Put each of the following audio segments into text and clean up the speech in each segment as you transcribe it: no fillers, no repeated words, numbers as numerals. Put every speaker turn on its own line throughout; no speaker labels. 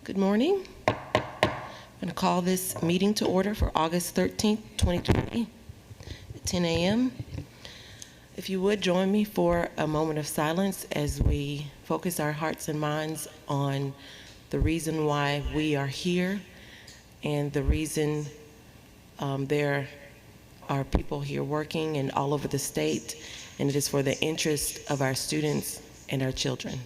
Good morning. I'm going to call this meeting to order for August 13th, 2020 at 10 a.m. If you would join me for a moment of silence as we focus our hearts and minds on the reason why we are here and the reason there are people here working and all over the state, and it is for the interest of our students and our children.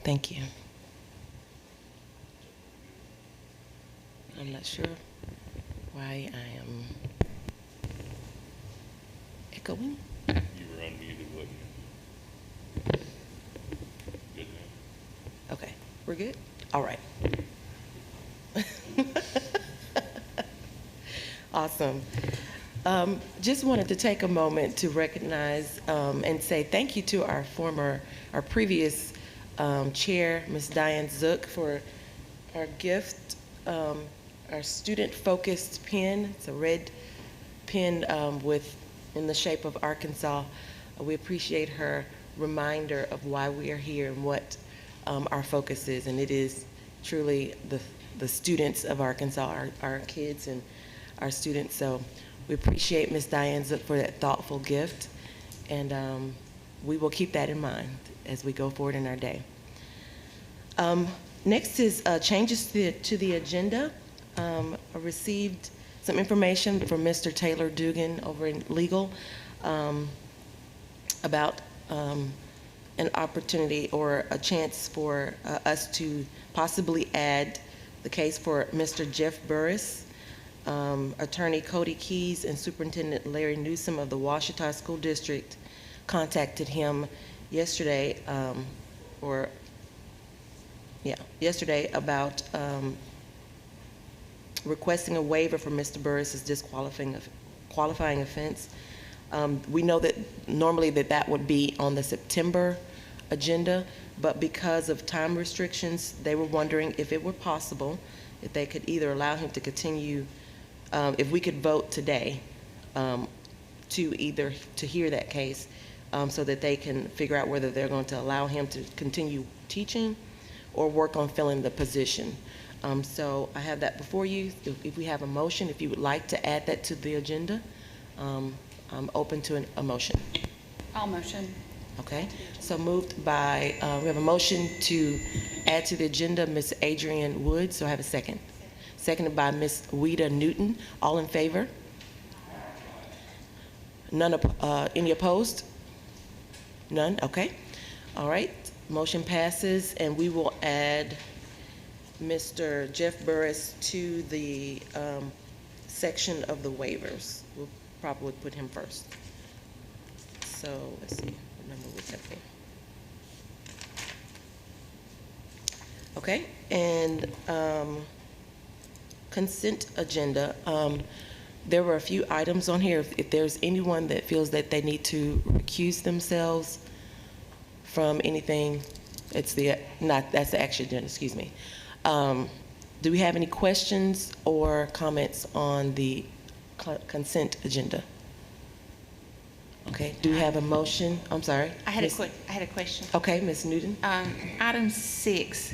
Thank you. I'm not sure why I am echoing.
You were unmuted, wasn't you? Good now.
Okay, we're good? All right. Awesome. Just wanted to take a moment to recognize and say thank you to our previous chair, Ms. Diane Zook, for our gift, our student-focused pen. It's a red pen in the shape of Arkansas. We appreciate her reminder of why we are here and what our focus is, and it is truly the students of Arkansas, our kids and our students. So we appreciate Ms. Diane Zook for that thoughtful gift, and we will keep that in mind as we go forward in our day. Next is changes to the agenda. I received some information from Mr. Taylor Dugan over in legal about an opportunity or a chance for us to possibly add the case for Mr. Jeff Burris. Attorney Cody Keys and Superintendent Larry Newsom of the Ouachita School District contacted him yesterday, yesterday about requesting a waiver for Mr. Burris's qualifying offense. We know that normally that would be on the September agenda, but because of time restrictions, they were wondering if it were possible, if they could either allow him to continue, if we could vote today to hear that case so that they can figure out whether they're going to allow him to continue teaching or work on filling the position. So I have that before you. If we have a motion, if you would like to add that to the agenda, I'm open to a motion.
I'll motion.
Okay, so moved by, we have a motion to add to the agenda Ms. Adrienne Woods, so I have a second. Seconded by Ms. Weta Newton. All in favor? None, any opposed? None, okay. All right, motion passes, and we will add Mr. Jeff Burris to the section of the waivers. We'll probably put him first. So let's see, remember what's happening. Okay, and consent agenda. There were a few items on here. If there's anyone that feels that they need to recuse themselves from anything, that's the action agenda, excuse me. Do we have any questions or comments on the consent agenda? Okay, do we have a motion? I'm sorry.
I had a question.
Okay, Ms. Newton.
Item 6.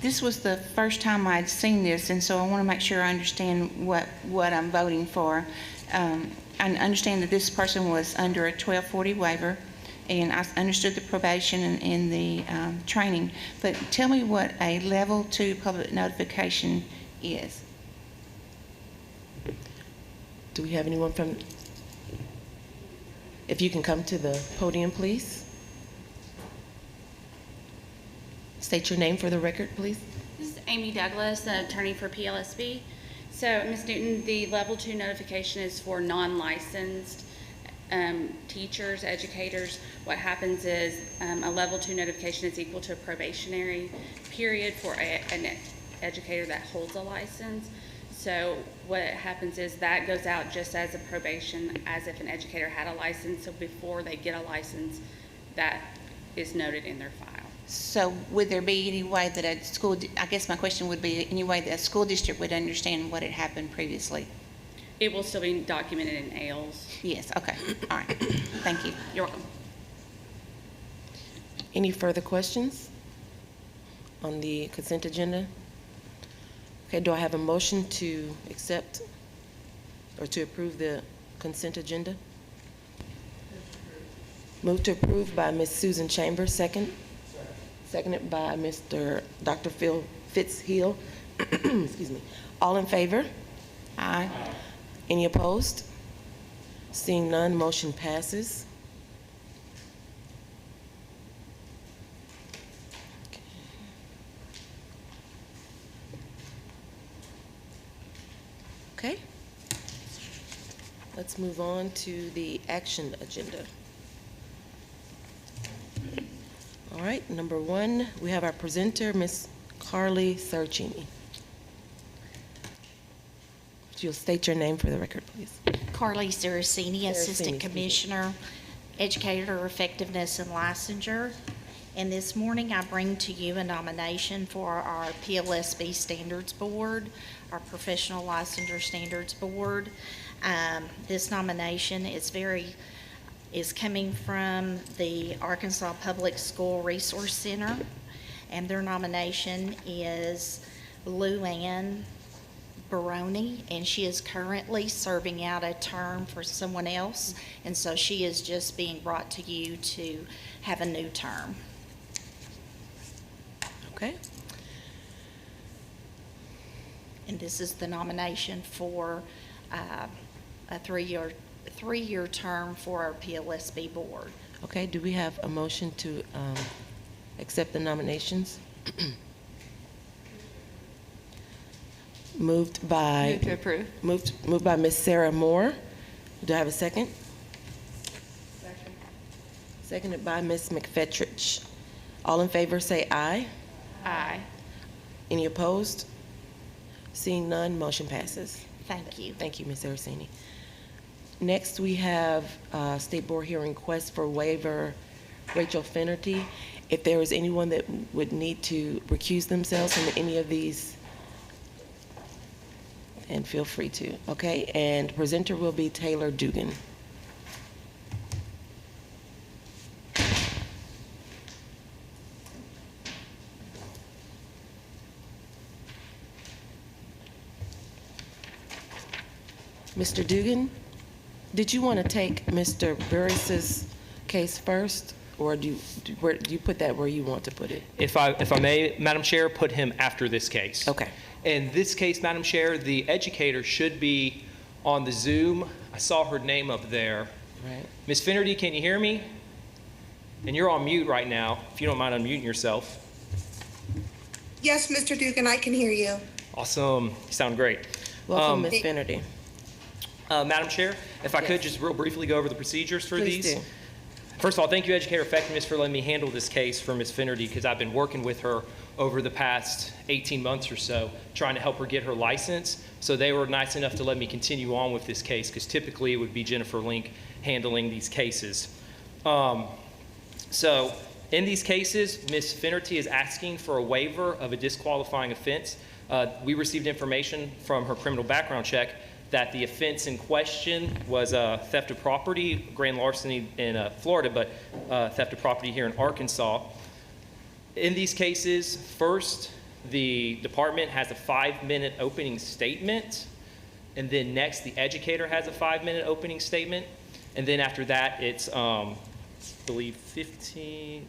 This was the first time I'd seen this, and so I want to make sure I understand what I'm voting for. I understand that this person was under a 1240 waiver, and I understood the probation and the training. But tell me what a level 2 public notification is.
Do we have anyone from? If you can come to the podium, please. State your name for the record, please.
This is Amy Douglas, an attorney for PLSB. So, Ms. Newton, the level 2 notification is for non-licensed teachers, educators. What happens is a level 2 notification is equal to a probationary period for an educator that holds a license. So what happens is that goes out just as a probation, as if an educator had a license. So before they get a license, that is noted in their file.
So would there be any way that a school, I guess my question would be, any way that a school district would understand what had happened previously?
It will still be documented in AILS.
Yes, okay, all right, thank you.
You're welcome.
Any further questions on the consent agenda? Okay, do I have a motion to accept or to approve the consent agenda? Move to approve by Ms. Susan Chambers, second. Seconded by Dr. Phil Fitzhill. Excuse me. All in favor?
Aye.
Any opposed? Seeing none, motion passes. Okay. Let's move on to the action agenda. All right, number one, we have our presenter, Ms. Carly Saracini. Would you state your name for the record, please?
Carly Saracini,
Saracini,
Assistant
excuse me.
Commissioner, Educator Effectiveness and Licensure. And this morning, I bring to you a nomination for our PLSB Standards Board, our Professional Licensure Standards Board. This nomination is coming from the Arkansas Public School Resource Center, and their nomination is Lou Ann Baroni, and she is currently serving out a term for someone else, and so she is just being brought to you to have a new term.
Okay.
And this is the nomination for a three-year term for our PLSB board.
Okay, do we have a motion to accept the nominations? Moved by...
Move to approve.
Moved by Ms. Sarah Moore. Do I have a second? Second. Seconded by Ms. McFetrich. All in favor say aye.
Aye.
Any opposed? Seeing none, motion passes.
Thank you.
Thank you, Ms. Aracini. Next, we have State Board hearing request for waiver, Rachel Finnerty. If there is anyone that would need to recuse themselves from any of these, and feel free to, okay? And presenter will be Taylor Dugan. Mr. Dugan, did you want to take Mr. Burris's case first, or do you put that where you want to put it?
If I may, Madam Chair, put him after this case.
Okay.
In this case, Madam Chair, the educator should be on the Zoom. I saw her name up there.
Right.
Ms. Finnerty, can you hear me? And you're on mute right now, if you don't mind unmuting yourself.
Yes, Mr. Dugan, I can hear you.
Awesome. You sound great.
Welcome, Ms. Finnerty.
Madam Chair, if I
Yes.
could just real briefly go over the procedures for
Please
these.
do.
First of all, thank you, Educator Effectiveness, for letting me handle this case for Ms. Finnerty, because I've been working with her over the past 18 months or so, trying to help her get her license. So they were nice enough to let me continue on with this case, because typically it would be Jennifer Link handling these cases. So in these cases, Ms. Finnerty is asking for a waiver of a disqualifying offense. We received information from her criminal background check that the offense in question was theft of property, grand larceny in Florida, but theft of property here in Arkansas. In these cases, first, the department has a 5-minute opening statement, and then next, the educator has a 5-minute opening statement, and then after that, it's, I believe, 15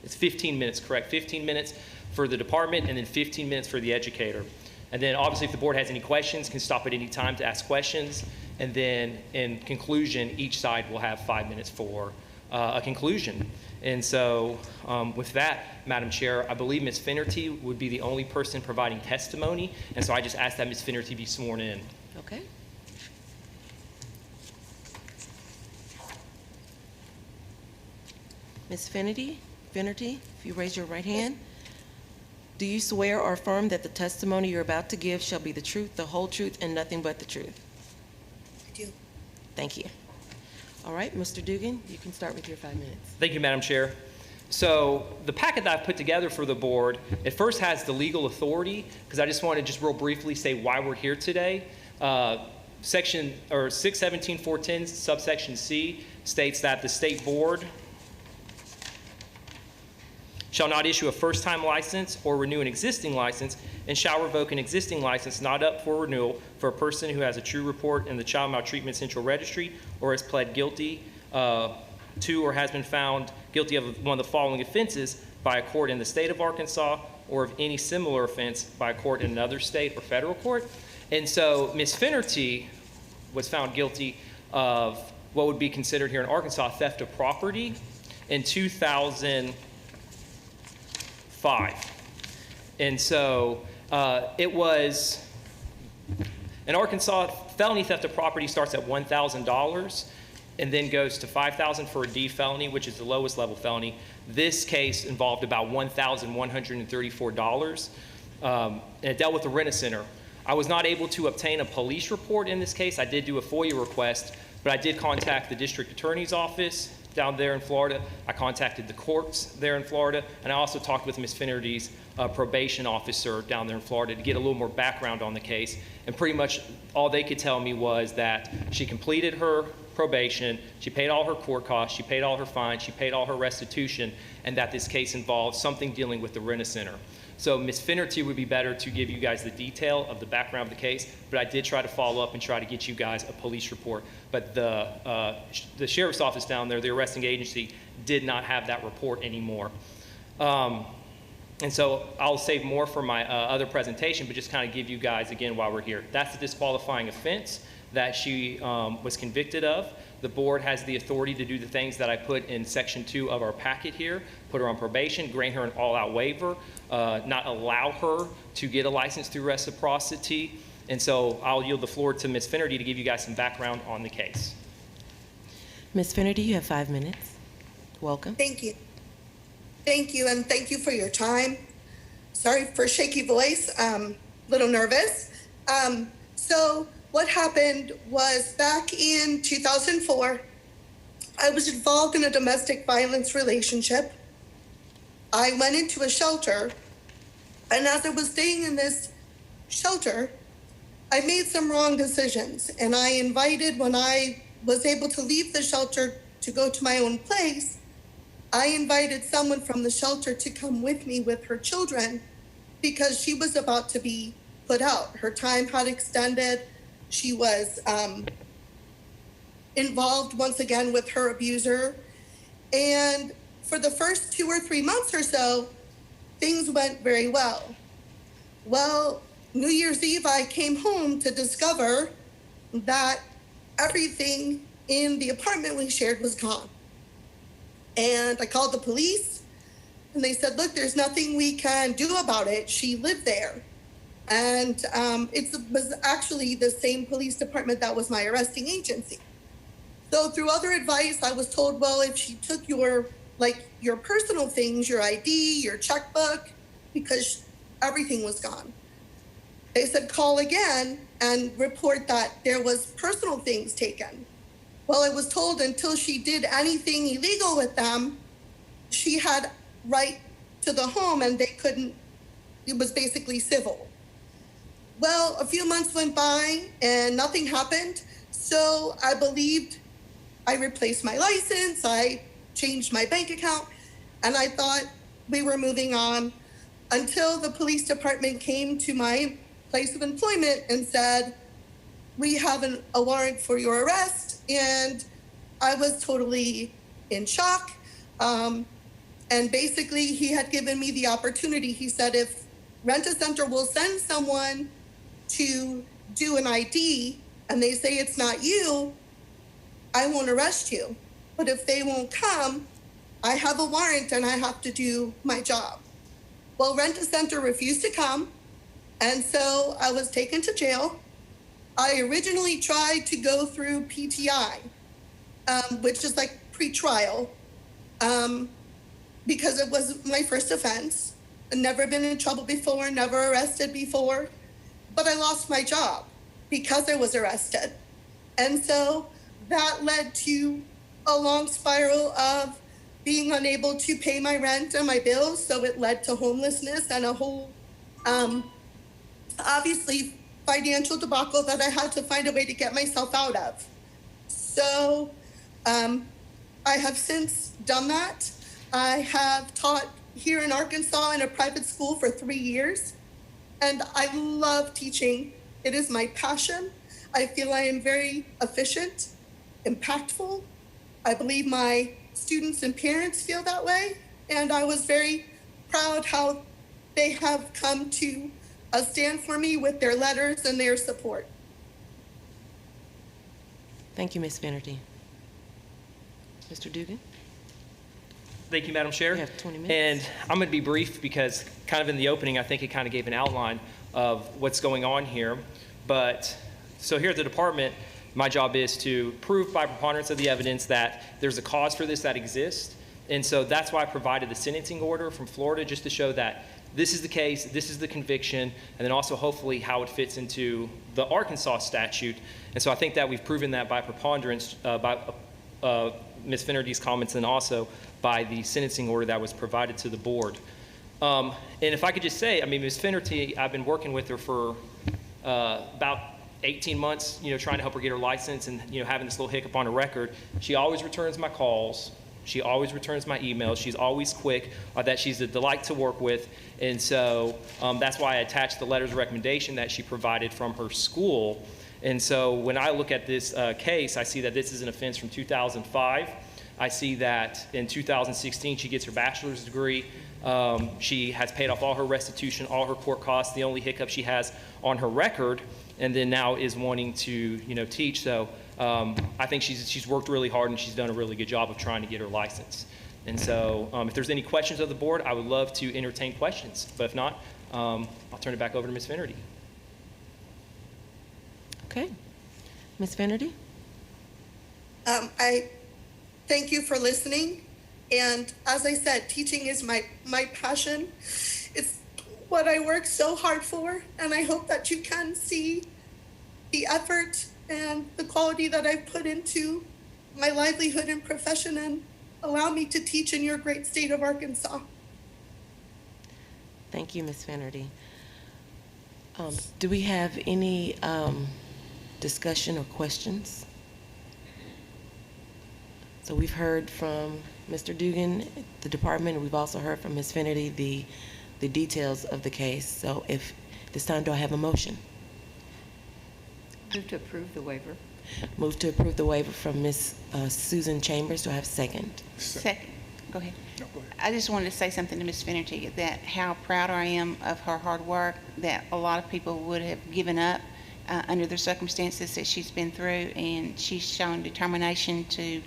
minutes, correct? 15 minutes for the department, and then 15 minutes for the educator. And then obviously if the board has any questions, can stop at any time to ask questions. And then in conclusion, each side will have 5 minutes for a conclusion. And so with that, Madam Chair, I believe Ms. Finnerty would be the only person providing testimony. And so I just ask that Ms. Finnerty be sworn in.
Okay. Ms. Finnerty, if you raise your right hand. Do you swear or affirm that the testimony you're about to give shall be the truth, the whole truth, and nothing but the truth?
I do.
Thank you. All right, Mr. Dugan, you can start with your 5 minutes.
Thank you, Madam Chair. So the packet that I've put together for the board, it first has the legal authority, because I just want to just real briefly say why we're here today. Section, or 617.410, subsection C, states that the state board shall not issue a first-time license or renew an existing license, and shall revoke an existing license not up for renewal for a person who has a true report in the Child Maltreatment Central Registry or has pled guilty to or has been found guilty of one of the following offenses by a court in the state of Arkansas or of any similar offense by a court in another state or federal court. And so Ms. Finnerty was found guilty of what would be considered here in Arkansas theft of property in 2005. And so it was, in Arkansas, felony theft of property starts at $1,000 and then goes to $5,000 for a D felony, which is the lowest level felony. This case involved about $1,134, and it dealt with the Rent-A-Center. I was not able to obtain a police report in this case. I did do a FOIA request, but I did contact the district attorney's office down there in Florida. I contacted the courts there in Florida, and I also talked with Ms. Finnerty's probation officer down there in Florida to get a little more background on the case. And pretty much all they could tell me was that she completed her probation, she paid all her court costs, she paid all her fines, she paid all her restitution, and that this case involved something dealing with the Rent-A-Center. So Ms. Finnerty would be better to give you guys the detail of the background of the case, but I did try to follow up and try to get you guys a police report. But the sheriff's office down there, the arresting agency, did not have that report anymore. And so I'll save more for my other presentation, but just kind of give you guys, again, while we're here. That's the disqualifying offense that she was convicted of. The board has the authority to do the things that I put in section 2 of our packet here, put her on probation, grant her an all-out waiver, not allow her to get a license through reciprocity. And so I'll yield the floor to Ms. Finnerty to give you guys some background on the case.
Ms. Finnerty, you have 5 minutes. Welcome.
Thank you. Thank you, and thank you for your time. Sorry for shaky voice, little nervous. So what happened was back in 2004, I was involved in a domestic violence relationship. I went into a shelter, and as I was staying in this shelter, I made some wrong decisions, and I invited, when I was able to leave the shelter to go to my own place, I invited someone from the shelter to come with me with her children because she was about to be put out. Her time had extended. She was involved once again with her abuser. And for the first 2 or 3 months or so, things went very well. Well, New Year's Eve, I came home to discover that everything in the apartment we shared was gone. And I called the police, and they said, look, there's nothing we can do about it. She lived there. And it was actually the same police department that was my arresting agency. So through other advice, I was told, well, if she took your personal things, your ID, your checkbook, because everything was gone. They said, call again and report that there was personal things taken. Well, I was told until she did anything illegal with them, she had right to the home and they couldn't, it was basically civil. Well, a few months went by and nothing happened. So I believed, I replaced my license, I changed my bank account, and I thought we were moving on until the police department came to my place of employment and said, we have a warrant for your arrest. And I was totally in shock. And basically he had given me the opportunity. He said, if Rent-A-Center will send someone to do an ID and they say it's not you, I won't arrest you. But if they won't come, I have a warrant and I have to do my job. Well, Rent-A-Center refused to come. And so I was taken to jail. I originally tried to go through PTI, which is like pre-trial, because it was my first offense. never been in trouble before, never arrested before, but I lost my job because I was arrested. And so that led to a long spiral of being unable to pay my rent and my bills. So it led to homelessness and a whole, obviously, financial debacle that I had to find a way to get myself out of. So I have since done that. I have taught here in Arkansas in a private school for 3 years, and I love teaching. It is my passion. I feel I am very efficient, impactful. I believe my students and parents feel that way, and I was very proud how they have come to stand for me with their letters and their support.
Thank you, Ms. Finnerty. Mr. Dugan?
Thank you, Madam Chair.
You have 20 minutes.
And I'm going to be brief because kind of in the opening, I think it kind of gave an outline of what's going on here. But so here at the department, my job is to prove by preponderance of the evidence that there's a cause for this that exists. And so that's why I provided the sentencing order from Florida, just to show that this is the case, this is the conviction, and then also hopefully how it fits into the Arkansas statute. And so I think that we've proven that by preponderance, by Ms. Finnerty's comments, and also by the sentencing order that was provided to the board. And if I could just say, I mean, Ms. Finnerty, I've been working with her for about 18 months, trying to help her get her license, and, having this little hiccup on her record. She always returns my calls. She always returns my emails. She's always quick, that she's a delight to work with. And so that's why I attached the letters of recommendation that she provided from her school. And so when I look at this case, I see that this is an offense from 2005. I see that in 2016, she gets her bachelor's degree. She has paid off all her restitution, all her court costs. The only hiccup she has on her record, and then now is wanting to, teach. So I think she's worked really hard, and she's done a really good job of trying to get her license. And so if there's any questions of the board, I would love to entertain questions. But if not, I'll turn it back over to Ms. Finnerty.
Okay. Ms. Finnerty?
I thank you for listening. And as I said, teaching is my passion. It's what I work so hard for. And I hope that you can see the effort and the quality that I've put into my livelihood and profession, and allow me to teach in your great state of Arkansas.
Thank you, Ms. Finnerty. Do we have any discussion or questions? So we've heard from Mr. Dugan, the department, and we've also heard from Ms. Finnerty the details of the case. So if this time, do I have a motion?
Move to approve the waiver.
Move to approve the waiver from Ms. Susan Chambers. Do I have a second?
Second, go ahead.
No, go ahead.
I just wanted to say something to Ms. Finnerty, that how proud I am of her hard work, that a lot of people would have given up under the circumstances that she's been through, and she's shown determination to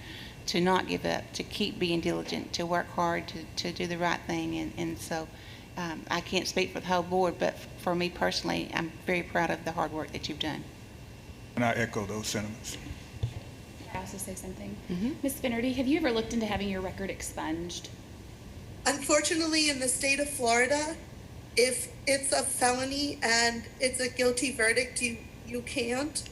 not give up, to keep being diligent, to work hard, to do the right thing. And so I can't speak for the whole board, but for me personally, I'm very proud of the hard work that you've done.
And I echo those sentiments.
I also say something.
Mm-hmm.
Ms. Finnerty, have you ever looked into having your record expunged?
Unfortunately, in the state of Florida, if it's a felony and it's a guilty verdict, you can't.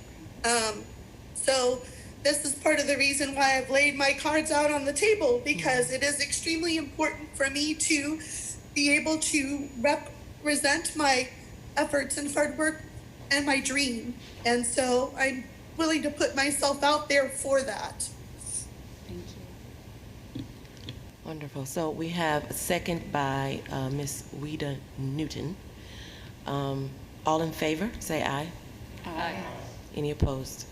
So this is part of the reason why I've laid my cards out on the table, because it is extremely important for me to be able to represent my efforts and hard work and my dream. And so I'm willing to put myself out there for that.
Thank you.
Wonderful. So we have a second by Ms. Weda Newton. All in favor, say aye.
Aye.
Any opposed?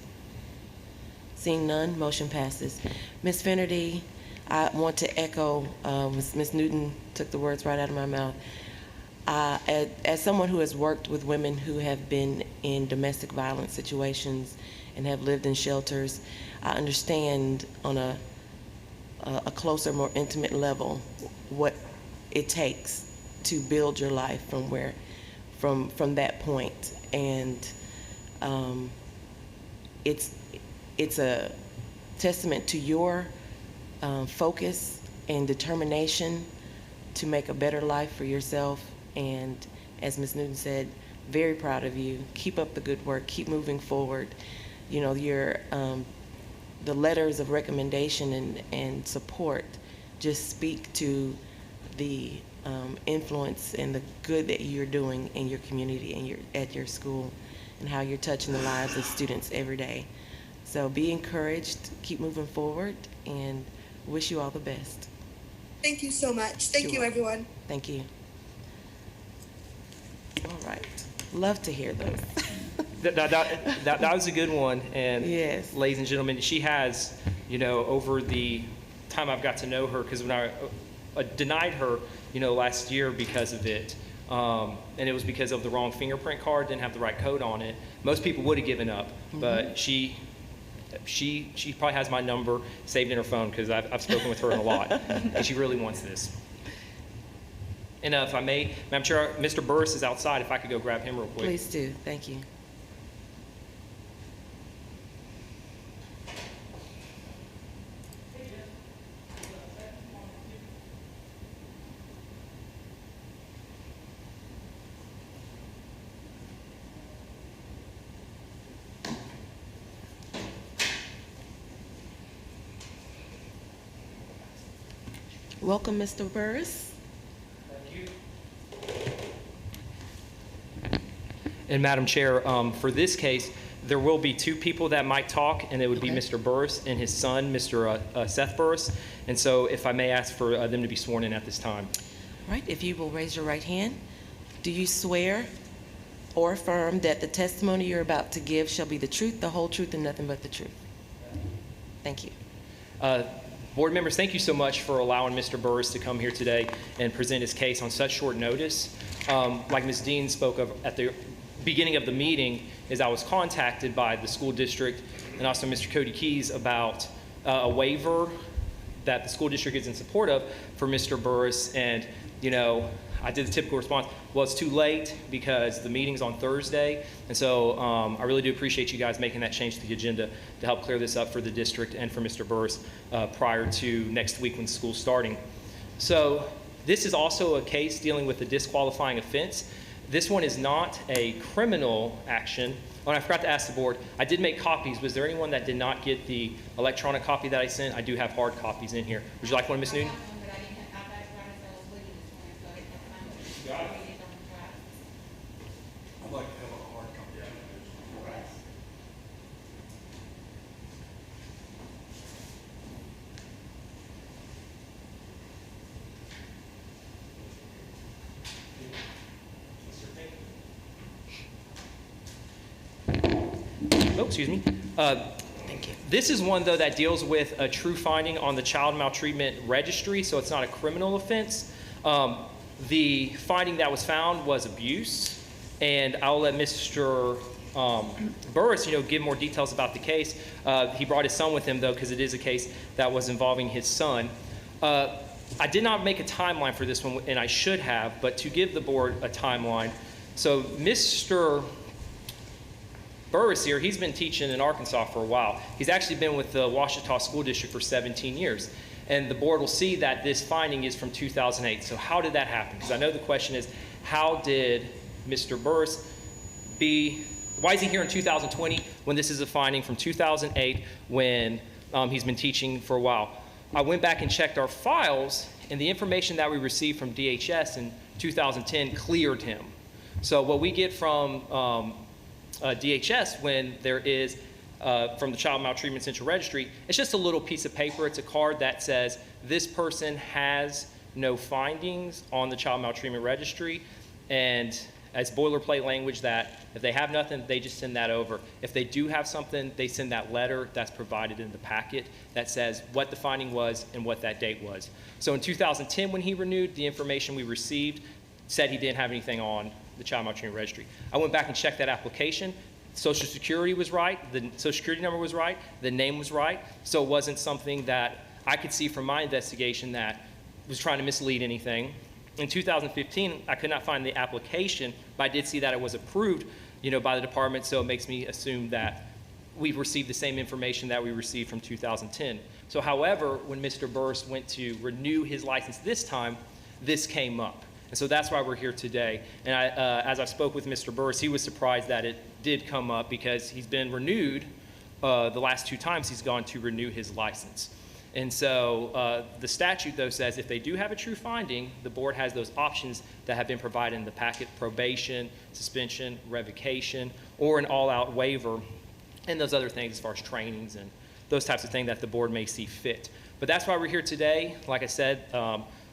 Seeing none, motion passes. Ms. Finnerty, I want to echo, Ms. Newton took the words right out of my mouth. As someone who has worked with women who have been in domestic violence situations and have lived in shelters, I understand on a closer, more intimate level what it takes to build your life from that point. And it's a testament to your focus and determination to make a better life for yourself. And as Ms. Newton said, very proud of you. Keep up the good work. Keep moving forward. You know, the letters of recommendation and support just speak to the influence and the good that you're doing in your community and at your school, and how you're touching the lives of students every day. So be encouraged, keep moving forward, and wish you all the best.
Thank you so much. Thank you, everyone.
Thank you. All right. Love to hear those.
That was a good one. And
Yes.
ladies and gentlemen, she has, you know, over the time I've got to know her, because when I denied her, you know, last year because of it, and it was because of the wrong fingerprint card, didn't have the right code on it. Most people would have given up, but she probably has my number saved in her phone, because I've spoken with her a lot, and she really wants this. And if I may, Madam Chair, Mr. Burris is outside. If I could go grab him real quick.
Please do. Thank you. Welcome, Mr. Burris.
And Madam Chair, for this case, there will be two people that might talk, and it would be
Okay.
Mr. Burris and his son, Mr. Seth Burris. And so if I may ask for them to be sworn in at this time.
All right, if you will raise your right hand. Do you swear or affirm that the testimony you're about to give shall be the truth, the whole truth, and nothing but the truth? Thank you.
Board members, thank you so much for allowing Mr. Burris to come here today and present his case on such short notice. Like Ms. Dean spoke of at the beginning of the meeting, is I was contacted by the school district and also Mr. Cody Keys about a waiver that the school district is in support of for Mr. Burris. And, you know, I did the typical response, well, it's too late because the meeting's on Thursday. And so I really do appreciate you guys making that change to the agenda to help clear this up for the district and for Mr. Burris prior to next week when school's starting. So this is also a case dealing with a disqualifying offense. This one is not a criminal action. Oh, and I forgot to ask the board, I did make copies. Was there anyone that did not get the electronic copy that I sent? I do have hard copies in here. Would you like one, Ms. Newton?
I'd like to have a hard copy.
Oh, excuse me.
Thank you.
This is one, though, that deals with a true finding on the child maltreatment registry, so it's not a criminal offense. The finding that was found was abuse, and I'll let Mr. Burris, give more details about the case. He brought his son with him, though, because it is a case that was involving his son. I did not make a timeline for this one, and I should have, but to give the board a timeline. So Mr. Burris here, he's been teaching in Arkansas for a while. He's actually been with the Ouachita School District for 17 years. And the board will see that this finding is from 2008. So how did that happen? Because I know the question is, how did Mr. Burris why is he here in 2020 when this is a finding from 2008 when he's been teaching for a while? I went back and checked our files, and the information that we received from DHS in 2010 cleared him. So what we get from DHS when there is from the Child Maltreatment Central Registry, it's just a little piece of paper. It's a card that says this person has no findings on the Child Maltreatment Registry, and it's boilerplate language that if they have nothing, they just send that over. If they do have something, they send that letter that's provided in the packet that says what the finding was and what that date was. So in 2010, when he renewed, the information we received said he didn't have anything on the Child Maltreatment Registry. I went back and checked that application. Social Security was right, the Social Security number was right, the name was right, so it wasn't something that I could see from my investigation that was trying to mislead anything. In 2015, I could not find the application, but I did see that it was approved, by the department, so it makes me assume that we've received the same information that we received from 2010. So however, when Mr. Burris went to renew his license this time, this came up. And so that's why we're here today. And as I spoke with Mr. Burris, he was surprised that it did come up because he's been renewed the last 2 times he's gone to renew his license. And so the statute, though, says if they do have a true finding, the board has those options that have been provided in the packet: probation, suspension, revocation, or an all-out waiver, and those other things as far as trainings and those types of things that the board may see fit. But that's why we're here today. Like I said,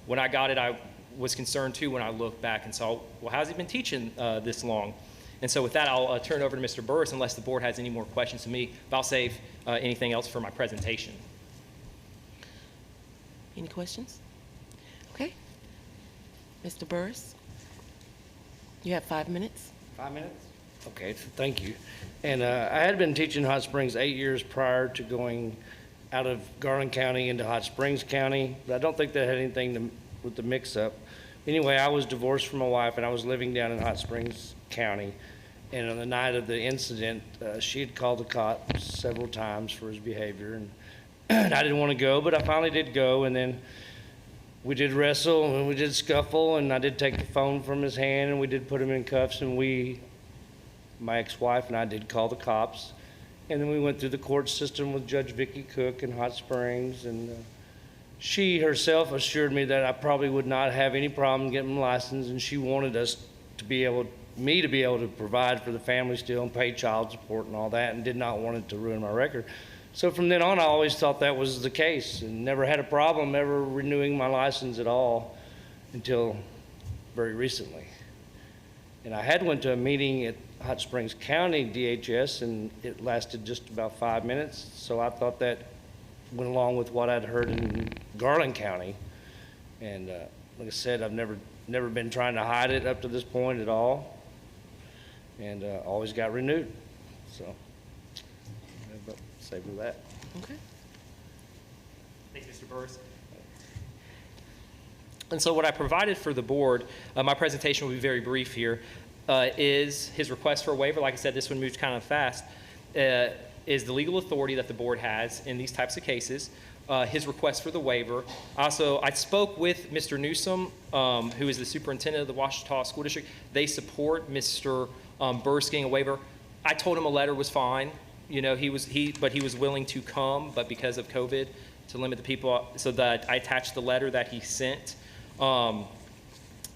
when I got it, I was concerned too when I looked back and saw, well, how's he been teaching this long? And so with that, I'll turn it over to Mr. Burris unless the board has any more questions to me, but I'll save anything else for my presentation.
Any questions? Okay. Mr. Burris, you have 5 minutes.
5 minutes? Okay, thank you. And I had been teaching Hot Springs 8 years prior to going out of Garland County into Hot Springs County, but I don't think that had anything with the mix-up. Anyway, I was divorced from my wife, and I was living down in Hot Springs County. And on the night of the incident, she had called the cops several times for his behavior, and I didn't want to go, but I finally did go, and then we did wrestle, and we did scuffle, and I did take the phone from his hand, and we did put him in cuffs, and my ex-wife and I did call the cops. And then we went through the court system with Judge Vicki Cook in Hot Springs, and she herself assured me that I probably would not have any problem getting my license, and she wanted me to be able to provide for the family still and pay child support and all that, and did not want it to ruin my record. So from then on, I always thought that was the case, and never had a problem ever renewing my license at all until very recently. And I had went to a meeting at Hot Springs County DHS, and it lasted just about 5 minutes. So I thought that went along with what I'd heard in Garland County. And like I said, I've never been trying to hide it up to this point at all, and always got renewed. So, but save with that.
Okay.
Thanks, Mr. Burris. And so what I provided for the board, my presentation will be very brief here, is his request for a waiver. Like I said, this one moves kind of fast, is the legal authority that the board has in these types of cases, his request for the waiver. Also, I spoke with Mr. Newsom, who is the superintendent of the Ouachita School District. They support Mr. Burris getting a waiver. I told him a letter was fine. You know, but he was willing to come, but because of COVID, to limit the people, so that I attached the letter that he sent,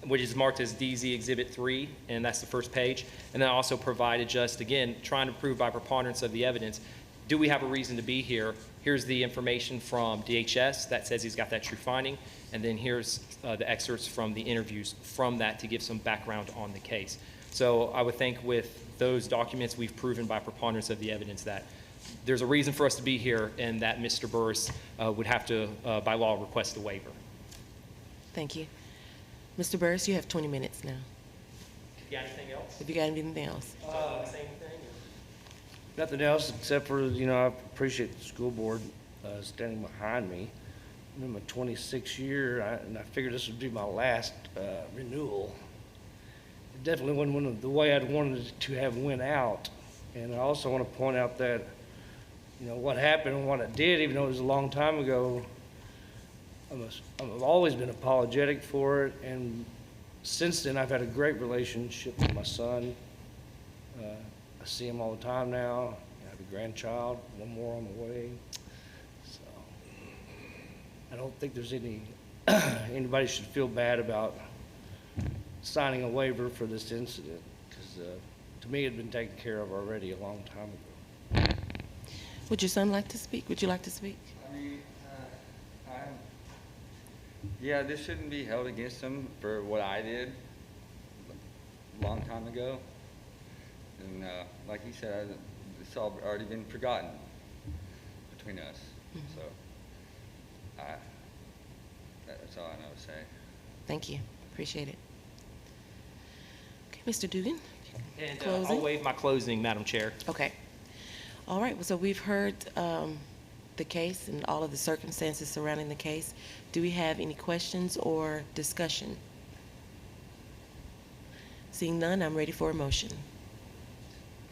which is marked as DZ Exhibit 3, and that's the first page. And then I also provided just, again, trying to prove by preponderance of the evidence, do we have a reason to be here? Here's the information from DHS that says he's got that true finding, and then here's the excerpts from the interviews from that to give some background on the case. So I would think with those documents, we've proven by preponderance of the evidence that there's a reason for us to be here, and that Mr. Burris would have to, by law, request a waiver.
Thank you. Mr. Burris, you have 20 minutes now.
You got anything else?
If you got anything else.
Same thing?
Nothing else except for, I appreciate the school board standing behind me. I'm in my 26th year, and I figured this would be my last renewal. It definitely wasn't the way I'd wanted it to have went out. And I also want to point out that, what happened and what it did, even though it was a long time ago, I've always been apologetic for it. And since then, I've had a great relationship with my son. I see him all the time now. I have a grandchild, one more on the way. So I don't think there's anybody should feel bad about signing a waiver for this incident, because to me, it had been taken care of already a long time ago.
Would your son like to speak? Would you like to speak?
I mean, yeah, this shouldn't be held against him for what I did a long time ago. And like he said, it's all already been forgotten between us.
Mm-hmm.
So that's all I know to say.
Thank you. Appreciate it. Okay, Mr. Dugan.
And
Closing?
I'll waive my closing, Madam Chair.
Okay. All right. So we've heard the case and all of the circumstances surrounding the case. Do we have any questions or discussion? Seeing none, I'm ready for a motion.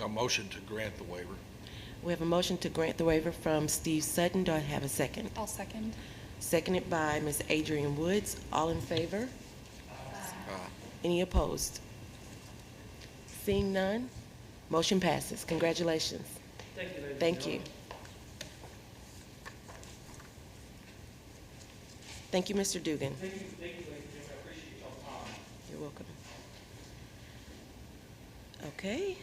A motion to grant the waiver.
We have a motion to grant the waiver from Steve Sutton. Do I have a second?
I'll second.
Seconded by Ms. Adrian Woods. All in favor? Any opposed? Seeing none, motion passes. Congratulations.
Thank you, ladies.
Thank you. Thank you, Mr. Dugan.
Thank you, ladies and gentlemen. I appreciate y'all's time.
You're welcome. Okay.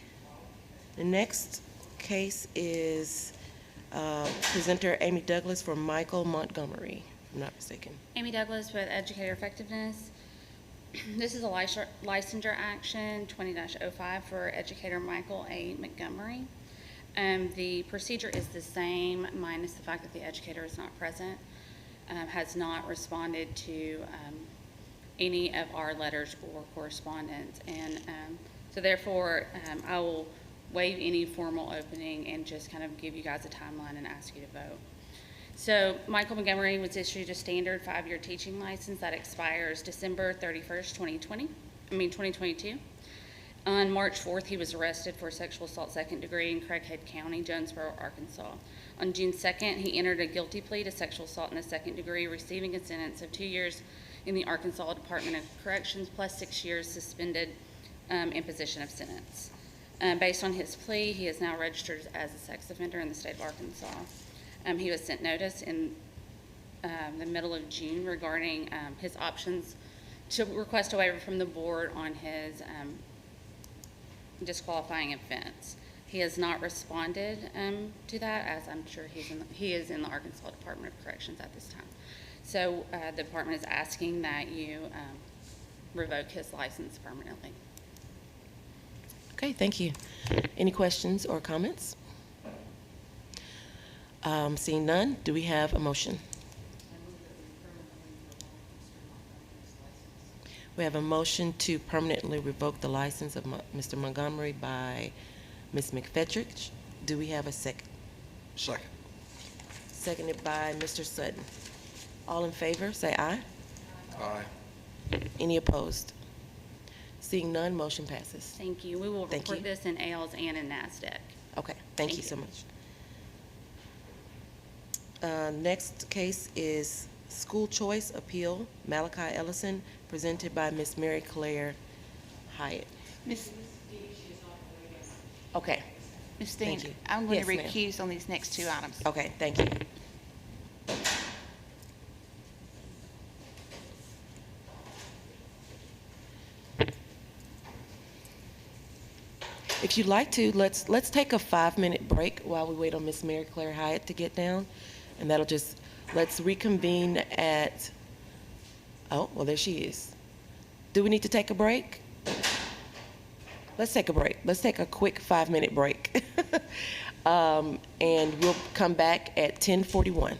The next case is presenter Amy Douglas for Michael Montgomery, if I'm not mistaken.
Amy Douglas with Educator Effectiveness. This is a licensure action 20-05 for educator Michael A. Montgomery. The procedure is the same, minus the fact that the educator is not present, has not responded to any of our letters or correspondence. And so therefore, I will waive any formal opening and just kind of give you guys a timeline and ask you to vote. So Michael Montgomery was issued a standard 5-year teaching license that expires December 31st, 2022. On March 4th, he was arrested for sexual assault second degree in Craighead County, Jonesboro, Arkansas. On June 2nd, he entered a guilty plea to sexual assault in the second degree, receiving a sentence of 2 years in the Arkansas Department of Corrections plus 6 years suspended imposition of sentence. Based on his plea, he is now registered as a sex offender in the state of Arkansas. He was sent notice in the middle of June regarding his options to request a waiver from the board on his disqualifying offense. He has not responded to that, as I'm sure he is in the Arkansas Department of Corrections at this time. So the department is asking that you revoke his license permanently.
Okay, thank you. Any questions or comments? Seeing none, do we have a motion? We have a motion to permanently revoke the license of Mr. Montgomery by Ms. McFetrich. Do we have a second?
Second.
Seconded by Mr. Sutton. All in favor, say aye.
Aye.
Any opposed? Seeing none, motion passes.
Thank you. We will
Thank
report
you.
this in ALS and in NASDAQ.
Okay, thank you so much. Next case is School Choice Appeal, Malachi Ellison, presented by Ms. Mary Claire Hyatt.
Ms.
Okay,
Ms. Dean,
Thank you.
I'm going to
Yes, ma'am.
recuse on these next two items.
okay, thank you. If you'd like to, let's take a 5-minute break while we wait on Miss Mary Claire Hyatt to get down, and that'll just, let's reconvene at, oh, well, there she is. Do we need to take a break? Let's take a break. Let's take a quick 5-minute break. And we'll come back at 10:41.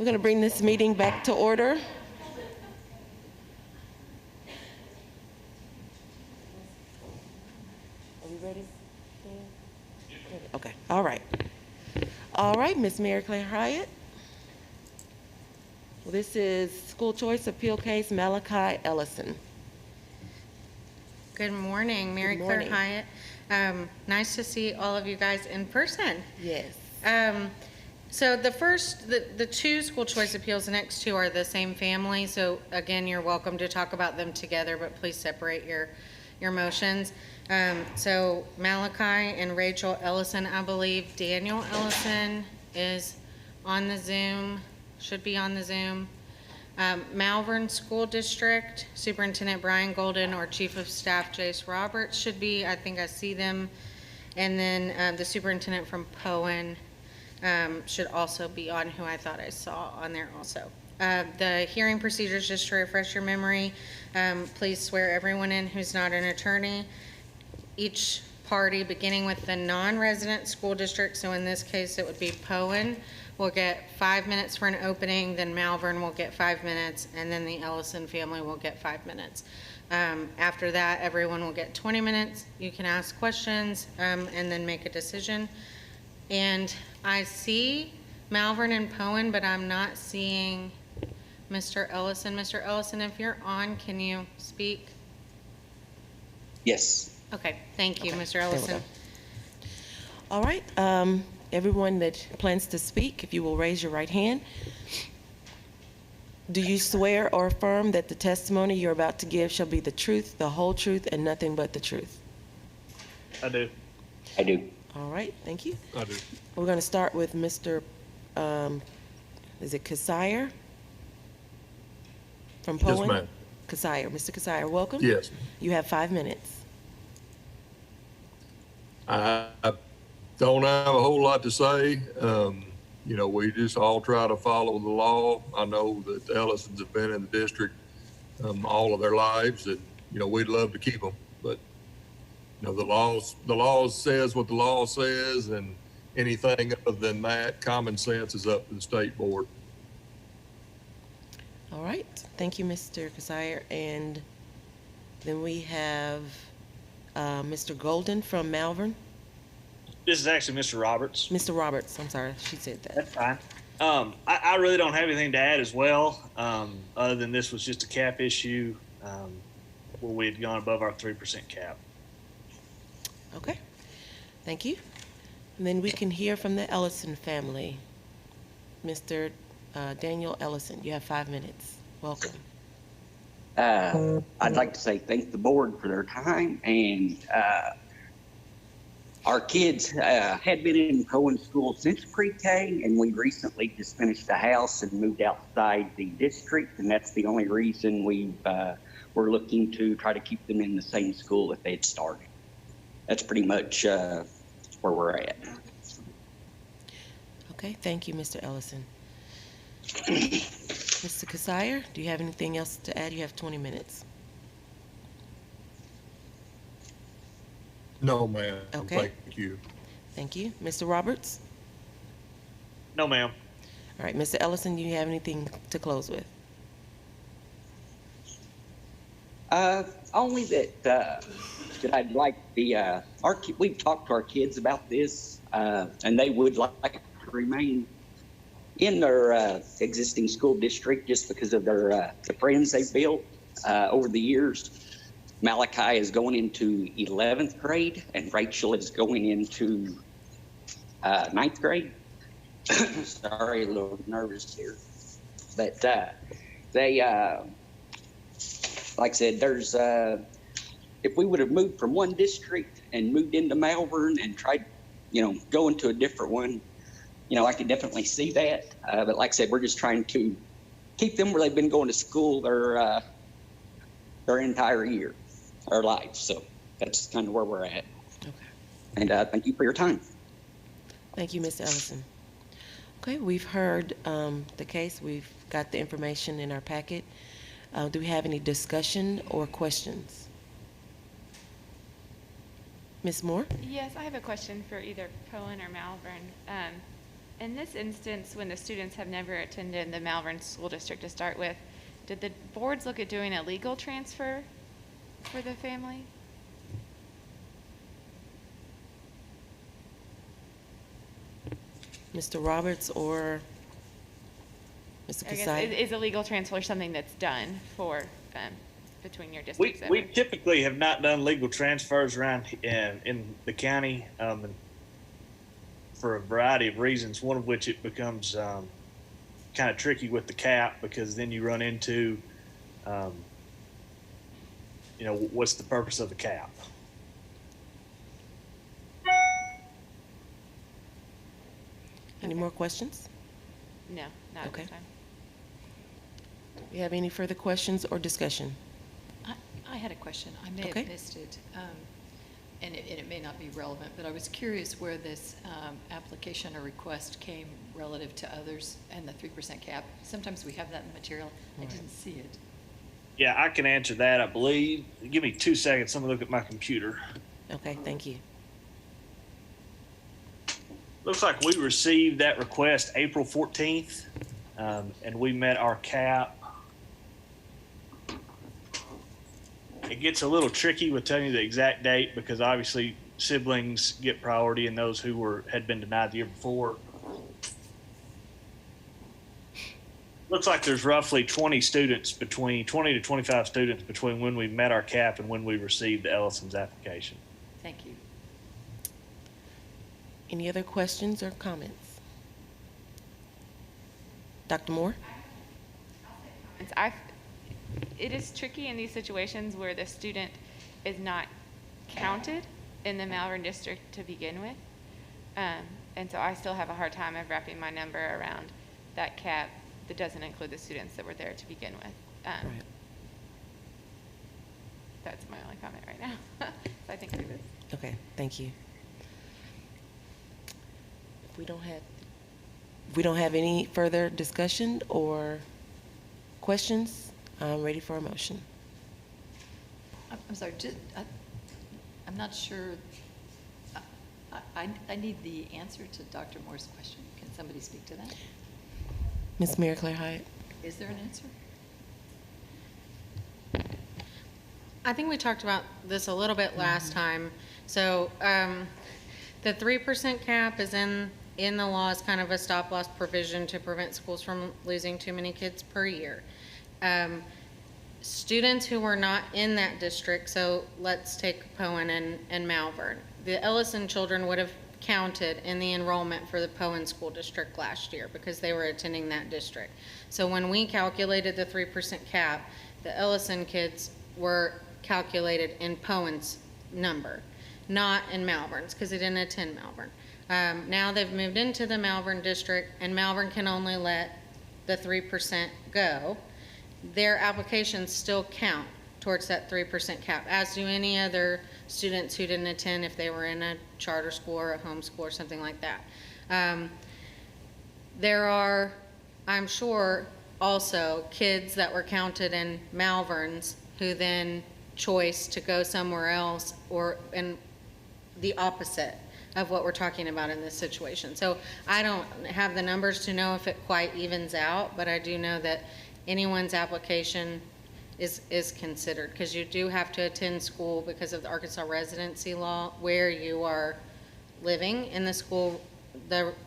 We're going to bring this meeting back to order. Are we ready? Okay, all right. All right, Ms. Mary Claire Hyatt. Well, this is school choice appeal case Malachi Ellison.
Good morning, Mary
Good
Claire
morning.
Hyatt. Nice to see all of you guys in person.
Yes.
So the two school choice appeals, the next two are the same family. So again, you're welcome to talk about them together, but please separate your motions. So Malachi and Rachel Ellison, I believe Daniel Ellison is on the Zoom, should be on the Zoom. Malvern School District, Superintendent Brian Golden or Chief of Staff Jace Roberts should be, I think I see them. And then the superintendent from Poen should also be on, who I thought I saw on there also. The hearing procedures, just to refresh your memory, please swear everyone in who's not an attorney. Each party, beginning with the non-resident school district, so in this case it would be Poen, will get 5 minutes for an opening, then Malvern will get 5 minutes, and then the Ellison family will get 5 minutes. After that, everyone will get 20 minutes. You can ask questions and then make a decision. And I see Malvern and Poen, but I'm not seeing Mr. Ellison. Mr. Ellison, if you're on, can you speak?
Yes.
Okay, thank you, Mr.
There we
Ellison.
go. All right, everyone that plans to speak, if you will raise your right hand. Do you swear or affirm that the testimony you're about to give shall be the truth, the whole truth, and nothing but the truth?
I do.
I do.
All right, thank you.
I do.
We're going to start with Mr., is it Kasire? From Poen?
Yes, ma'am.
Kasire. Mr. Kasire, welcome.
Yes.
You have 5 minutes.
I don't have a whole lot to say. You know, we just all try to follow the law. I know that the Ellisons have been in the district all of their lives, and, you know, we'd love to keep them. But, you know, the law says what the law says, and anything other than that, common sense is up to the state board.
All right, thank you, Mr. Kasire. And then we have Mr. Golden from Malvern.
This is actually Mr. Roberts.
Mr. Roberts, I'm sorry, she said that.
That's fine. I really don't have anything to add as well, other than this was just a cap issue where we had gone above our 3% cap.
Okay, thank you. And then we can hear from the Ellison family. Mr. Daniel Ellison, you have 5 minutes. Welcome.
I'd like to say thank the board for their time, and our kids had been in Poen school since pre-K, and we recently just finished the house and moved outside the district, and that's the only reason we're looking to try to keep them in the same school that they had started. That's pretty much where we're at.
Okay, thank you, Mr. Ellison. Mr. Kasire, do you have anything else to add? You have 20 minutes.
No, ma'am.
Okay.
Thank you.
Thank you. Mr. Roberts?
No, ma'am.
All right, Mr. Ellison, do you have anything to close with?
Only that I'd like we've talked to our kids about this, and they would like to remain in their existing school district just because of their the friends they've built over the years. Malachi is going into 11th grade, and Rachel is going into 9th grade. Sorry, a little nervous here. But they, like I said, there's, if we would have moved from one district and moved into Malvern and tried, going to a different one, I could definitely see that. But like I said, we're just trying to keep them where they've been going to school their entire year, their life. So that's kind of where we're at.
Okay.
And thank you for your time.
Thank you, Mr. Ellison. Okay, we've heard the case. We've got the information in our packet. Do we have any discussion or questions? Ms. Moore?
Yes, I have a question for either Poen or Malvern. In this instance, when the students have never attended the Malvern School District to start with, did the boards look at doing a legal transfer for the family?
Mr. Roberts or Mr.
I guess,
Kasai?
is a legal transfer something that's done for, between your
We,
districts?
we typically have not done legal transfers around in the county, and for a variety of reasons, one of which it becomes kind of tricky with the cap, because then you run into, what's the purpose of the cap?
Any more questions?
No, not at
Okay.
this time.
Do you have any further questions or discussion?
I had a question. I may
Okay.
have missed it, and it may not be relevant, but I was curious where this application or request came relative to others and the 3% cap. Sometimes we have that in the material. I didn't see it.
Yeah, I can answer that, I believe. Give me 2 seconds. Let me look at my computer.
Okay, thank you.
Looks like we received that request April 14th, and we met our cap. It gets a little tricky with telling you the exact date, because obviously siblings get priority and those who had been denied the year before. Looks like there's roughly 20 to 25 students between when we met our cap and when we received the Ellison's application.
Thank you.
Any other questions or comments? Dr. Moore?
It is tricky in these situations where the student is not counted in the Malvern district to begin with. And so I still have a hard time of wrapping my number around that cap that doesn't include the students that were there to begin with.
Right.
That's my only comment right now. So I think through this.
Okay, thank you. If we don't have any further discussion or questions, I'm ready for a motion.
I'm sorry, I'm not sure. I need the answer to Dr. Moore's question. Can somebody speak to that?
Ms. Mary Claire Hyatt?
Is there an answer?
I think we talked about this a little bit last time. So the 3% cap is in the law as kind of a stop-loss provision to prevent schools from losing too many kids per year. Students who were not in that district, so let's take Poen and Malvern. The Ellison children would have counted in the enrollment for the Poen School District last year because they were attending that district. So when we calculated the 3% cap, the Ellison kids were calculated in Poen's number, not in Malvern's, because they didn't attend Malvern. Now they've moved into the Malvern district, and Malvern can only let the 3% go. Their applications still count towards that 3% cap, as do any other students who didn't attend if they were in a charter school or a home school or something like that. There are, I'm sure, also kids that were counted in Malvern's who then choice to go somewhere else, or in the opposite of what we're talking about in this situation. So I don't have the numbers to know if it quite evens out, but I do know that anyone's application is considered, because you do have to attend school because of the Arkansas residency law where you are living in the school.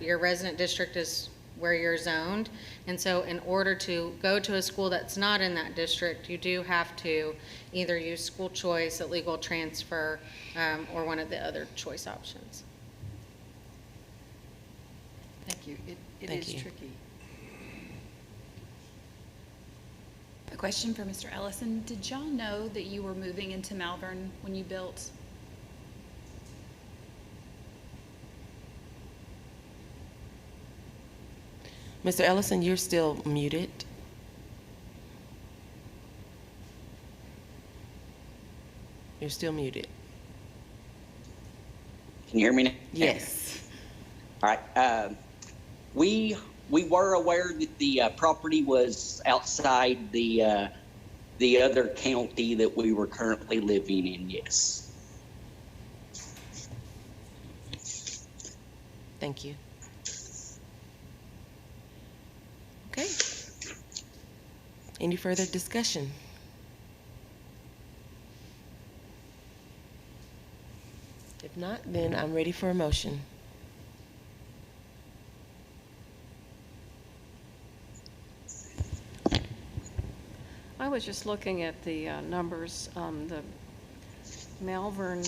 Your resident district is where you're zoned, and so in order to go to a school that's not in that district, you do have to either use school choice, a legal transfer, or one of the other choice options.
Thank you. It
Thank
is
you.
tricky.
A question for Mr. Ellison. Did y'all know that you were moving into Malvern when you built?
Mr. Ellison, you're still muted. You're still muted.
Can you hear me now?
Yes.
All right. We were aware that the property was outside the other county that we were currently living in. Yes.
Thank you. Any further discussion? If not, then I'm ready for a motion.
I was just looking at the numbers. The Malvern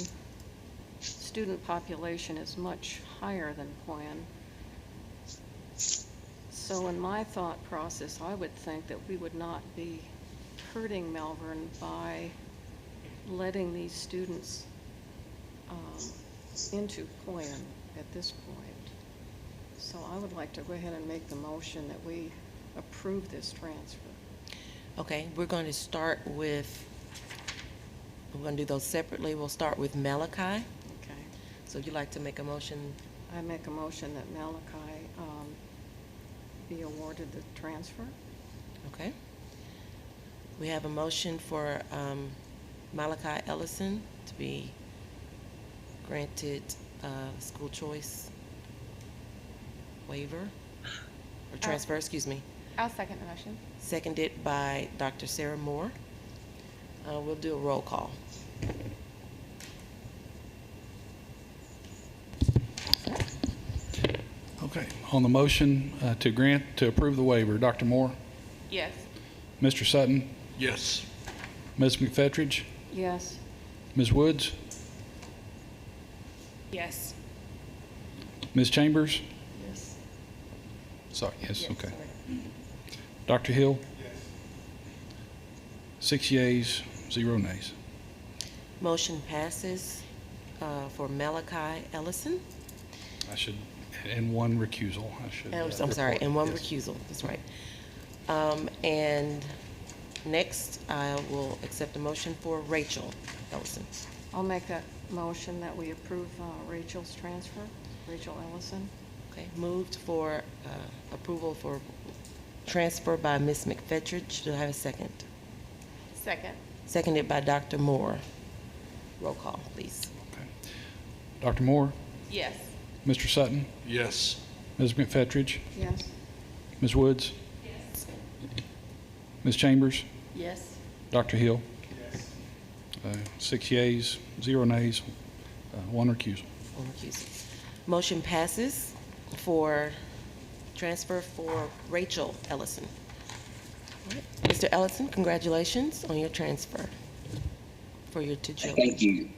student population is much higher than Poyen. So in my thought process, I would think that we would not be hurting Malvern by letting these students into Poyen at this point. So I would like to go ahead and make the motion that we approve this transfer.
Okay, we're going to start with, we're going to do those separately. We'll start with Malachi.
Okay.
So if you'd like to make a motion.
I make a motion that Malachi be awarded the transfer.
Okay. We have a motion for Malachi Ellison to be granted school choice waiver, or transfer, excuse me.
I'll second the motion.
Seconded by Dr. Sarah Moore. We'll do a roll call.
Okay, on the motion to approve the waiver, Dr. Moore,
Yes.
Mr. Sutton,
Yes.
Ms. McFetridge,
Yes.
Ms. Woods,
Yes.
Ms. Chambers,
Yes.
sorry, yes, okay. Dr. Hill? 6 yeas, 0 nays.
Motion passes for Malachi Ellison.
I should, and 1 recusal, I should.
I'm sorry,
report.
and 1
Yes.
recusal, that's right. And next, I will accept a motion for Rachel Ellison.
I'll make that motion that we approve Rachel's transfer, Rachel Ellison.
Okay, moved for approval for transfer by Ms. McFetridge. Do I have a second?
Second.
Seconded by Dr. Moore. Roll call, please.
Dr. Moore,
Yes.
Mr. Sutton,
Yes.
Ms. McFetridge,
Yes.
Ms. Woods,
Yes.
Ms. Chambers,
Yes.
Dr. Hill. 6 yeas, 0 nays, 1 recusal.
1 recusal. Motion passes for transfer for Rachel Ellison. All right. Mr. Ellison, congratulations on your transfer for your 2 children.
Thank you.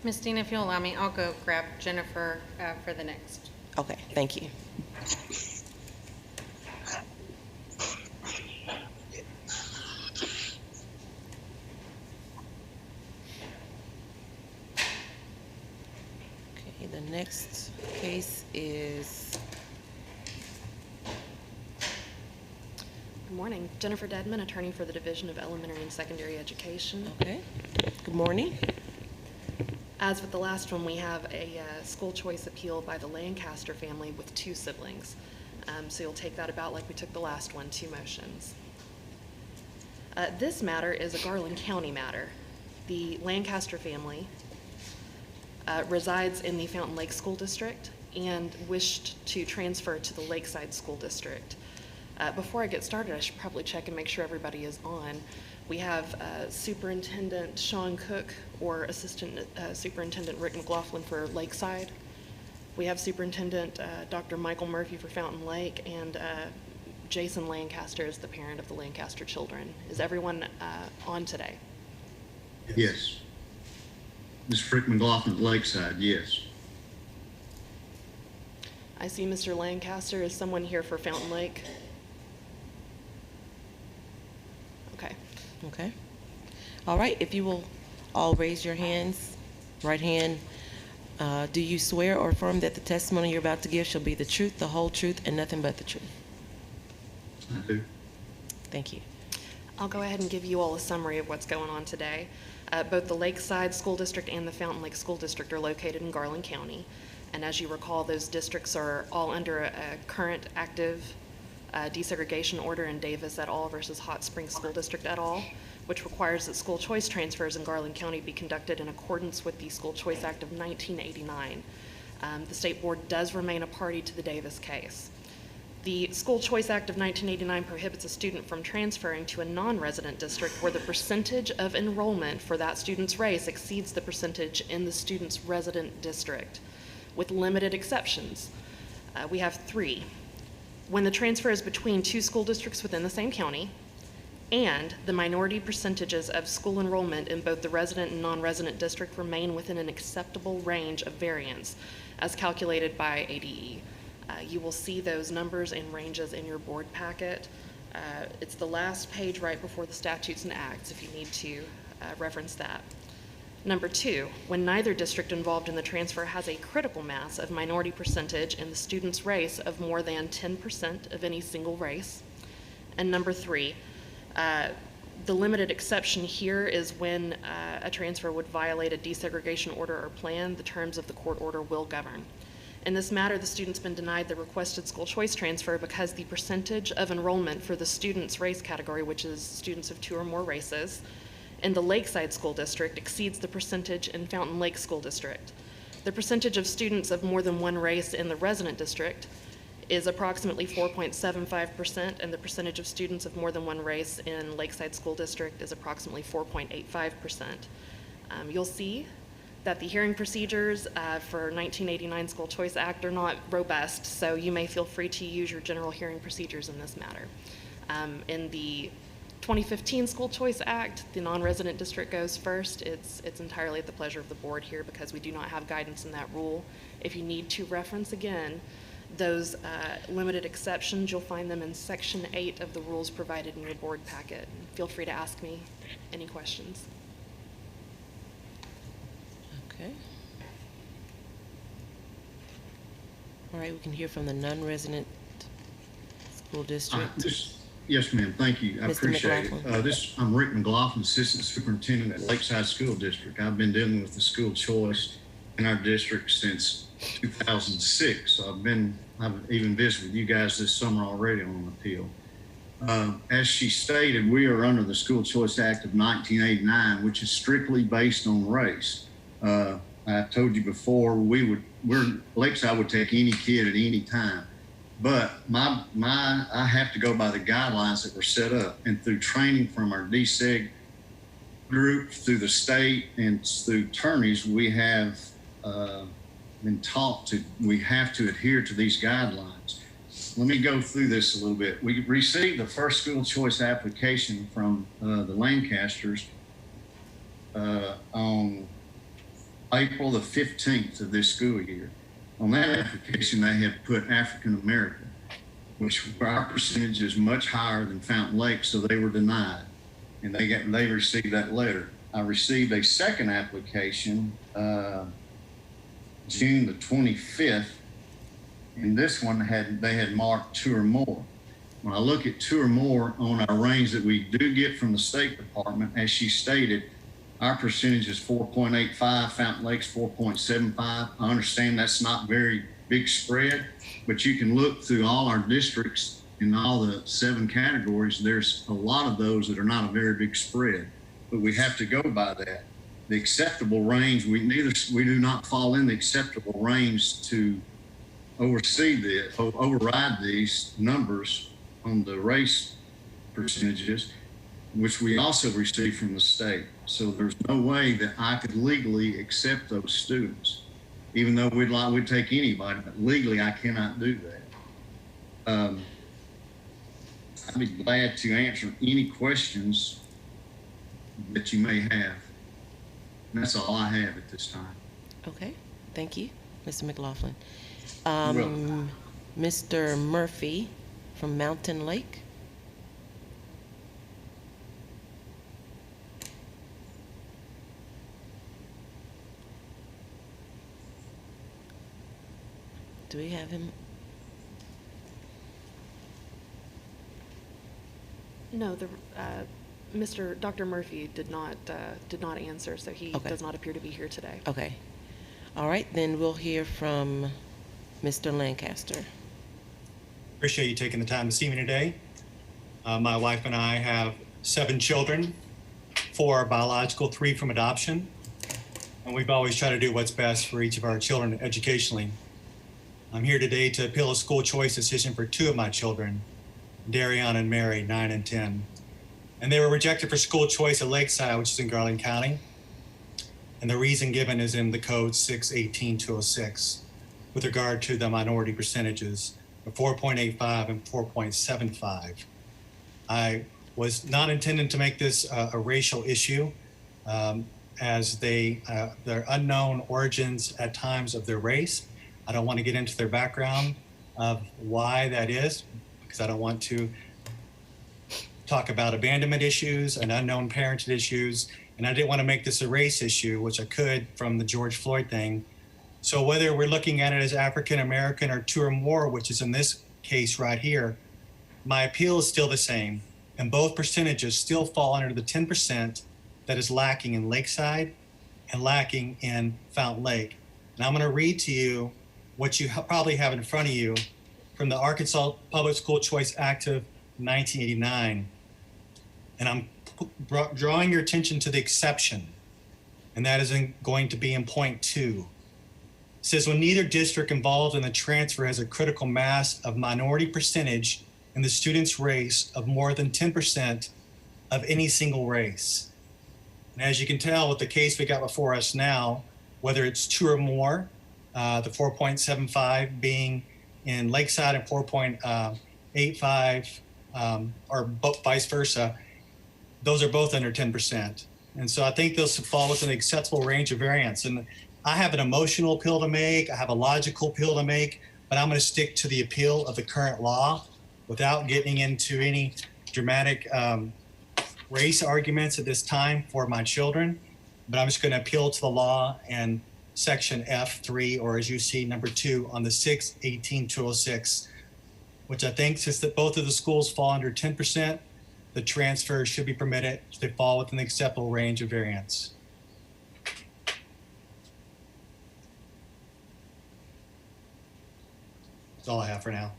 Miss Dean, if you'll allow me, I'll go grab Jennifer for the next.
Okay, thank you. Okay, the next case is,
Good morning. Jennifer Dedman, attorney for the Division of Elementary and Secondary Education.
okay, good morning.
As with the last one, we have a school choice appeal by the Lancaster family with 2 siblings. So you'll take that about like we took the last one, 2 motions. This matter is a Garland County matter. The Lancaster family resides in the Fountain Lake School District and wished to transfer to the Lakeside School District. Before I get started, I should probably check and make sure everybody is on. We have Superintendent Sean Cook or Assistant Superintendent Rick McLaughlin for Lakeside. We have Superintendent Dr. Michael Murphy for Fountain Lake, and Jason Lancaster is the parent of the Lancaster children. Is everyone on today?
Yes. Ms. Rick McLaughlin, Lakeside, yes.
I see Mr. Lancaster. Is someone here for Fountain Lake? Okay.
Okay. All right, if you will all raise your hands, right hand. Do you swear or affirm that the testimony you're about to give shall be the truth, the whole truth, and nothing but the truth?
I do.
Thank you.
I'll go ahead and give you all a summary of what's going on today. Both the Lakeside School District and the Fountain Lake School District are located in Garland County. And as you recall, those districts are all under a current active desegregation order in Davis et al. Versus Hot Springs School District et al., which requires that school choice transfers in Garland County be conducted in accordance with the School Choice Act of 1989. The State Board does remain a party to the Davis case. The School Choice Act of 1989 prohibits a student from transferring to a non-resident district where the percentage of enrollment for that student's race exceeds the percentage in the student's resident district, with limited exceptions. We have 3. When the transfer is between 2 school districts within the same county, and the minority percentages of school enrollment in both the resident and non-resident district remain within an acceptable range of variance as calculated by ADE. You will see those numbers and ranges in your board packet. It's the last page right before the statutes and acts if you need to reference that. Number 2, when neither district involved in the transfer has a critical mass of minority percentage in the student's race of more than 10% of any single race. And number 3, the limited exception here is when a transfer would violate a desegregation order or plan, the terms of the court order will govern. In this matter, the student's been denied the requested school choice transfer because the percentage of enrollment for the student's race category, which is students of 2 or more races, in the Lakeside School District exceeds the percentage in Fountain Lake School District. The percentage of students of more than one race in the resident district is approximately 4.75%, and the percentage of students of more than one race in Lakeside School District is approximately 4.85%. You'll see that the hearing procedures for 1989 School Choice Act are not robust, so you may feel free to use your general hearing procedures in this matter. In the 2015 School Choice Act, the non-resident district goes first. It's entirely at the pleasure of the board here because we do not have guidance in that rule. If you need to reference again those limited exceptions, you'll find them in Section 8 of the rules provided in your board packet. Feel free to ask me any questions.
Okay. All right, we can hear from the non-resident school district.
Yes, ma'am. Thank you. I
Mr.
appreciate it.
McLaughlin.
I'm Rick McLaughlin, Assistant Superintendent at Lakeside School District. I've been dealing with the school choice in our district since 2006. So I've even visited with you guys this summer already on an appeal. As she stated, we are under the School Choice Act of 1989, which is strictly based on race. I told you before, Lakeside would take any kid at any time. But I have to go by the guidelines that were set up, and through training from our DSEG group, through the state, and through attorneys, we have been taught we have to adhere to these guidelines. Let me go through this a little bit. We received the first school choice application from the Lancasters on April the 15th of this school year. On that application, they had put African American, which our percentage is much higher than Fountain Lake, so they were denied, and they received that letter. I received a second application June the 25th, and this one they had marked 2 or more. When I look at 2 or more on our range that we do get from the State Department, as she stated, our percentage is 4.85, Fountain Lake's 4.75. I understand that's not very big spread, but you can look through all our districts in all the 7 categories. There's a lot of those that are not a very big spread, but we have to go by that. The acceptable range, we do not fall in the acceptable range to override these numbers on the race percentages, which we also receive from the state. So there's no way that I could legally accept those students, even though we'd take anybody, but legally I cannot do that. I'd be glad to answer any questions that you may have. And that's all I have at this time.
Okay, thank you, Mr. McLaughlin.
You're welcome.
Mr. Murphy from Mountain Lake. Do we have him?
No, Dr. Murphy did not answer, so he does not appear to be here today.
Okay. All right, then we'll hear from Mr. Lancaster.
Appreciate you taking the time to see me today. My wife and I have 7 children, 4 are biological, 3 from adoption. And we've always tried to do what's best for each of our children educationally. I'm here today to appeal a school choice decision for two of my children, Darion and Mary, 9 and 10. And they were rejected for school choice at Lakeside, which is in Garland County. And the reason given is in the code 618-206 with regard to the minority percentages of 4.85 and 4.75. I was not intending to make this a racial issue, as their unknown origins at times of their race. I don't want to get into their background of why that is, because I don't want to talk about abandonment issues and unknown parentage issues. And I didn't want to make this a race issue, which I could from the George Floyd thing. So whether we're looking at it as African American or two or more, which is in this case right here, my appeal is still the same. And both percentages still fall under the 10% that is lacking in Lakeside and lacking in Fountain Lake. And I'm going to read to you what you probably have in front of you from the Arkansas Public School Choice Act of 1989. And I'm drawing your attention to the exception, and that is going to be in point 2. It says, when neither district involved in the transfer has a critical mass of minority percentage in the student's race of more than 10% of any single race. And as you can tell with the case we got before us now, whether it's two or more, the 4.75 being in Lakeside and 4.85, or vice versa, those are both under 10%. And so I think those fall within an acceptable range of variance. And I have an emotional appeal to make, I have a logical appeal to make, but I'm going to stick to the appeal of the current law without getting into any dramatic race arguments at this time for my children. But I'm just going to appeal to the law and section F3, or as you see, number 2 on the 618-206, which I think, since that both of the schools fall under 10%, the transfer should be permitted if they fall within the acceptable range of variance. That's all I have for now.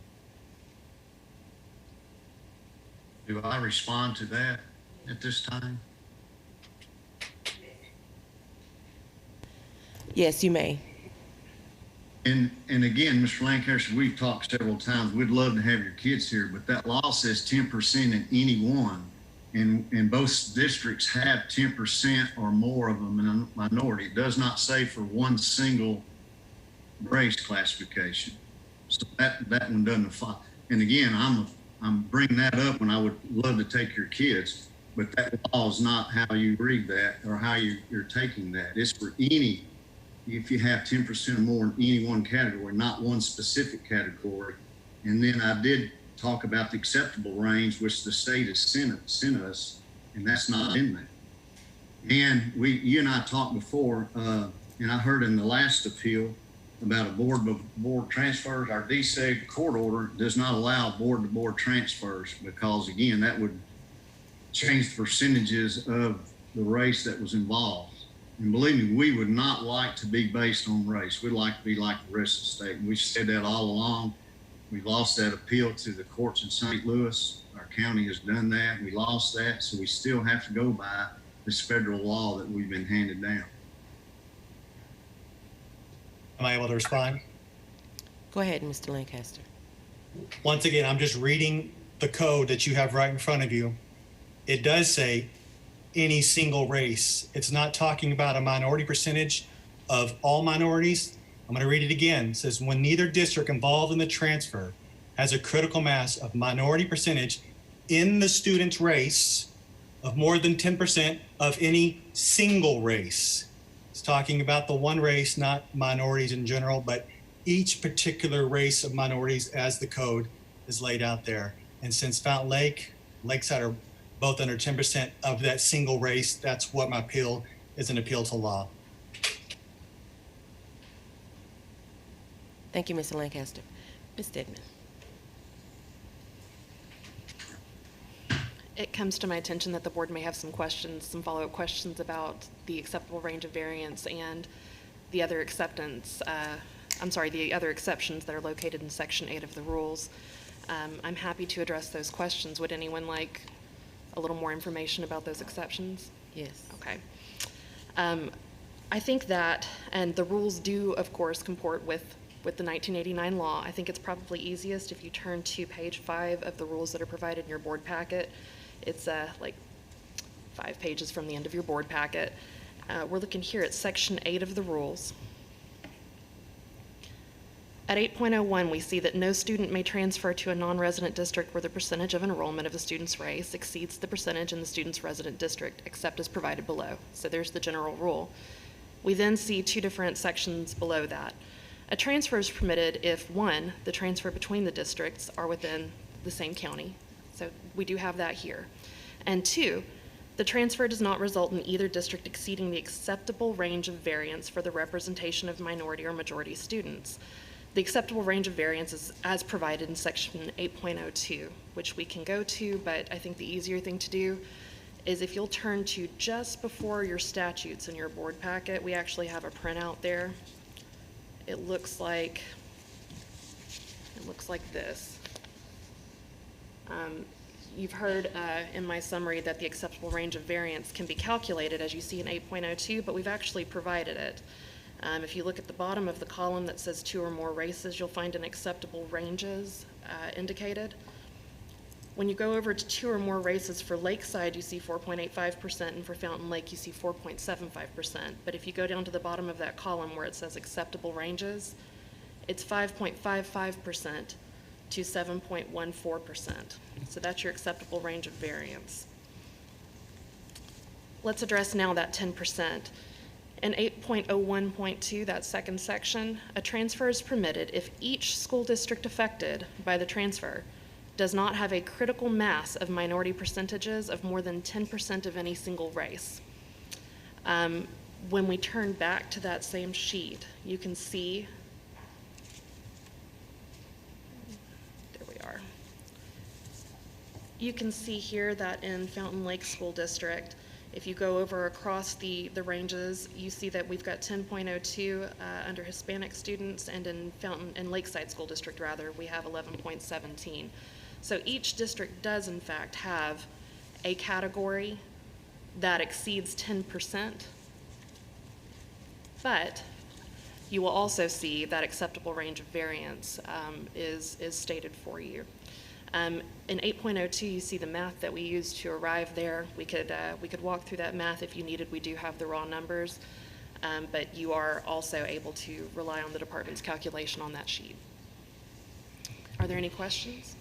Do I respond to that at this time?
Yes, you may.
And again, Mr. Lancaster, we've talked several times, we'd love to have your kids here, but that law says 10% in any one. And both districts have 10% or more of them in a minority. It does not say for one single race classification. So that one doesn't apply. And again, I'm bringing that up when I would love to take your kids, but that law is not how you read that or how you're taking that. It's for any, if you have 10% or more in any one category, not one specific category. And then I did talk about the acceptable range, which the state has sent us, and that's not in there. And you and I talked before, and I heard in the last appeal about a board transfers. Our DSEG court order does not allow board-to-board transfers because, again, that would change the percentages of the race that was involved. And believe me, we would not like to be based on race. We'd like to be like the rest of the state. And we've said that all along. We lost that appeal to the courts in St. Louis. Our county has done that. We lost that. So we still have to go by this federal law that we've been handed down.
Am I able to respond?
Go ahead, Mr. Lancaster.
Once again, I'm just reading the code that you have right in front of you. It does say any single race. It's not talking about a minority percentage of all minorities. I'm going to read it again. It says, when neither district involved in the transfer has a critical mass of minority percentage in the student's race of more than 10% of any single race. It's talking about the one race, not minorities in general, but each particular race of minorities as the code is laid out there. And since Fountain Lake, Lakeside are both under 10% of that single race, that's what my appeal is, an appeal to law.
Thank you, Mr. Lancaster. Ms. Stedman.
It comes to my attention that the board may have some questions, some follow-up questions about the acceptable range of variance and the other exceptions that are located in Section 8 of the rules. I'm happy to address those questions. Would anyone like a little more information about those exceptions?
Yes.
Okay. I think that, and the rules do, of course, comport with with the 1989 law. I think it's probably easiest if you turn to page 5 of the rules that are provided in your board packet. It's like 5 pages from the end of your board packet. We're looking here at section 8 of the rules. At 8.01, we see that no student may transfer to a non-resident district where the percentage of enrollment of the student's race exceeds the percentage in the student's resident district, except as provided below. So there's the general rule. We then see 2 different sections below that. A transfer is permitted if, 1, the transfer between the districts are within the same county. So we do have that here. And 2, the transfer does not result in either district exceeding the acceptable range of variance for the representation of minority or majority students. The acceptable range of variance is as provided in section 8.02, which we can go to, but I think the easier thing to do is if you'll turn to just before your statutes in your board packet, we actually have a printout there. It looks like this. You've heard in my summary that the acceptable range of variance can be calculated, as you see in 8.02, but we've actually provided it. If you look at the bottom of the column that says 2 or more races, you'll find an acceptable ranges indicated. When you go over to 2 or more races for Lakeside, you see 4.85%, and for Fountain Lake, you see 4.75%. But if you go down to the bottom of that column where it says acceptable ranges, it's 5.55% to 7.14%. So that's your acceptable range of variance. Let's address now that 10%. In 8.01.2, that second section, a transfer is permitted if each school district affected by the transfer does not have a critical mass of minority percentages of more than 10% of any single race. When we turn back to that same sheet, you can see, there we are. You can see here that in Fountain Lake School District, if you go over across the ranges, you see that we've got 10.02 under Hispanic students, and in Lakeside School District, rather, we have 11.17. So each district does, in fact, have a category that exceeds 10%, but you will also see that acceptable range of variance is stated for you. In 8.02, you see the math that we used to arrive there. We could walk through that math if you needed. We do have the raw numbers, but you are also able to rely on the department's calculation on that sheet. Are there any questions?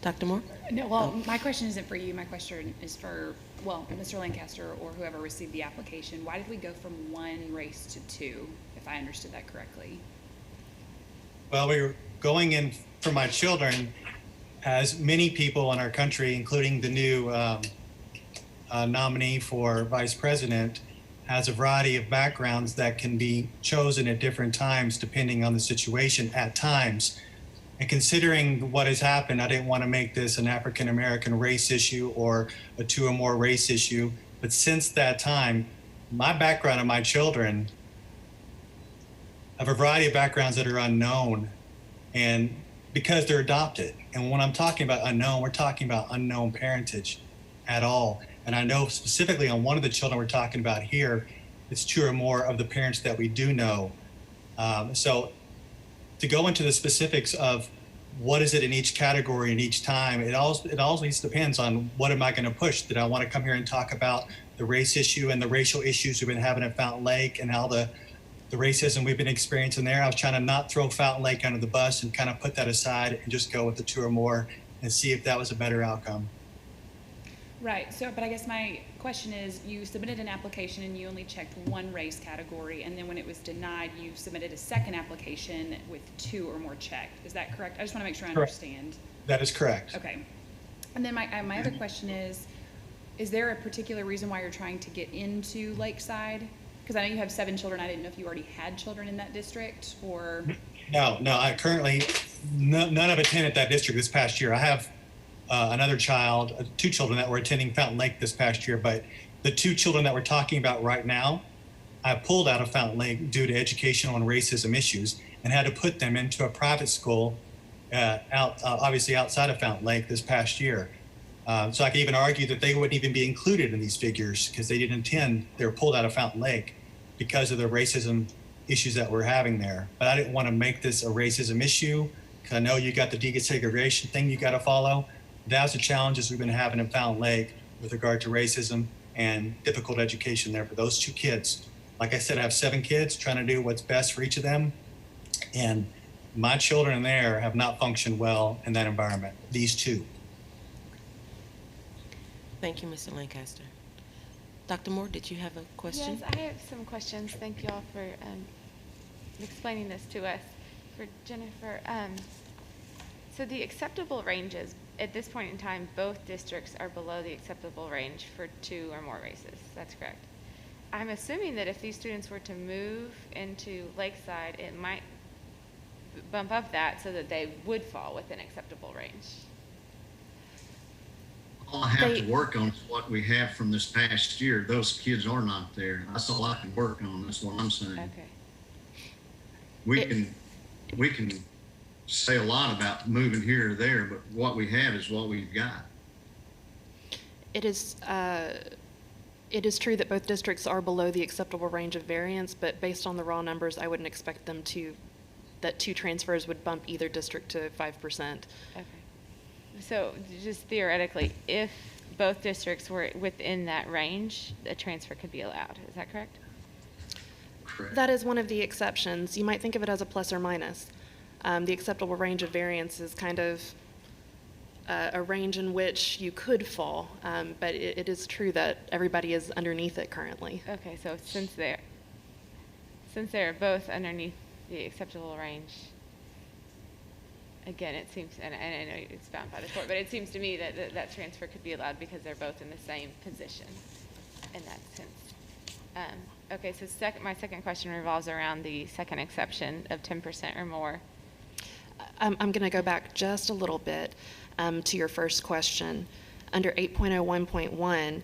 Dr. Moore?
No, well, my question isn't for you. My question is for, well, Mr. Lancaster or whoever received the application. Why did we go from 1 race to 2, if I understood that correctly?
Well, we were going in for my children, as many people in our country, including the new nominee for vice president, has a variety of backgrounds that can be chosen at different times depending on the situation at times. And considering what has happened, I didn't want to make this an African-American race issue or a 2 or more race issue. But since that time, my background and my children have a variety of backgrounds that are unknown, and because they're adopted. And when I'm talking about unknown, we're talking about unknown parentage at all. And I know specifically on one of the children we're talking about here, it's 2 or more of the parents that we do know. So to go into the specifics of what is it in each category and each time, it always depends on what am I going to push. Did I want to come here and talk about the race issue and the racial issues we've been having at Fountain Lake and how the racism we've been experiencing there? I was trying to not throw Fountain Lake under the bus and kind of put that aside and just go with the 2 or more and see if that was a better outcome.
Right. So, but I guess my question is, you submitted an application and you only checked 1 race category, and then when it was denied, you submitted a second application with 2 or more checked. Is that correct? I just want to make sure I understand.
That is correct.
Okay. And then my other question is there a particular reason why you're trying to get into Lakeside? Because I know you have 7 children. I didn't know if you already had children in that district or.
No, I currently, none have attended that district this past year. I have another child, 2 children that were attending Fountain Lake this past year, but the 2 children that we're talking about right now, I pulled out of Fountain Lake due to educational and racism issues and had to put them into a private school obviously outside of Fountain Lake this past year. So I could even argue that they wouldn't even be included in these figures because they didn't attend, they were pulled out of Fountain Lake. because of the racism issues that we're having there. But I didn't want to make this a racism issue because I know you got the desegregation thing you got to follow. That's the challenges we've been having in Fountain Lake with regard to racism and difficult education there for those 2 kids. Like I said, I have 7 kids trying to do what's best for each of them. And my children there have not functioned well in that environment, these 2.
Thank you, Mr. Lancaster. Dr. Moore, did you have a question?
Yes, I have some questions. Thank you all for explaining this to us. For Jennifer, so the acceptable ranges, at this point in time, both districts are below the acceptable range for 2 or more races. That's correct. I'm assuming that if these students were to move into Lakeside, it might bump up that so that they would fall within acceptable range.
All I have to work on is what we have from this past year. Those kids are not there. That's all I can work on. That's what I'm saying.
Okay.
We can say a lot about moving here or there, but what we have is what we've got.
It is true that both districts are below the acceptable range of variance, but based on the raw numbers, I wouldn't expect that 2 transfers would bump either district to 5%.
Okay. So just theoretically, if both districts were within that range, a transfer could be allowed. Is that correct?
Correct.
That is one of the exceptions. You might think of it as a plus or minus. The acceptable range of variance is kind of a range in which you could fall, but it is true that everybody is underneath it currently.
Okay, so since they're both underneath the acceptable range, again, it seems, and I know it's bound by the court, but it seems to me that that transfer could be allowed because they're both in the same position in that sense. Okay, so my second question revolves around the second exception of 10% or more.
I'm going to go back just a little bit to your first question. Under 8.01.1,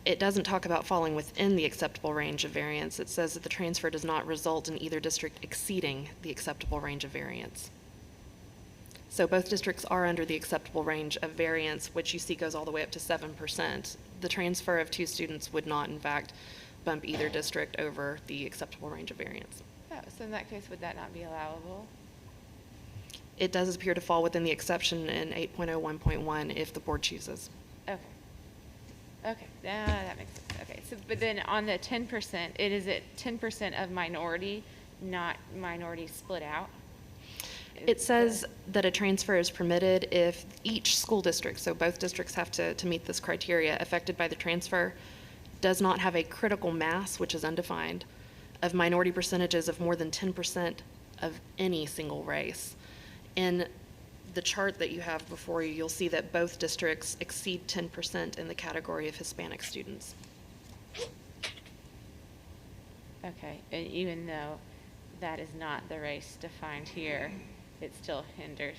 it doesn't talk about falling within the acceptable range of variance. It says that the transfer does not result in either district exceeding the acceptable range of variance. So both districts are under the acceptable range of variance, which you see goes all the way up to 7%. The transfer of 2 students would not, in fact, bump either district over the acceptable range of variance.
Oh, so in that case, would that not be allowable?
It does appear to fall within the exception in 8.01.1 if the board chooses.
Okay. Okay, that makes sense. Okay, so, but then on the 10%, is it 10% of minority, not minority split out?
It says that a transfer is permitted if each school district, so both districts have to meet this criteria, affected by the transfer, does not have a critical mass, which is undefined, of minority percentages of more than 10% of any single race. In the chart that you have before you, you'll see that both districts exceed 10% in the category of Hispanic students.
Okay, and even though that is not the race defined here, it still hinders.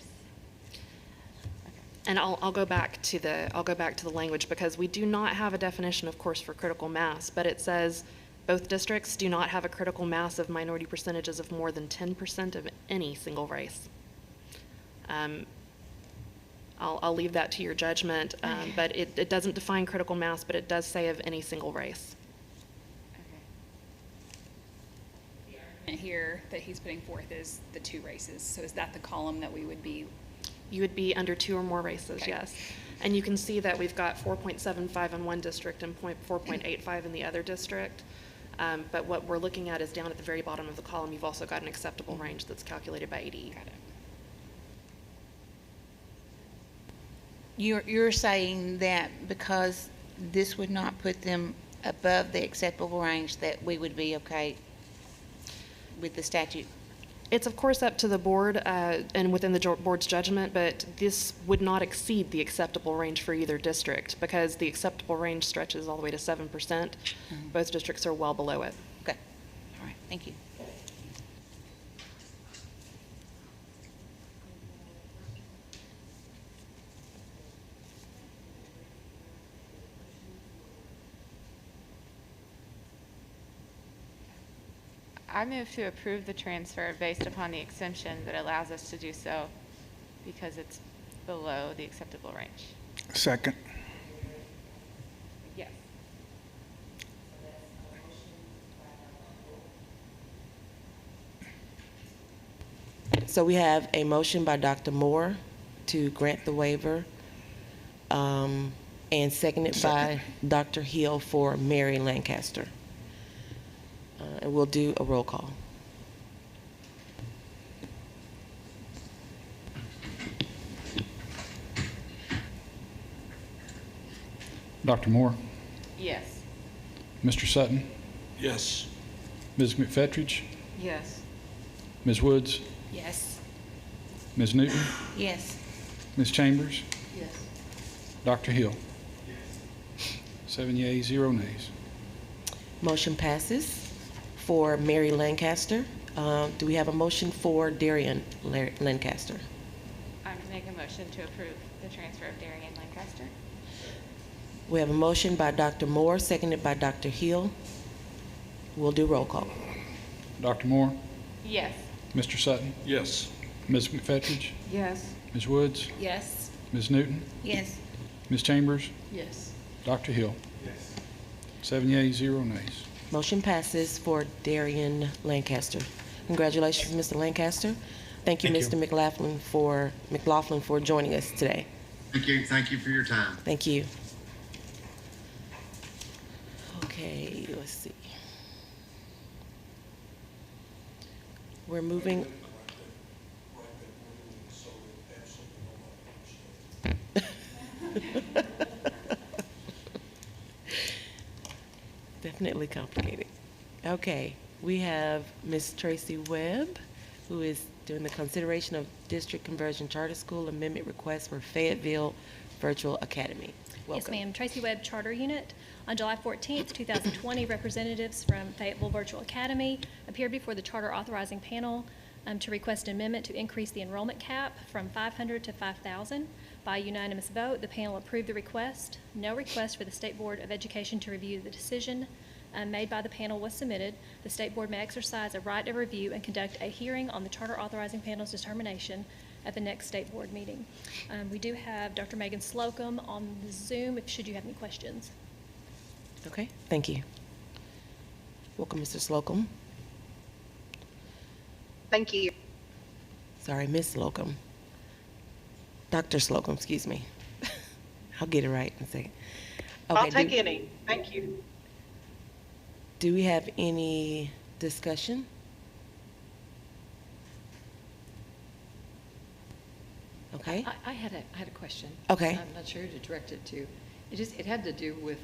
And I'll go back to the language because we do not have a definition, of course, for critical mass, but it says both districts do not have a critical mass of minority percentages of more than 10% of any single race. I'll leave that to your judgment, but it doesn't define critical mass, but it does say of any single race.
Here that he's putting forth is the 2 races. So is that the column that we would be?
You would be under 2 or more races,
Okay.
yes. And you can see that we've got 4.75 in one district and 4.85 in the other district. But what we're looking at is down at the very bottom of the column, you've also got an acceptable range that's calculated by ADE.
Got it.
You're saying that because this would not put them above the acceptable range, that we would be okay with the statute?
It's of course up to the board and within the board's judgment, but this would not exceed the acceptable range for either district because the acceptable range stretches all the way to 7%. Both districts are well below it.
Okay, all right, thank you.
I move to approve the transfer based upon the exemption that allows us to do so because it's below the acceptable range.
Second.
Yes.
So we have a motion by Dr. Moore to grant the waiver, and seconded by Dr. Hill for Mary Lancaster. And we'll do a roll call.
Dr. Moore,
Yes.
Mr. Sutton,
Yes.
Ms. McFetrich,
Yes.
Ms. Woods,
Yes.
Ms. Newton,
Yes.
Ms. Chambers,
Yes.
Dr. Hill. 7 yeas, 0 nays.
Motion passes for Mary Lancaster. Do we have a motion for Darian Lancaster?
I make a motion to approve the transfer of Darian Lancaster.
We have a motion by Dr. Moore, seconded by Dr. Hill. We'll do roll call.
Dr. Moore,
Yes.
Mr. Sutton,
Yes.
Ms. McFetrich,
Yes.
Ms. Woods,
Yes.
Ms. Newton,
Yes.
Ms. Chambers,
Yes.
Dr. Hill. 7 yeas, 0 nays.
Motion passes for Darian Lancaster. Congratulations, Mr. Lancaster. Thank you,
Thank you.
Mr. McLaughlin for joining us today.
Thank you. Thank you for your time.
Thank you. Okay, let's see. We're moving. Definitely complicated. Okay, we have Ms. Tracy Webb, who is doing the consideration of District Conversion Charter School Amendment Request for Fayetteville Virtual Academy.
Yes, ma'am. Tracy Webb Charter Unit. On July 14th, 2020, representatives from Fayetteville Virtual Academy appeared before the Charter Authorizing Panel to request an amendment to increase the enrollment cap from 500 to 5,000. By unanimous vote, the panel approved the request. No request for the State Board of Education to review the decision made by the panel was submitted. The State Board may exercise a right of review and conduct a hearing on the Charter Authorizing Panel's determination at the next State Board meeting. We do have Dr. Megan Slocum on the Zoom, should you have any questions.
Okay, thank you. Welcome, Mr. Slocum.
Thank you.
Sorry, Miss Slocum. Dr. Slocum, excuse me. I'll get it right in a second. Okay,
I'll take any. Thank you.
Do we have any discussion? Okay.
I had a question.
Okay.
I'm not sure who to direct it to. It had to do with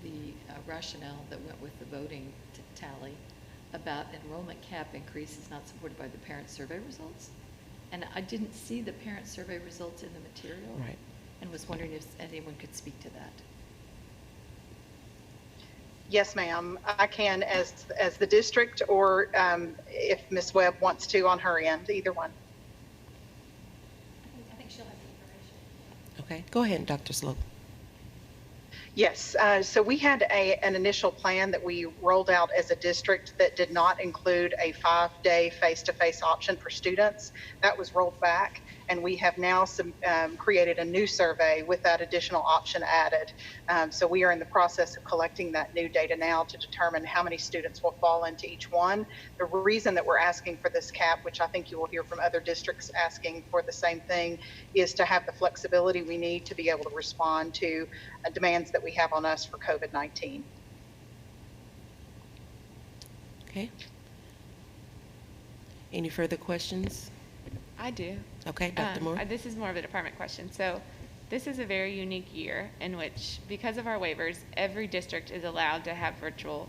the rationale that went with the voting tally about enrollment cap increase is not supported by the parent survey results. And I didn't see the parent survey results in the material.
Right.
And was wondering if anyone could speak to that.
Yes, ma'am. I can as the district, or if Ms. Webb wants to on her end, either one.
I think she'll have the information.
Okay, go ahead, Dr. Slocum.
Yes, so we had an initial plan that we rolled out as a district that did not include a 5-day face-to-face option for students. That was rolled back, and we have now created a new survey with that additional option added. So we are in the process of collecting that new data now to determine how many students will fall into each one. The reason that we're asking for this cap, which I think you will hear from other districts asking for the same thing, is to have the flexibility we need to be able to respond to demands that we have on us for COVID-19.
Okay. Any further questions?
I do.
Okay, Dr. Moore.
This is more of a department question. So this is a very unique year in which, because of our waivers, every district is allowed to have virtual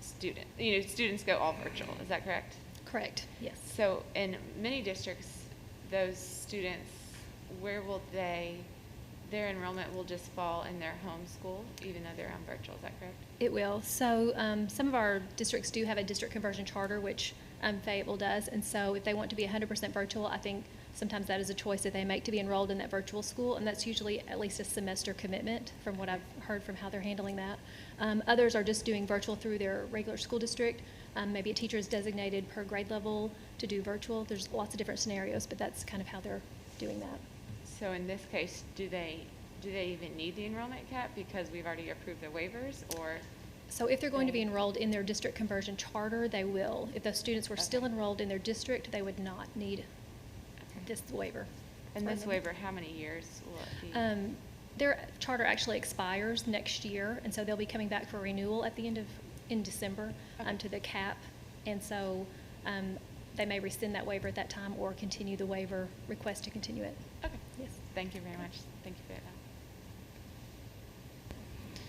students go all virtual. Is that correct?
Correct, yes.
So in many districts, those students, where will their enrollment will just fall in their home school, even though they're on virtual, is that correct?
It will. So some of our districts do have a district conversion charter, which Fayetteville does. And so if they want to be 100% virtual, I think sometimes that is a choice that they make to be enrolled in that virtual school. And that's usually at least a semester commitment from what I've heard from how they're handling that. Others are just doing virtual through their regular school district. Maybe a teacher is designated per grade level to do virtual. There's lots of different scenarios, but that's kind of how they're doing that.
So in this case, do they even need the enrollment cap because we've already approved the waivers, or?
So if they're going to be enrolled in their district conversion charter, they will. If those students were still enrolled in their district, they would not need this waiver.
And this waiver, how many years will it be?
Their charter actually expires next year, and so they'll be coming back for renewal at the end of, in December, to the CAP. And so they may rescind that waiver at that time or continue the waiver, request to continue it.
Okay.
Yes.
Thank you very much. Thank you for that.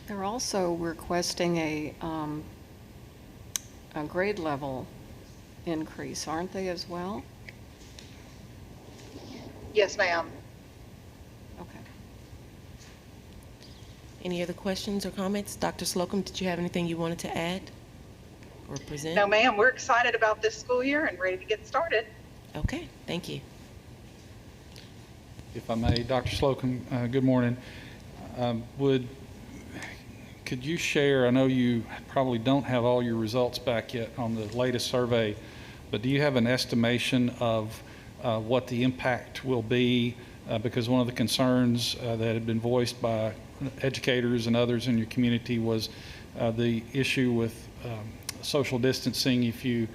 They're also requesting a grade level increase, aren't they, as well?
Yes, ma'am.
Okay.
Any other questions or comments? Dr. Slocum, did you have anything you wanted to add or present?
No, ma'am, we're excited about this school year and ready to get started.
Okay, thank you.
If I may, Dr. Slocum, good morning. Could you share, I know you probably don't have all your results back yet on the latest survey, but do you have an estimation of what the impact will be? Because one of the concerns that had been voiced by educators and others in your community was the issue with social distancing. If you,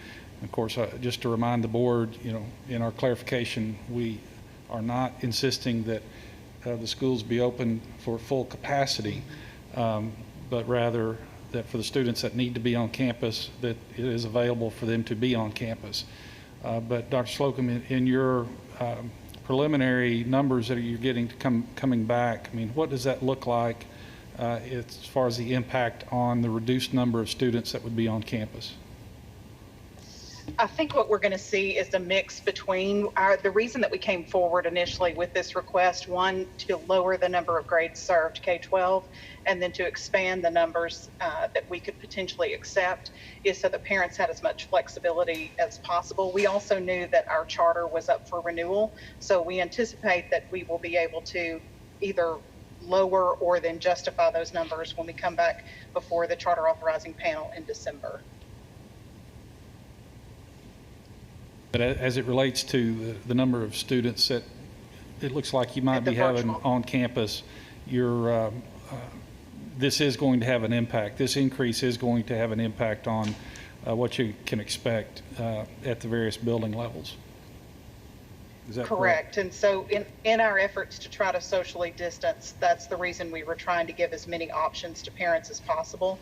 of course, just to remind the board, you know, in our clarification, we are not insisting that the schools be open for full capacity, but rather that for the students that need to be on campus, that it is available for them to be on campus. But Dr. Slocum, in your preliminary numbers that you're getting to coming back, I mean, what does that look like as far as the impact on the reduced number of students that would be on campus?
I think what we're going to see is a mix between the reason that we came forward initially with this request, one, to lower the number of grades served K-12, and then to expand the numbers that we could potentially accept, is so that parents had as much flexibility as possible. We also knew that our charter was up for renewal, so we anticipate that we will be able to either lower or then justify those numbers when we come back before the charter authorizing panel in December.
But as it relates to the number of students that it looks like you might be having on campus, this is going to have an impact. This increase is going to have an impact on what you can expect at the various building levels. Is that correct?
And so in our efforts to try to socially distance, that's the reason we were trying to give as many options to parents as possible.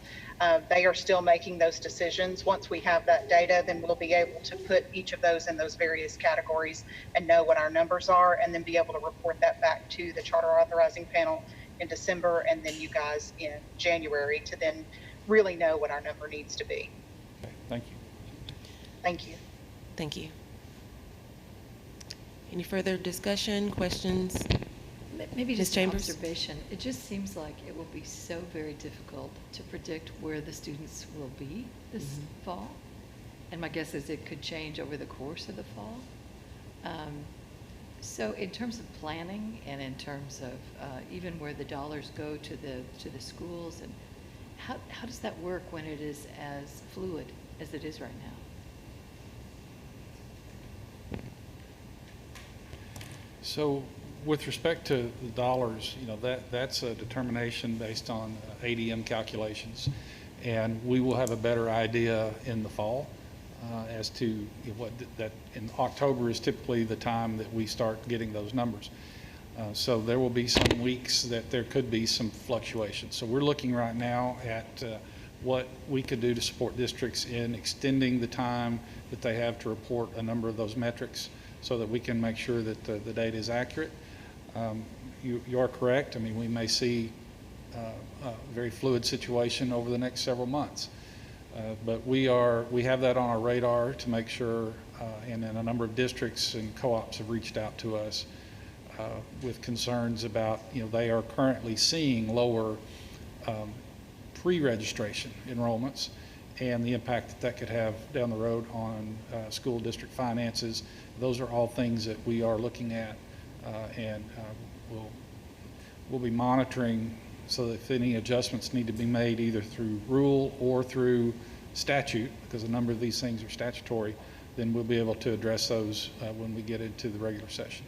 They are still making those decisions. Once we have that data, then we'll be able to put each of those in those various categories and know what our numbers are, and then be able to report that back to the charter authorizing panel in December, and then you guys in January, to then really know what our number needs to be.
Okay, thank you.
Thank you.
Thank you. Any further discussion, questions?
Maybe
Ms.
just an
Chambers?
observation. It just seems like it will be so very difficult to predict where the students will be this fall. And my guess is it could change over the course of the fall. So in terms of planning and in terms of even where the dollars go to the schools, and how does that work when it is as fluid as it is right now?
So with respect to the dollars, you know, that's a determination based on ADM calculations. And we will have a better idea in the fall as to what that in October is typically the time that we start getting those numbers. So there will be some weeks that there could be some fluctuations. So we're looking right now at what we could do to support districts in extending the time that they have to report a number of those metrics, so that we can make sure that the data is accurate. You are correct. I mean, we may see a very fluid situation over the next several months. But we have that on our radar to make sure, and then a number of districts and co-ops have reached out to us with concerns about, you know, they are currently seeing lower pre-registration enrollments and the impact that could have down the road on school district finances. Those are all things that we are looking at, and we'll be monitoring, so that if any adjustments need to be made either through rule or through statute, because a number of these things are statutory, then we'll be able to address those when we get into the regular session.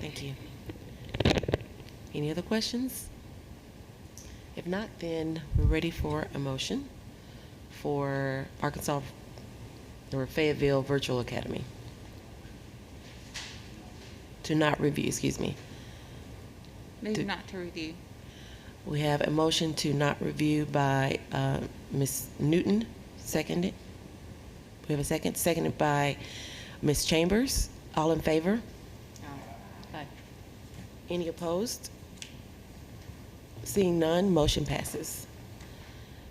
Thank you. Any other questions? If not, then we're ready for a motion for Arkansas or Fayetteville Virtual Academy. To not review, excuse me.
Move not to review.
We have a motion to not review by Ms. Newton, seconded. We have a second, seconded by Ms. Chambers. All in favor?
Aye.
Any opposed? Seeing none, motion passes.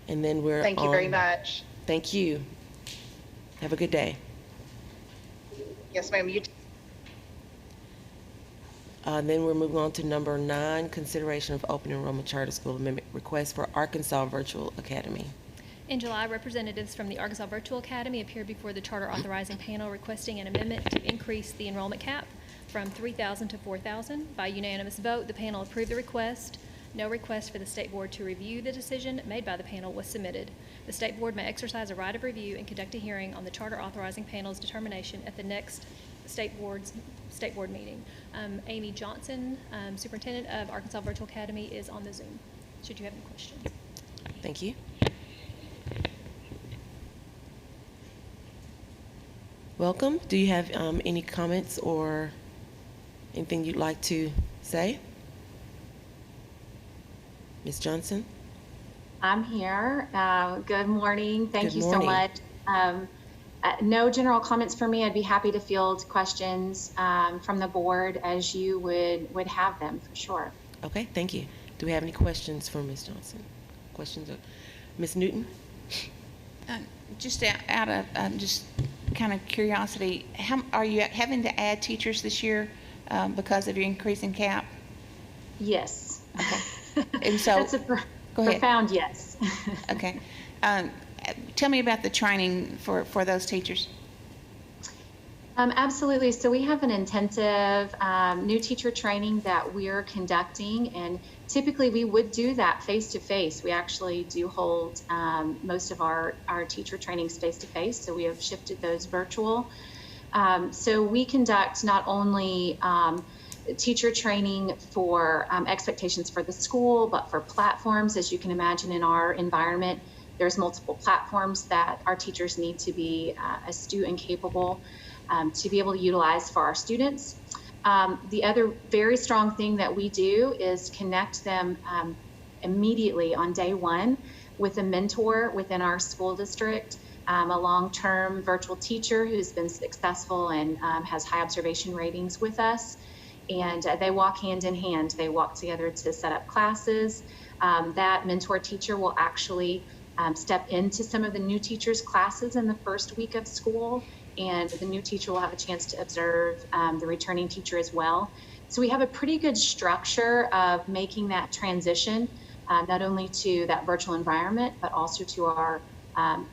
And then we're
Thank you very much.
Thank you. Have a good day.
Yes, ma'am. You
Then we're moving on to number 9, consideration of open enrollment charter school amendment request for Arkansas Virtual Academy.
In July, representatives from the Arkansas Virtual Academy appeared before the charter authorizing panel requesting an amendment to increase the enrollment cap from 3,000 to 4,000. By unanimous vote, the panel approved the request. No request for the State Board to review the decision made by the panel was submitted. The State Board may exercise a right of review and conduct a hearing on the charter authorizing panel's determination at the next State Board meeting. Amy Johnson, Superintendent of Arkansas Virtual Academy, is on the Zoom. Should you have any questions?
Thank you. Welcome. Do you have any comments or anything you'd like to say? Ms. Johnson?
I'm here. Good morning. Thank
Good
you
morning.
so much. No general comments for me. I'd be happy to field questions from the board as you would have them, for sure.
Okay, thank you. Do we have any questions for Ms. Johnson? Questions of Ms. Newton?
Just out of just kind of curiosity, how are you having to add teachers this year because of your increase in cap?
Yes.
Okay. And so,
That's a
go ahead.
profound yes.
Okay. Tell me about the training for those teachers.
Absolutely. So we have an intensive new teacher training that we're conducting, and typically we would do that face-to-face. We actually do hold most of our teacher trainings face-to-face, so we have shifted those virtual. So we conduct not only teacher training for expectations for the school, but for platforms. As you can imagine, in our environment, there's multiple platforms that our teachers need to be astute and capable to be able to utilize for our students. The other very strong thing that we do is connect them immediately on day one with a mentor within our school district, a long-term virtual teacher who's been successful and has high observation ratings with us. And they walk hand in hand. They walk together to set up classes. That mentor teacher will actually step into some of the new teachers' classes in the first week of school, and the new teacher will have a chance to observe the returning teacher as well. So we have a pretty good structure of making that transition, not only to that virtual environment, but also to our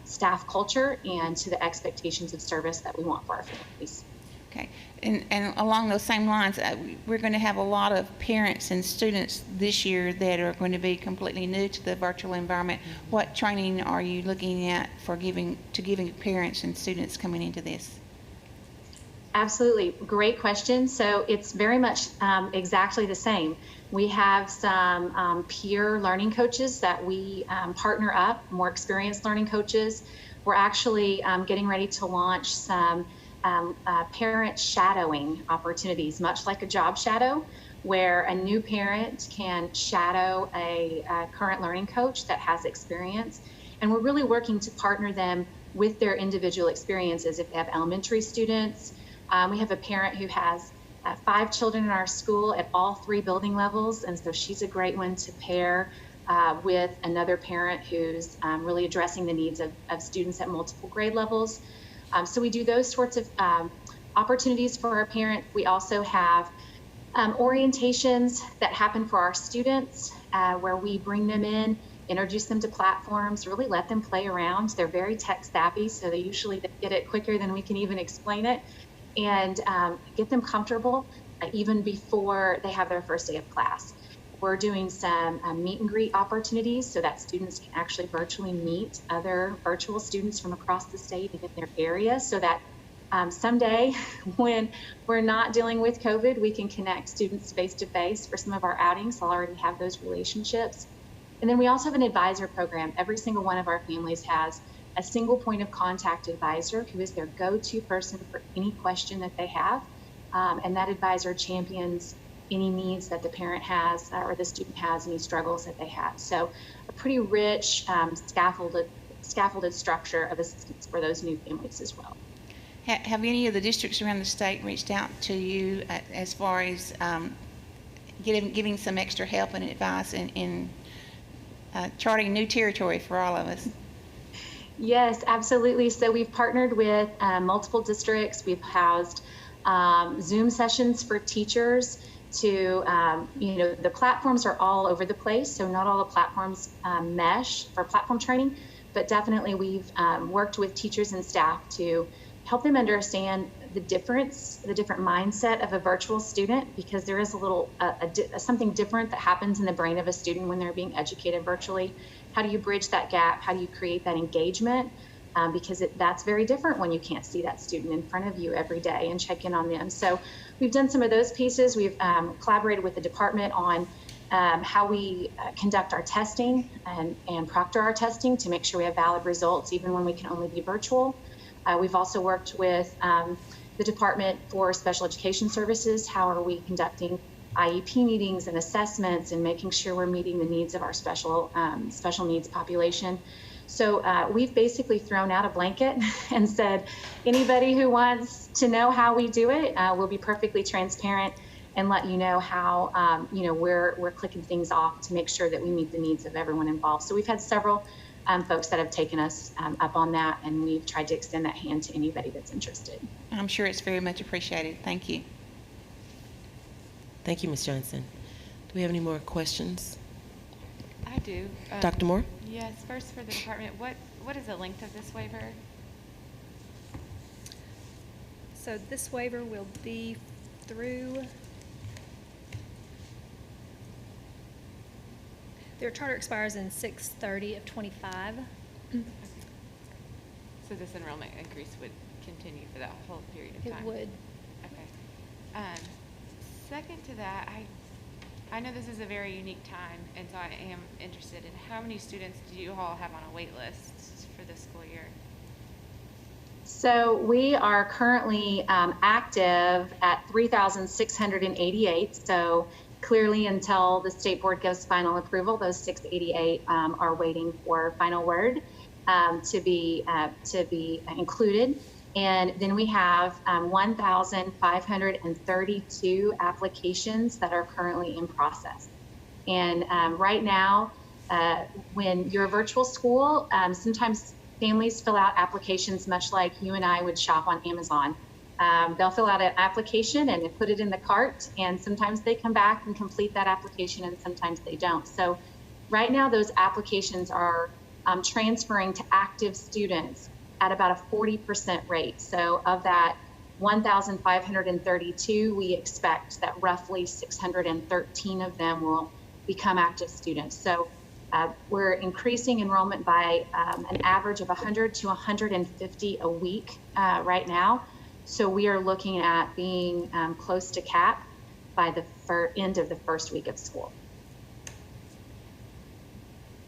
staff culture and to the expectations of service that we want for our families.
Okay. And along those same lines, we're going to have a lot of parents and students this year that are going to be completely new to the virtual environment. What training are you looking at for giving parents and students coming into this?
Absolutely. Great question. So it's very much exactly the same. We have some peer learning coaches that we partner up, more experienced learning coaches. We're actually getting ready to launch some parent shadowing opportunities, much like a job shadow, where a new parent can shadow a current learning coach that has experience. And we're really working to partner them with their individual experiences. If they have elementary students, we have a parent who has 5 children in our school at all 3 building levels, and so she's a great one to pair with another parent who's really addressing the needs of students at multiple grade levels. So we do those sorts of opportunities for our parents. We also have orientations that happen for our students where we bring them in, introduce them to platforms, really let them play around. They're very tech savvy, so they usually get it quicker than we can even explain it, and get them comfortable even before they have their first day of class. We're doing some meet and greet opportunities so that students can actually virtually meet other virtual students from across the state and in their area, so that someday when we're not dealing with COVID, we can connect students face to face for some of our outings. I'll already have those relationships. And then we also have an advisor program. Every single one of our families has a single point of contact advisor who is their go-to person for any question that they have. And that advisor champions any needs that the parent has or the student has, any struggles that they have. So a pretty rich scaffolded structure of assistance for those new families as well.
Have any of the districts around the state reached out to you as far as giving some extra help and advice in charting new territory for all of us?
Yes, absolutely. So we've partnered with multiple districts. We've housed Zoom sessions for teachers to, the platforms are all over the place. So not all the platforms mesh for platform training, but definitely we've worked with teachers and staff to help them understand the different mindset of a virtual student, because there is a little something different that happens in the brain of a student when they're being educated virtually. How do you bridge that gap? How do you create that engagement? Because that's very different when you can't see that student in front of you every day and check in on them. So we've done some of those pieces. We've collaborated with the department on how we conduct our testing and proctor our testing to make sure we have valid results even when we can only be virtual. We've also worked with the Department for Special Education Services. How are we conducting IEP meetings and assessments and making sure we're meeting the needs of our special needs population? So we've basically thrown out a blanket and said, anybody who wants to know how we do it, we'll be perfectly transparent and let you know how we're clicking things off to make sure that we meet the needs of everyone involved. So we've had several folks that have taken us up on that, and we've tried to extend that hand to anybody that's interested.
I'm sure it's very much appreciated. Thank you.
Thank you, Ms. Johnson. Do we have any more questions?
I do.
Dr. Moore?
Yes, first for the department, what is the length of this waiver?
So this waiver will be through, their charter expires in 6/30 of 25.
So this enrollment increase would continue for that whole period of time?
It would.
Okay. Second to that, I know this is a very unique time, and so I am interested in how many students do you all have on a wait list for this school year?
So we are currently active at 3,688. So clearly, until the state board gives final approval, those 688 are waiting for final word to be included. And then we have 1,532 applications that are currently in process. And right now, when you're a virtual school, sometimes families fill out applications much like you and I would shop on Amazon. They'll fill out an application and put it in the cart, and sometimes they come back and complete that application, and sometimes they don't. So right now, those applications are transferring to active students at about a 40% rate. So of that 1,532, we expect that roughly 613 of them will become active students. So we're increasing enrollment by an average of 100 to 150 a week right now. So we are looking at being close to cap by the end of the first week of school.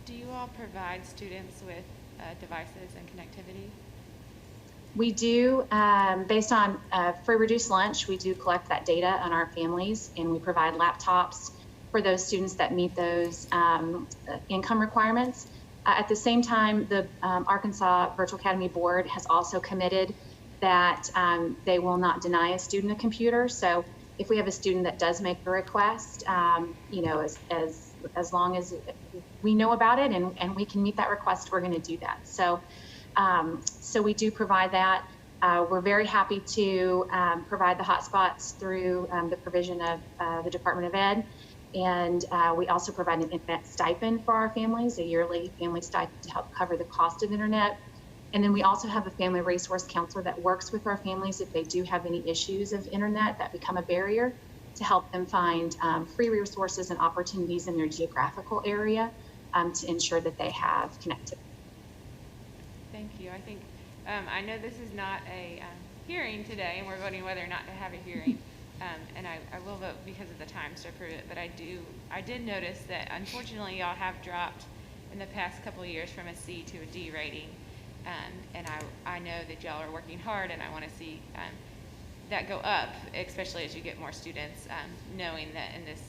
Do you all provide students with devices and connectivity?
We do, based on free reduced lunch, we do collect that data on our families, and we provide laptops for those students that meet those income requirements. At the same time, the Arkansas Virtual Academy Board has also committed that they will not deny a student a computer. So if we have a student that does make a request, as long as we know about it and we can meet that request, we're going to do that. So we do provide that. We're very happy to provide the hotspots through the provision of the Department of Ed. And we also provide an internet stipend for our families, a yearly family stipend to help cover the cost of internet. And then we also have a family resource counselor that works with our families if they do have any issues of internet that become a barrier, to help them find free resources and opportunities in their geographical area to ensure that they have connectivity.
Thank you. I think, I know this is not a hearing today, and we're voting whether or not to have a hearing, And I will vote because of the times to approve it, but I did notice that unfortunately y'all have dropped in the past couple of years from a C to a D rating. And I know that y'all are working hard, and I want to see that go up, especially as you get more students, knowing that in this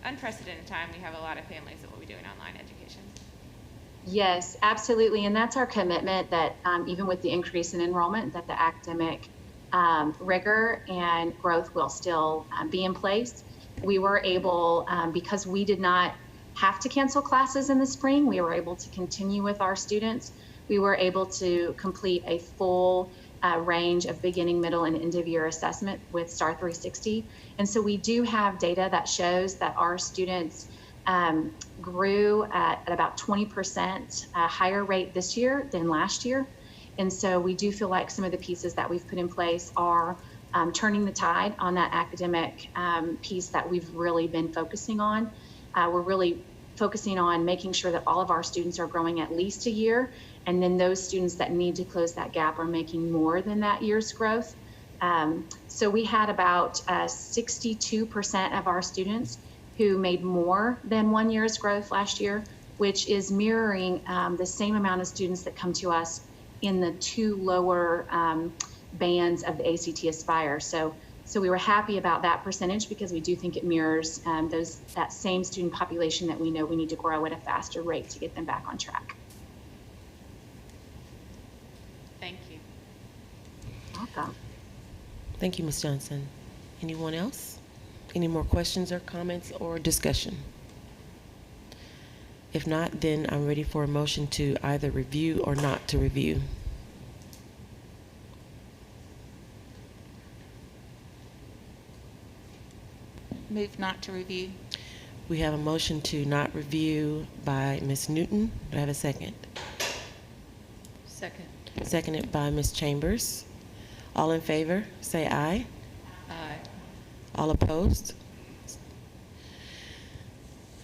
unprecedented time, we have a lot of families that will be doing online education.
Yes, absolutely. And that's our commitment that even with the increase in enrollment, that the academic rigor and growth will still be in place. We were able, because we did not have to cancel classes in the spring, we were able to continue with our students. We were able to complete a full range of beginning, middle, and end of year assessment with STAR 360. And so we do have data that shows that our students grew at about 20% higher rate this year than last year. And so we do feel like some of the pieces that we've put in place are turning the tide on that academic piece that we've really been focusing on. We're really focusing on making sure that all of our students are growing at least a year, and then those students that need to close that gap are making more than that year's growth. So we had about 62% of our students who made more than 1 year's growth last year, which is mirroring the same amount of students that come to us in the two lower bands of the ACT Aspire. So we were happy about that percentage because we do think it mirrors that same student population that we know we need to grow at a faster rate to get them back on track.
Thank you.
Welcome.
Thank you, Ms. Johnson. Anyone else? Any more questions or comments or discussion? If not, then I'm ready for a motion to either review or not to review.
Move not to review.
We have a motion to not review by Ms. Newton. Do I have a second?
Second.
Seconded by Ms. Chambers. All in favor, say aye.
Aye.
All opposed?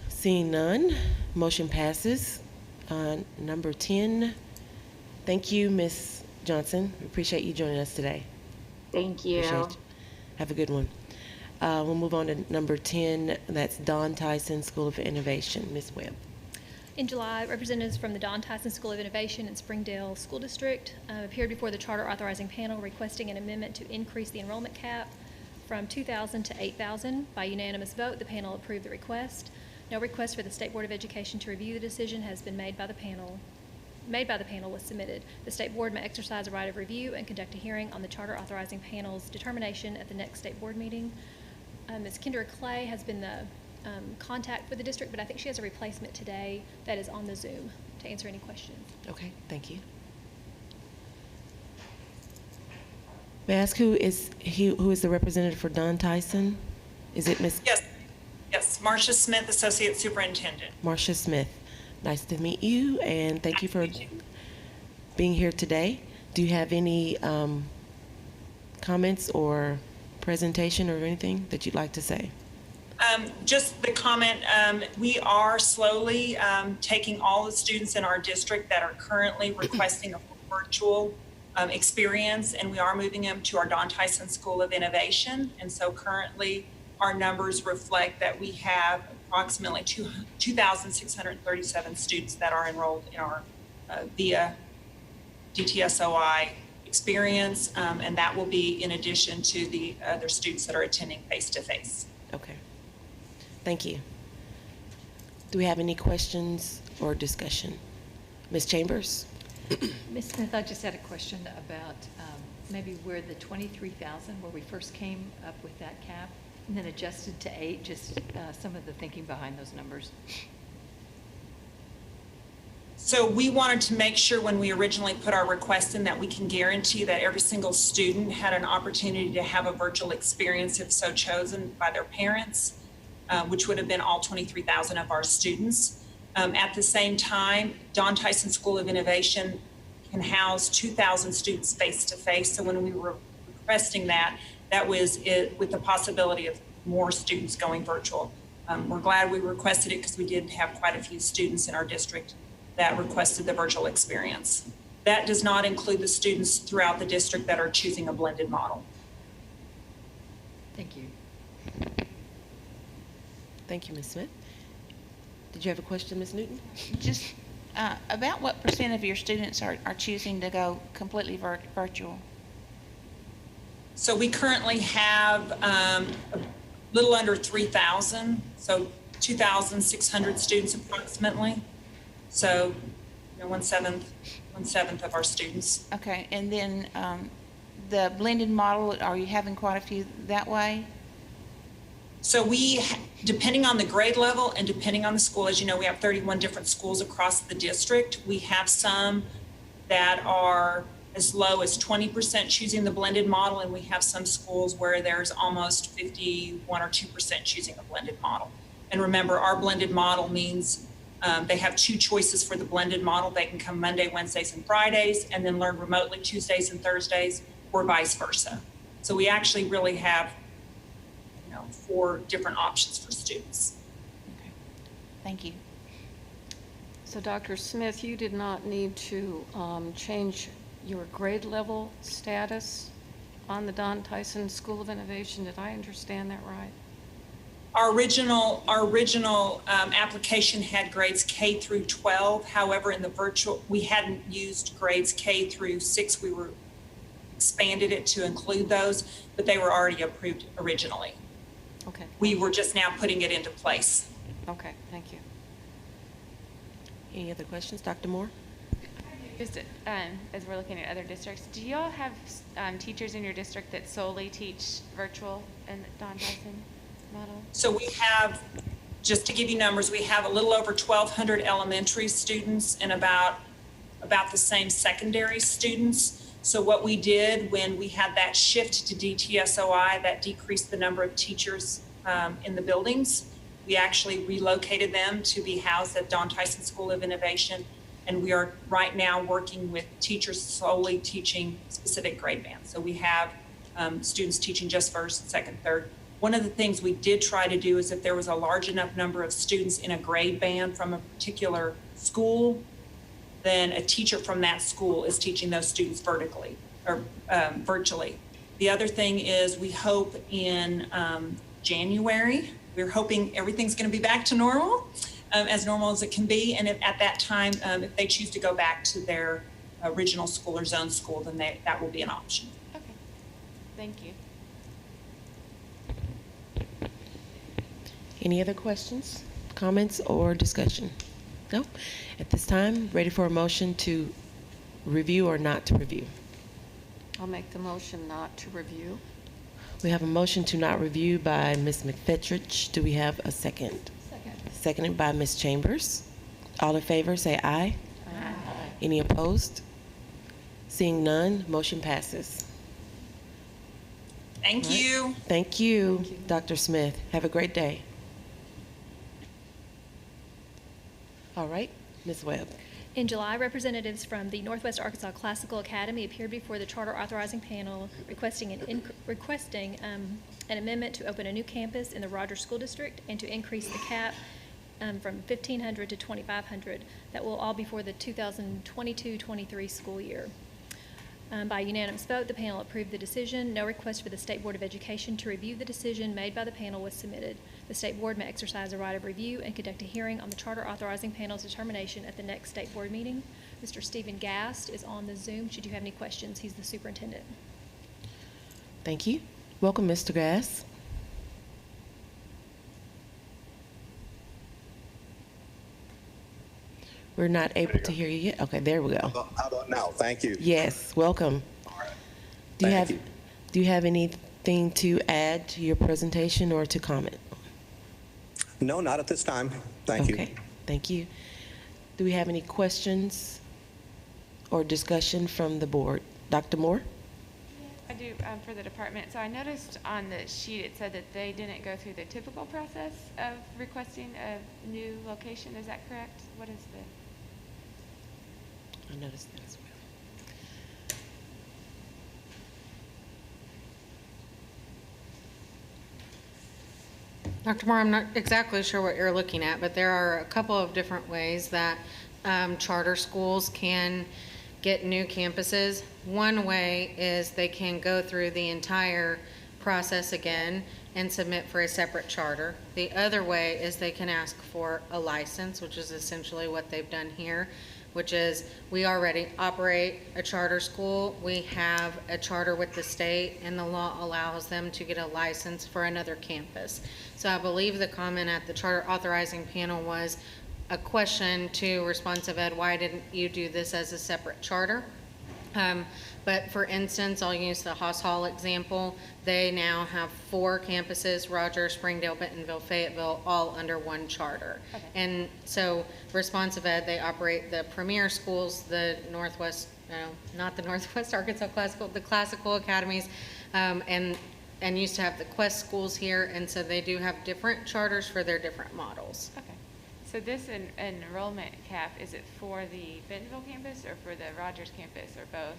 Seeing none, motion passes. Number 10, thank you, Ms. Johnson. We appreciate you joining us today.
Thank you.
Appreciate you. Have a good one. We'll move on to number 10, that's Don Tyson School of Innovation. Ms. Webb.
In July, representatives from the Don Tyson School of Innovation and Springdale School District appeared before the Charter Authorizing Panel requesting an amendment to increase the enrollment cap from 2,000 to 8,000. By unanimous vote, the panel approved the request. No request for the State Board of Education to review the decision has been made by the panel. Was submitted. The State Board may exercise a right of review and conduct a hearing on the Charter Authorizing Panel's determination at the next State Board meeting. Ms. Kendra Clay has been the contact with the district, but I think she has a replacement today that is on the Zoom to answer any questions.
Okay, thank you. May I ask who is the representative for Don Tyson? Is it Ms.?
Yes, Marcia Smith, Associate Superintendent.
Marcia Smith. Nice to meet you, and thank you for being here today. Do you have any comments or presentation or anything that you'd like to say?
Just the comment, we are slowly taking all the students in our district that are currently requesting a virtual experience, and we are moving them to our Don Tyson School of Innovation. And so currently our numbers reflect that we have approximately 2,637 students that are enrolled in our via DTSOI experience, and that will be in addition to the other students that are attending face-to-face.
Okay. Thank you. Do we have any questions or discussion? Ms. Chambers?
Ms. Smith, I just had a question about maybe where the 23,000, where we first came up with that cap, and then adjusted to 8, just some of the thinking behind those numbers.
So we wanted to make sure when we originally put our request in that we can guarantee that every single student had an opportunity to have a virtual experience if so chosen by their parents, which would have been all 23,000 of our students. At the same time, Don Tyson School of Innovation can house 2,000 students face-to-face. So when we were requesting that was it with the possibility of more students going virtual. We're glad we requested it because we did have quite a few students in our district that requested the virtual experience. That does not include the students throughout the district that are choosing a blended model.
Thank you.
Thank you, Ms. Smith. Did you have a question, Ms. Newton?
Just about what percent of your students are choosing to go completely virtual?
So we currently have a little under 3,000, so 2,600 students approximately. So, you know, one seventh of our students.
Okay, and then the blended model, are you having quite a few that way?
So we, depending on the grade level and depending on the school, as you know, we have 31 different schools across the district. We have some that are as low as 20% choosing the blended model, and we have some schools where there's almost 51 or 2% choosing a blended model. And remember, our blended model means they have 2 choices for the blended model. They can come Monday, Wednesdays, and Fridays, and then learn remotely Tuesdays and Thursdays, or vice versa. So we actually really have 4 different options for students.
Okay. Thank you.
So Dr. Smith, you did not need to change your grade level status on the Don Tyson School of Innovation. Did I understand that right?
Our original application had grades K through 12. However, in the virtual, we hadn't used grades K through 6. We were expanded it to include those, but they were already approved originally.
Okay.
We were just now putting it into place.
Okay, thank you.
Any other questions, Dr. Moore?
Just as we're looking at other districts, do y'all have teachers in your district that solely teach virtual in the Don Tyson model?
So we have, just to give you numbers, we have a little over 1,200 elementary students and about the same secondary students. So what we did when we had that shift to DTSOI, that decreased the number of teachers in the buildings. We actually relocated them to be housed at Don Tyson School of Innovation. And we are right now working with teachers solely teaching specific grade bands. So we have students teaching just first, second, third. One of the things we did try to do is if there was a large enough number of students in a grade band from a particular school, then a teacher from that school is teaching those students vertically or virtually. The other thing is we hope in January, we're hoping everything's going to be back to normal, as normal as it can be. And if, at that time, if they choose to go back to their original school or zone school, then that will be an option.
Okay, thank you.
Any other questions, comments, or discussion? No? At this time, ready for a motion to review or not to review?
I'll make the motion not to review.
We have a motion to not review by Ms. McFetrich. Do we have a second?
Second.
Seconded by Ms. Chambers. All in favor, say aye.
Aye.
Any opposed? Seeing none, motion passes.
Thank you.
Thank you, Dr. Smith. Have a great day. All right, Ms. Webb.
In July, representatives from the Northwest Arkansas Classical Academy appeared before the Charter Authorizing Panel requesting an amendment to open a new campus in the Rogers School District and to increase the cap from 1,500 to 2,500. That will all be for the 2022-23 school year. By unanimous vote, the panel approved the decision. No request for the State Board of Education to review the decision made by the panel was submitted. The State Board may exercise a right of review and conduct a hearing on the Charter Authorizing Panel's determination at the next State Board meeting. Mr. Stephen Gast is on the Zoom. Should you have any questions, he's the superintendent.
Thank you. Welcome, Mr. Gass. We're not able to hear you yet. Okay, there we go.
How about now? Thank you.
Yes, welcome. Do you have anything to add to your presentation or to comment?
No, not at this time. Thank you.
Okay, thank you. Do we have any questions or discussion from the board? Dr. Moore?
I do, for the department. So I noticed on the sheet it said that they didn't go through the typical process of requesting a new location. Is that correct? What is the?
I noticed that as well.
Dr. Moore, I'm not exactly sure what you're looking at, but there are a couple of different ways that charter schools can get new campuses. One way is they can go through the entire process again and submit for a separate charter. The other way is they can ask for a license, which is essentially what they've done here, which is we already operate a charter school. We have a charter with the state, and the law allows them to get a license for another campus. So I believe the comment at the charter authorizing panel was a question to responsive ed, why didn't you do this as a separate charter? But for instance, I'll use the Haas Hall example. They now have 4 campuses, Rogers, Springdale, Bentonville, Fayetteville, all under one charter.
Okay.
And so responsive ed, they operate the premier schools, the Northwest, no, not the Northwest Arkansas Classical, the classical academies, and used to have the Quest schools here. And so they do have different charters for their different models.
Okay. So this enrollment cap, is it for the Bentonville campus or for the Rogers campus or both?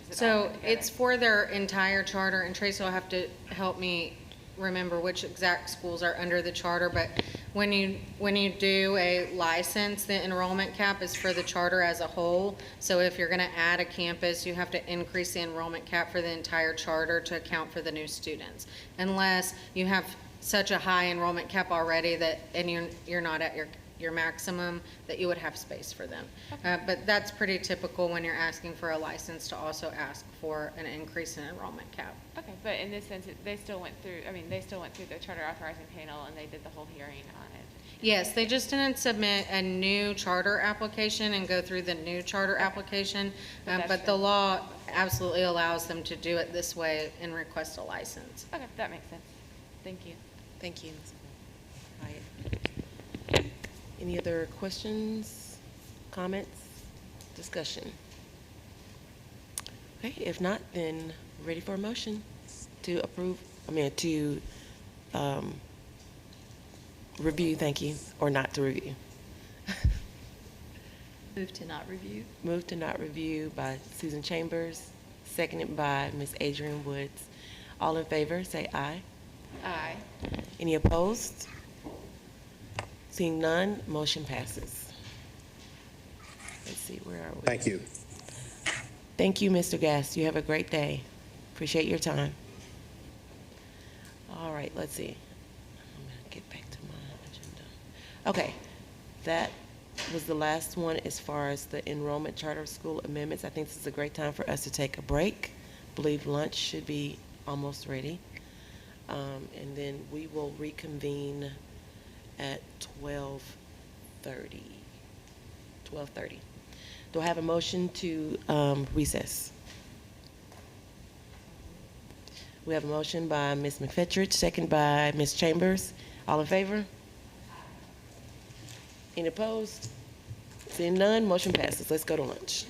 Is it all
So
put together?
it's for their entire charter, and Tracy will have to help me remember which exact schools are under the charter, but when you do a license, the enrollment cap is for the charter as a whole. So if you're gonna add a campus, you have to increase the enrollment cap for the entire charter to account for the new students. Unless you have such a high enrollment cap already that, and you're not at your maximum, that you would have space for them. But that's pretty typical when you're asking for a license to also ask for an increase in enrollment cap.
Okay, but in this sense, they still went through the charter authorizing panel and they did the whole hearing on it.
Yes, they just didn't submit a new charter application and go through the new charter application, but the law absolutely allows them to do it this way and request a license.
Okay, that makes sense. Thank you.
Thank you, Ms. Hyatt. Any other questions, comments, discussion? Okay, if not, then ready for a motion to approve, review, thank you, or not to review.
Move to not review.
Move to not review by Susan Chambers, seconded by Ms. Adrian Woods. All in favor, say aye.
Aye.
Any opposed? Seeing none, motion passes. Let's see, where are we?
Thank you.
Thank you, Mr. Gass. You have a great day. Appreciate your time. All right, let's see. I'm gonna get back to my agenda. Okay, that was the last one as far as the enrollment charter school amendments. I think this is a great time for us to take a break. I believe lunch should be almost ready. And then we will reconvene at 12:30. 12:30. Do I have a motion to recess? We have a motion by Ms. McFetrich, second by Ms. Chambers. All in favor? Any opposed? Seeing none, motion passes. Let's go to lunch.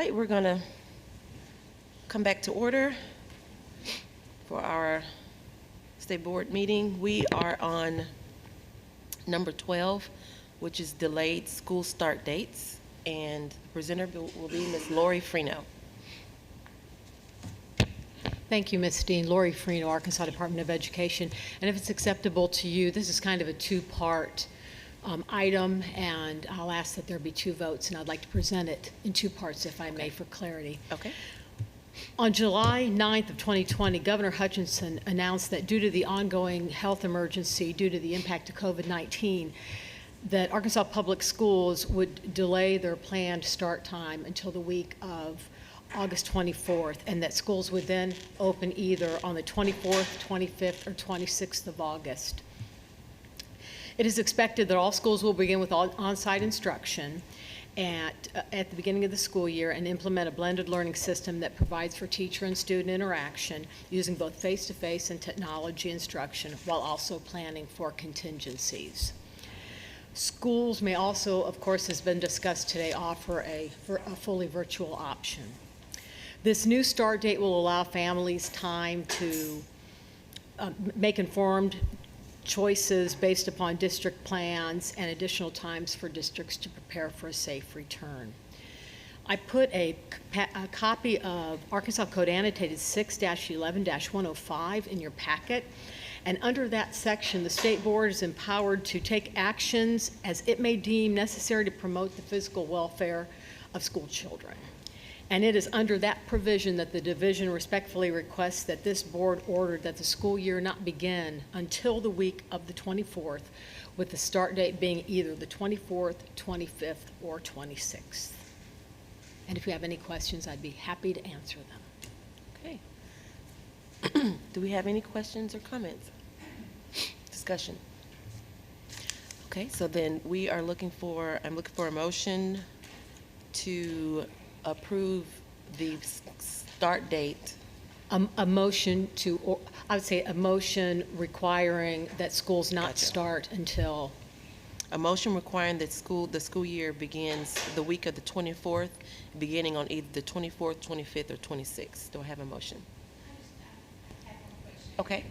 right, we're going to come back to order for our state board meeting. We are on number 12, which is delayed school start dates. And the presenter will be Ms. Lori Freno.
Thank you, Ms. Dean. Lori Freno, Arkansas Department of Education. And if it's acceptable to you, this is kind of a two-part item, and I'll ask that there be 2 votes, and I'd like to present it in 2 parts, if I may, for clarity.
Okay.
On July 9th of 2020, Governor Hutchinson announced that due to the ongoing health emergency due to the impact of COVID-19, that Arkansas Public Schools would delay their planned start time until the week of August 24th, and that schools would then open either on the 24th, 25th, or 26th of August. It is expected that all schools will begin with on-site instruction at the beginning of the school year and implement a blended learning system that provides for teacher and student interaction using both face-to-face and technology instruction while also planning for contingencies. Schools may also, of course, has been discussed today, offer a fully virtual option. This new start date will allow families time to make informed choices based upon district plans and additional times for districts to prepare for a safe return. I put a copy of Arkansas Code Annotated 6-11-105 in your packet, and under that section, the State Board is empowered to take actions as it may deem necessary to promote the physical welfare of school children. And it is under that provision that the division respectfully requests that this board order that the school year not begin until the week of the 24th, with the start date being either the 24th, 25th, or 26th. And if you have any questions, I'd be happy to answer them.
Okay. Do we have any questions or comments? Discussion. Okay, so then we are looking for, I'm looking for a motion to approve the start date.
A motion to, I would say a motion requiring that schools not start until.
A motion requiring that the school year begins the week of the 24th, beginning on either the 24th, 25th, or 26th. Do I have a motion? Okay.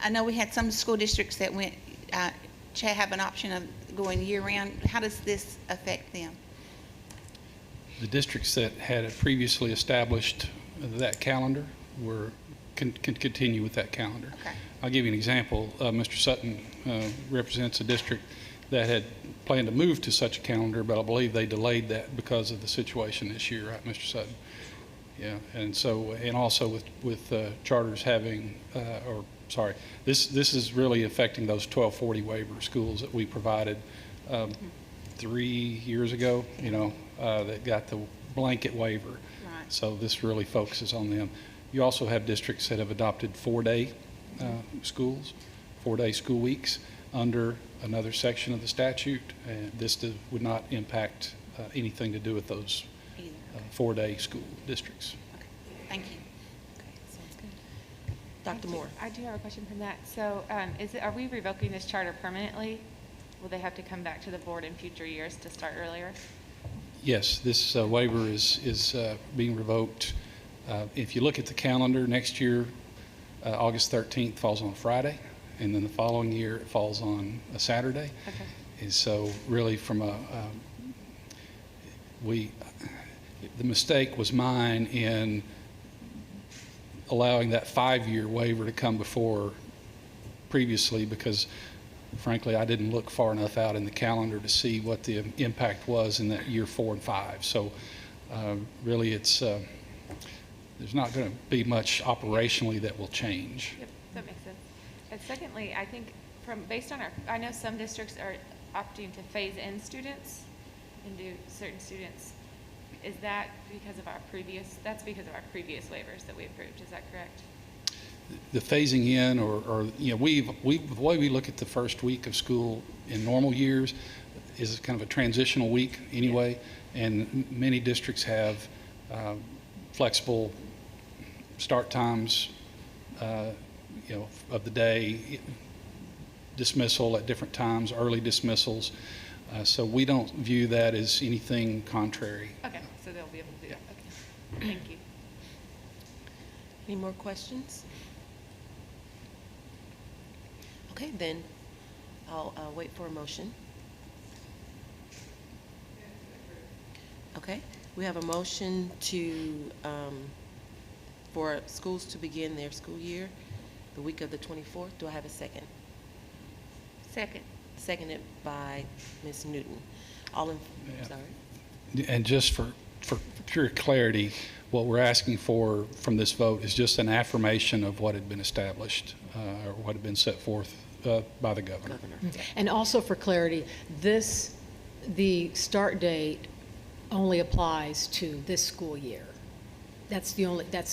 I know we had some school districts that went, have an option of going year-round. How does this affect them?
The districts that had previously established that calendar can continue with that calendar.
Okay.
I'll give you an example. Mr. Sutton represents a district that had planned to move to such a calendar, but I believe they delayed that because of the situation this year, right, Mr. Sutton? Yeah, and so, and also with charters having, this is really affecting those 1240 waiver schools that we provided 3 years ago, that got the blanket waiver.
Right.
So this really focuses on them. You also have districts that have adopted 4-day schools, 4-day school weeks under another section of the statute. And this would not impact anything to do with those 4-day school districts.
Okay. Thank you.
Sounds good. Dr. Moore.
I do have a question from that. So are we revoking this charter permanently? Will they have to come back to the board in future years to start earlier?
Yes, this waiver is being revoked. If you look at the calendar, next year, August 13th falls on a Friday, and then the following year it falls on a Saturday.
Okay.
And so really from the mistake was mine in allowing that 5-year waiver to come before previously, because frankly, I didn't look far enough out in the calendar to see what the impact was in that year 4 and 5. So really it's, there's not going to be much operationally that will change.
Yep, that makes sense. And secondly, I think based on I know some districts are opting to phase in students and do certain students. Is that because of that's because of our previous waivers that we approved, is that correct?
The phasing in, or the way we look at the first week of school in normal years is kind of a transitional week anyway, and many districts have flexible start times of the day, dismissal at different times, early dismissals. So we don't view that as anything contrary.
Okay, so they'll be able to do that. Okay. Thank you.
Any more questions? Okay, then I'll wait for a motion. Okay, we have a motion to, for schools to begin their school year the week of the 24th. Do I have a second?
Second.
Seconded by Ms. Newton. All in, sorry.
And just for pure clarity, what we're asking for from this vote is just an affirmation of what had been established or what had been set forth by the governor.
And also for clarity, the start date only applies to this school year. That's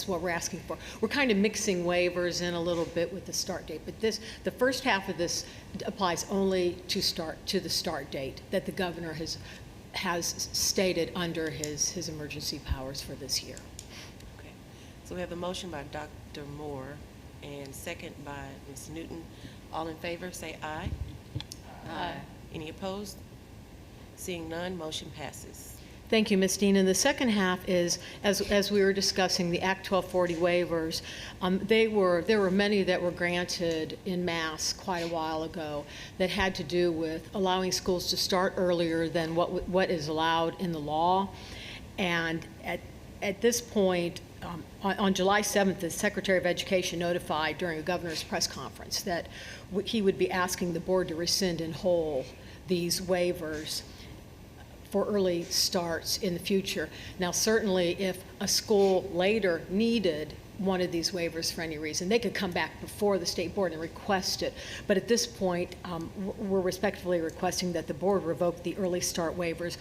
what we're asking for. We're kind of mixing waivers in a little bit with the start date, but the first half of this applies only to the start date that the governor has stated under his emergency powers for this year.
Okay, so we have a motion by Dr. Moore and second by Ms. Newton. All in favor, say aye. Aye. Any opposed? Seeing none, motion passes.
Thank you, Ms. Dean. And the second half is, as we were discussing, the Act 1240 waivers. There were many that were granted in mass quite a while ago that had to do with allowing schools to start earlier than what is allowed in the law. And at this point, on July 7th, the Secretary of Education notified during a governor's press conference that he would be asking the board to rescind in whole these waivers for early starts in the future. Now, certainly, if a school later needed one of these waivers for any reason, they could come back before the state board and request it. But at this point, we're respectfully requesting that the board revoke the early start waivers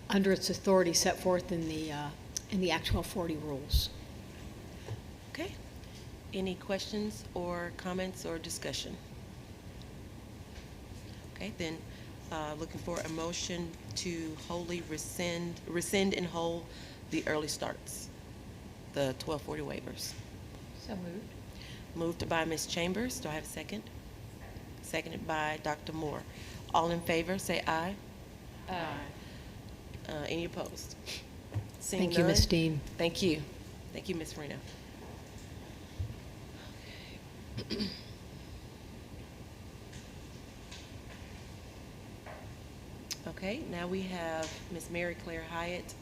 under its authority set forth in the Act 1240 rules.
Okay. Any questions or comments or discussion? Okay, then looking for a motion to wholly rescind in whole the early starts, the 1240 waivers.
So moved.
Moved by Ms. Chambers. Do I have a second? Seconded by Dr. Moore. All in favor, say aye. Aye. Any opposed? Seeing
Thank you,
none?
Ms. Dean.
Thank you. Thank you, Ms. Reno. Okay. Okay, now we have Ms. Mary Claire Hyatt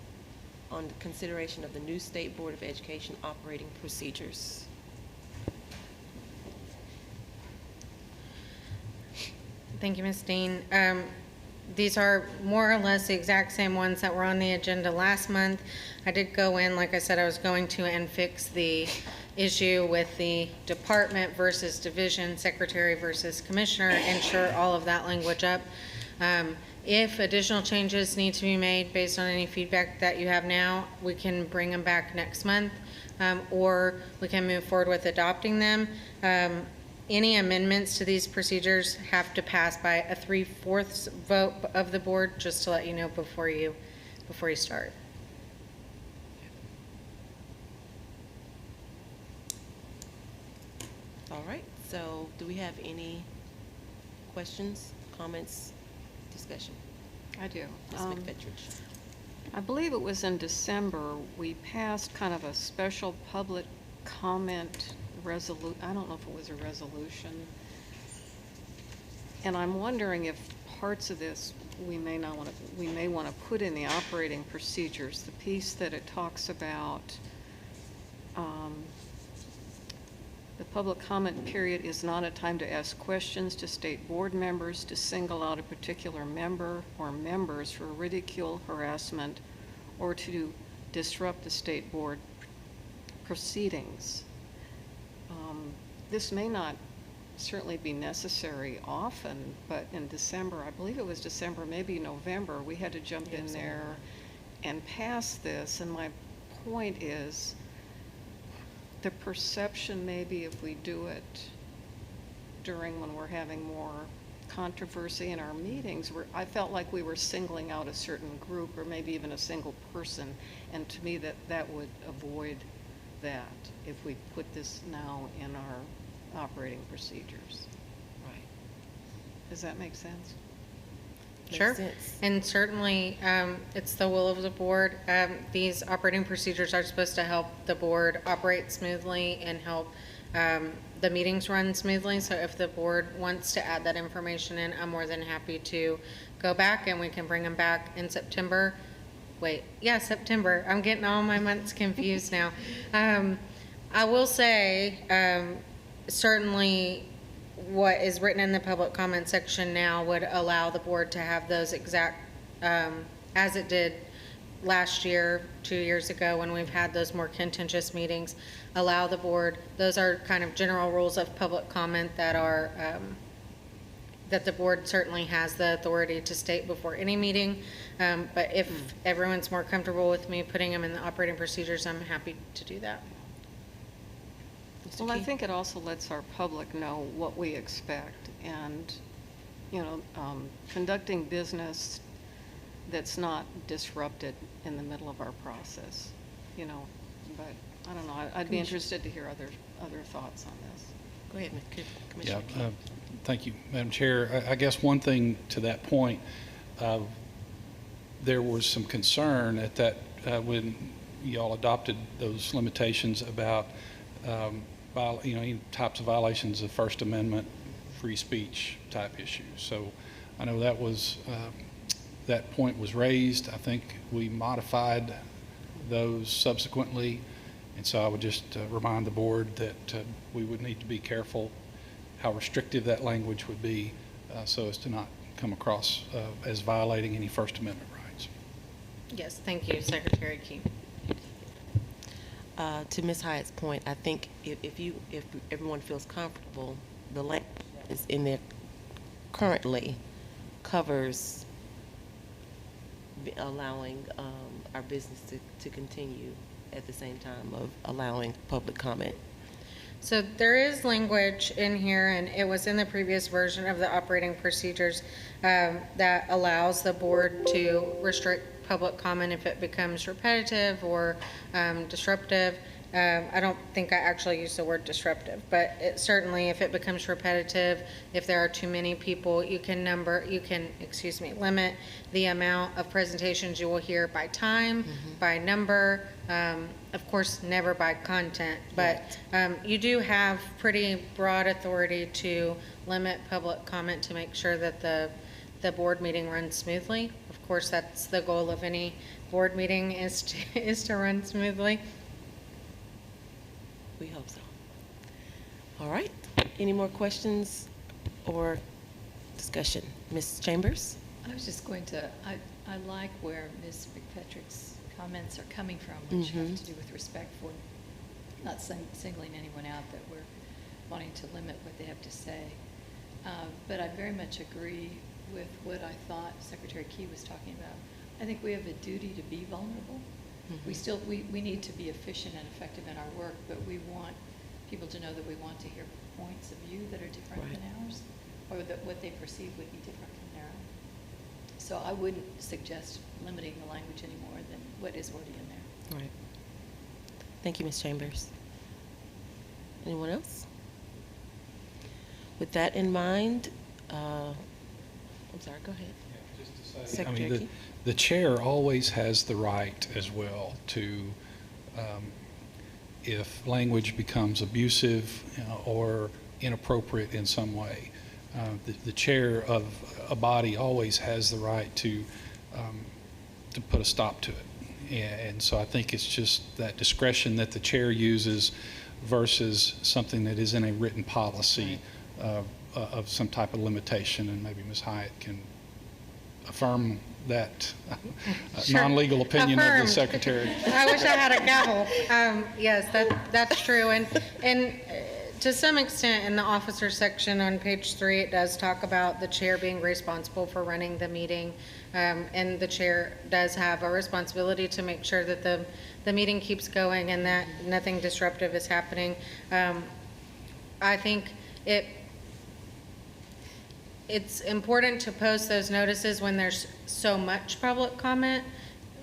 on the consideration of the new State Board of Education operating procedures.
Thank you, Ms. Dean. These are more or less the exact same ones that were on the agenda last month. I did go in, like I said, I was going to and fix the issue with the department versus division, secretary versus commissioner, ensure all of that language up. If additional changes need to be made based on any feedback that you have now, we can bring them back next month, or we can move forward with adopting them. Any amendments to these procedures have to pass by a 3/4 vote of the board, just to let you know before you start.
All right, so do we have any questions, comments, discussion?
I do.
Ms. McFetrich.
I believe it was in December, we passed kind of a special public comment I don't know if it was a resolution. And I'm wondering if parts of this we may want to put in the operating procedures, the piece that it talks about the public comment period is not a time to ask questions to state board members, to single out a particular member or members for ridicule, harassment, or to disrupt the state board proceedings. This may not certainly be necessary often, but in December, I believe it was December, maybe November, we had to jump in there and pass this. And my point is, the perception maybe if we do it when we're having more controversy in our meetings, I felt like we were singling out a certain group or maybe even a single person, and to me that would avoid that if we put this now in our operating procedures.
Right.
Does that make sense?
Sure.
sense.
And certainly, it's the will of the board. These operating procedures are supposed to help the board operate smoothly and help the meetings run smoothly. So if the board wants to add that information in, I'm more than happy to go back and we can bring them back in September. Wait, yeah, September. I'm getting all my months confused now. I will say, certainly what is written in the public comment section now would allow the board to have those exact, as it did last year, 2 years ago, when we've had those more contentious meetings, allow the board, those are kind of general rules of public comment that are, that the board certainly has the authority to state before any meeting. But if everyone's more comfortable with me putting them in the operating procedures, I'm happy to do that.
Mr.
Well, I
Key?
think it also lets our public know what we expect, and, you know, conducting business that's not disrupted in the middle of our process, you know. But I don't know, I'd be interested to hear other thoughts on this.
Go ahead, Commissioner Key.
Thank you, Madam Chair. I guess one thing to that point, there was some concern at that when y'all adopted those limitations about any types of violations of First Amendment, free speech type issues. So I know that was that point was raised. I think we modified those subsequently, and so I would just remind the board that we would need to be careful how restrictive that language would be, so as to not come across as violating any First Amendment rights.
Yes, thank you, Secretary Key.
To Ms. Hyatt's point, I think if everyone feels comfortable, the language that is in there currently covers allowing our business to continue at the same time of allowing public comment.
So there is language in here, and it was in the previous version of the operating procedures, that allows the board to restrict public comment if it becomes repetitive or disruptive. I don't think I actually used the word disruptive, but it certainly, if it becomes repetitive, if there are too many people, you can limit the amount of presentations you will hear by time, by number, of course, never by content, but you do have pretty broad authority to limit public comment to make sure that the board meeting runs smoothly. Of course, that's the goal of any board meeting is to run smoothly.
We hope so. All right. Any more questions or discussion? Ms. Chambers?
I was just going to, I like where Ms. McPetrick's comments are coming from, which have to do with respect for not singling anyone out, that we're wanting to limit what they have to say. But I very much agree with what I thought Secretary Key was talking about. I think we have a duty to be vulnerable. We need to be efficient and effective in our work, but we want people to know that we want to hear points of view that are different than ours, or that what they perceive would be different from their own. So I wouldn't suggest limiting the language any more than what is already in there.
Right. Thank you, Ms. Chambers. Anyone else? With that in mind, I'm sorry, go ahead. Secretary Key?
The chair always has the right as well to, if language becomes abusive or inappropriate in some way, the chair of a body always has the right to put a stop to it. And so I think it's just that discretion that the chair uses versus something that is in a written policy of some type of limitation, and maybe Ms. Hyatt can affirm that non-legal opinion of the secretary.
I wish I had a gavel. Yes, that's true. And to some extent, in the officer section on page 3, it does talk about the chair being responsible for running the meeting. And the chair does have a responsibility to make sure that the meeting keeps going and that nothing disruptive is happening. I think it's important to post those notices when there's so much public comment.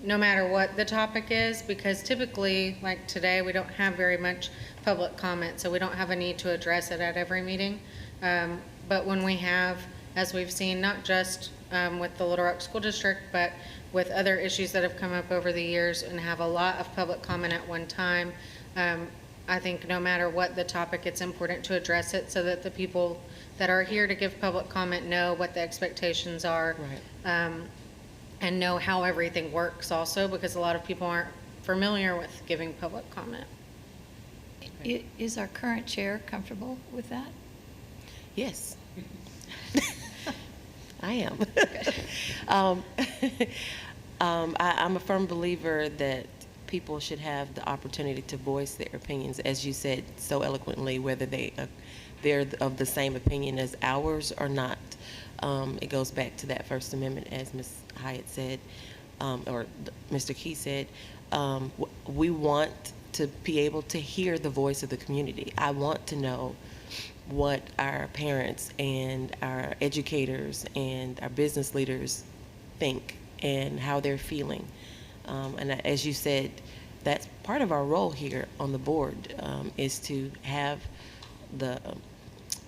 no matter what the topic is, because typically, like today, we don't have very much public comment, so we don't have a need to address it at every meeting. But when we have, as we've seen, not just with the Little Rock School District, but with other issues that have come up over the years and have a lot of public comment at one time, I think no matter what the topic, it's important to address it so that the people that are here to give public comment know what the expectations are.
Right.
And know how everything works also, because a lot of people aren't familiar with giving public comment.
Is our current chair comfortable with that?
Yes. I am. I'm a firm believer that people should have the opportunity to voice their opinions, as you said so eloquently, whether they're of the same opinion as ours or not. It goes back to that First Amendment, as Ms. Hyatt said, or Mr. Key said. We want to be able to hear the voice of the community. I want to know what our parents and our educators and our business leaders think and how they're feeling. And as you said, that's part of our role here on the board, is to have the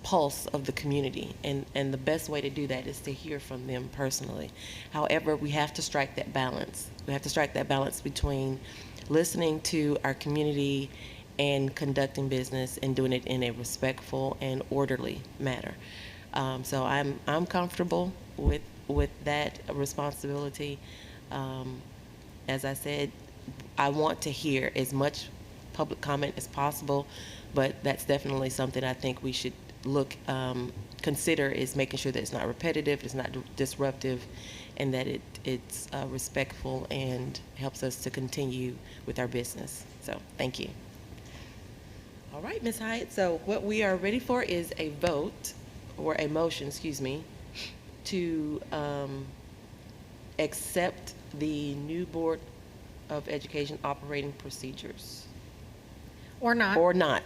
pulse of the community, and the best way to do that is to hear from them personally. However, we have to strike that balance. We have to strike that balance between listening to our community and conducting business and doing it in a respectful and orderly manner. So I'm comfortable with that responsibility. As I said, I want to hear as much public comment as possible, but that's definitely something I think we should consider, is making sure that it's not repetitive, it's not disruptive, and that it's respectful and helps us to continue with our business. So thank you. All right, Ms. Hyatt, so what we are ready for is a vote, or a motion, excuse me, to accept the new Board of Education operating procedures.
Or not.
Or not.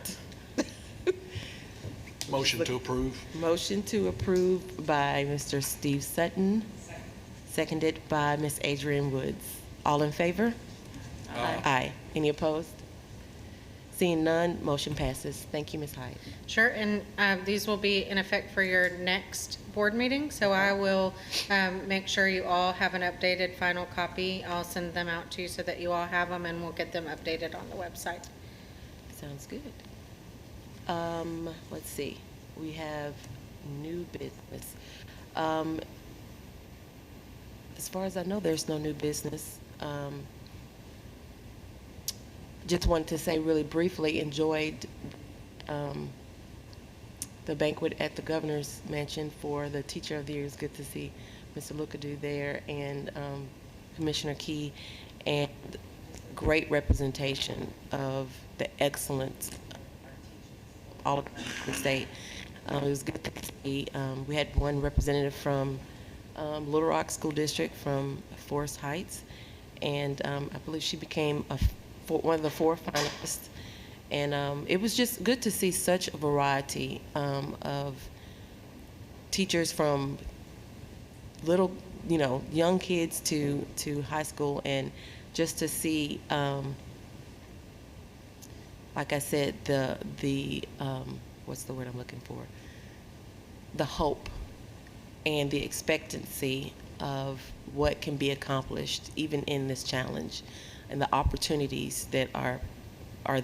Motion to approve.
Motion to approve by Mr. Steve Sutton, seconded by Ms. Adrienne Woods. All in favor?
Aye.
Aye. Any opposed? Seeing none, motion passes. Thank you, Ms. Hyatt.
Sure, and these will be in effect for your next board meeting, so I will make sure you all have an updated final copy. I'll send them out to you so that you all have them, and we'll get them updated on the website.
Sounds good. Let's see. We have new business. As far as I know, there's no new business. Just wanted to say really briefly, enjoyed the banquet at the Governor's Mansion for the Teacher of the Year. It's good to see Mr. Lukadu there, and Commissioner Key, and great representation of the excellence all across the state. It was good to see. We had one representative from Little Rock School District from Forest Heights, and I believe she became one of the 4 finalists. And it was just good to see such a variety of teachers, from little, young kids to high school, and just to see, like I said, the what's the word I'm looking for? The hope and the expectancy of what can be accomplished even in this challenge, and the opportunities that are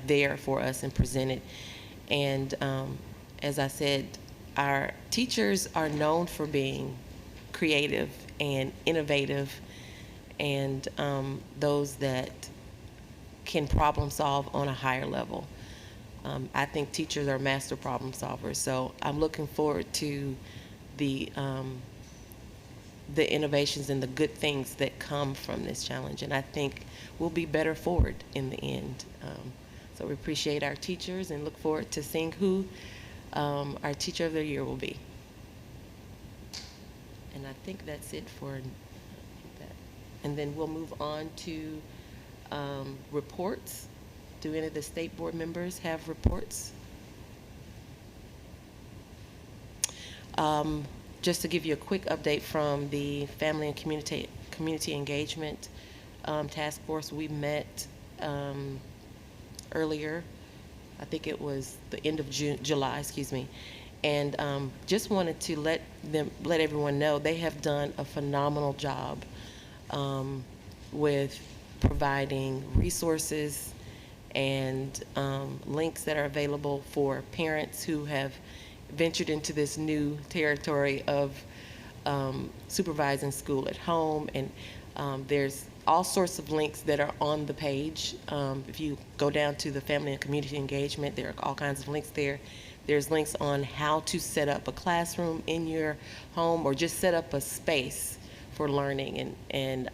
there for us and presented. And as I said, our teachers are known for being creative and innovative, and those that can problem solve on a higher level. I think teachers are master problem solvers, so I'm looking forward to the innovations and the good things that come from this challenge, and I think we'll be better for it in the end. So we appreciate our teachers and look forward to seeing who our Teacher of the Year will be. And I think that's it for that. And then we'll move on to reports. Do any of the state board members have reports? Just to give you a quick update from the Family and Community Engagement task force. We met earlier. I think it was the end of July, excuse me. And just wanted to let everyone know they have done a phenomenal job with providing resources and links that are available for parents who have ventured into this new territory of supervising school at home. And there's all sorts of links that are on the page. If you go down to the family and community engagement, there are all kinds of links there. There's links on how to set up a classroom in your home or just set up a space for learning, and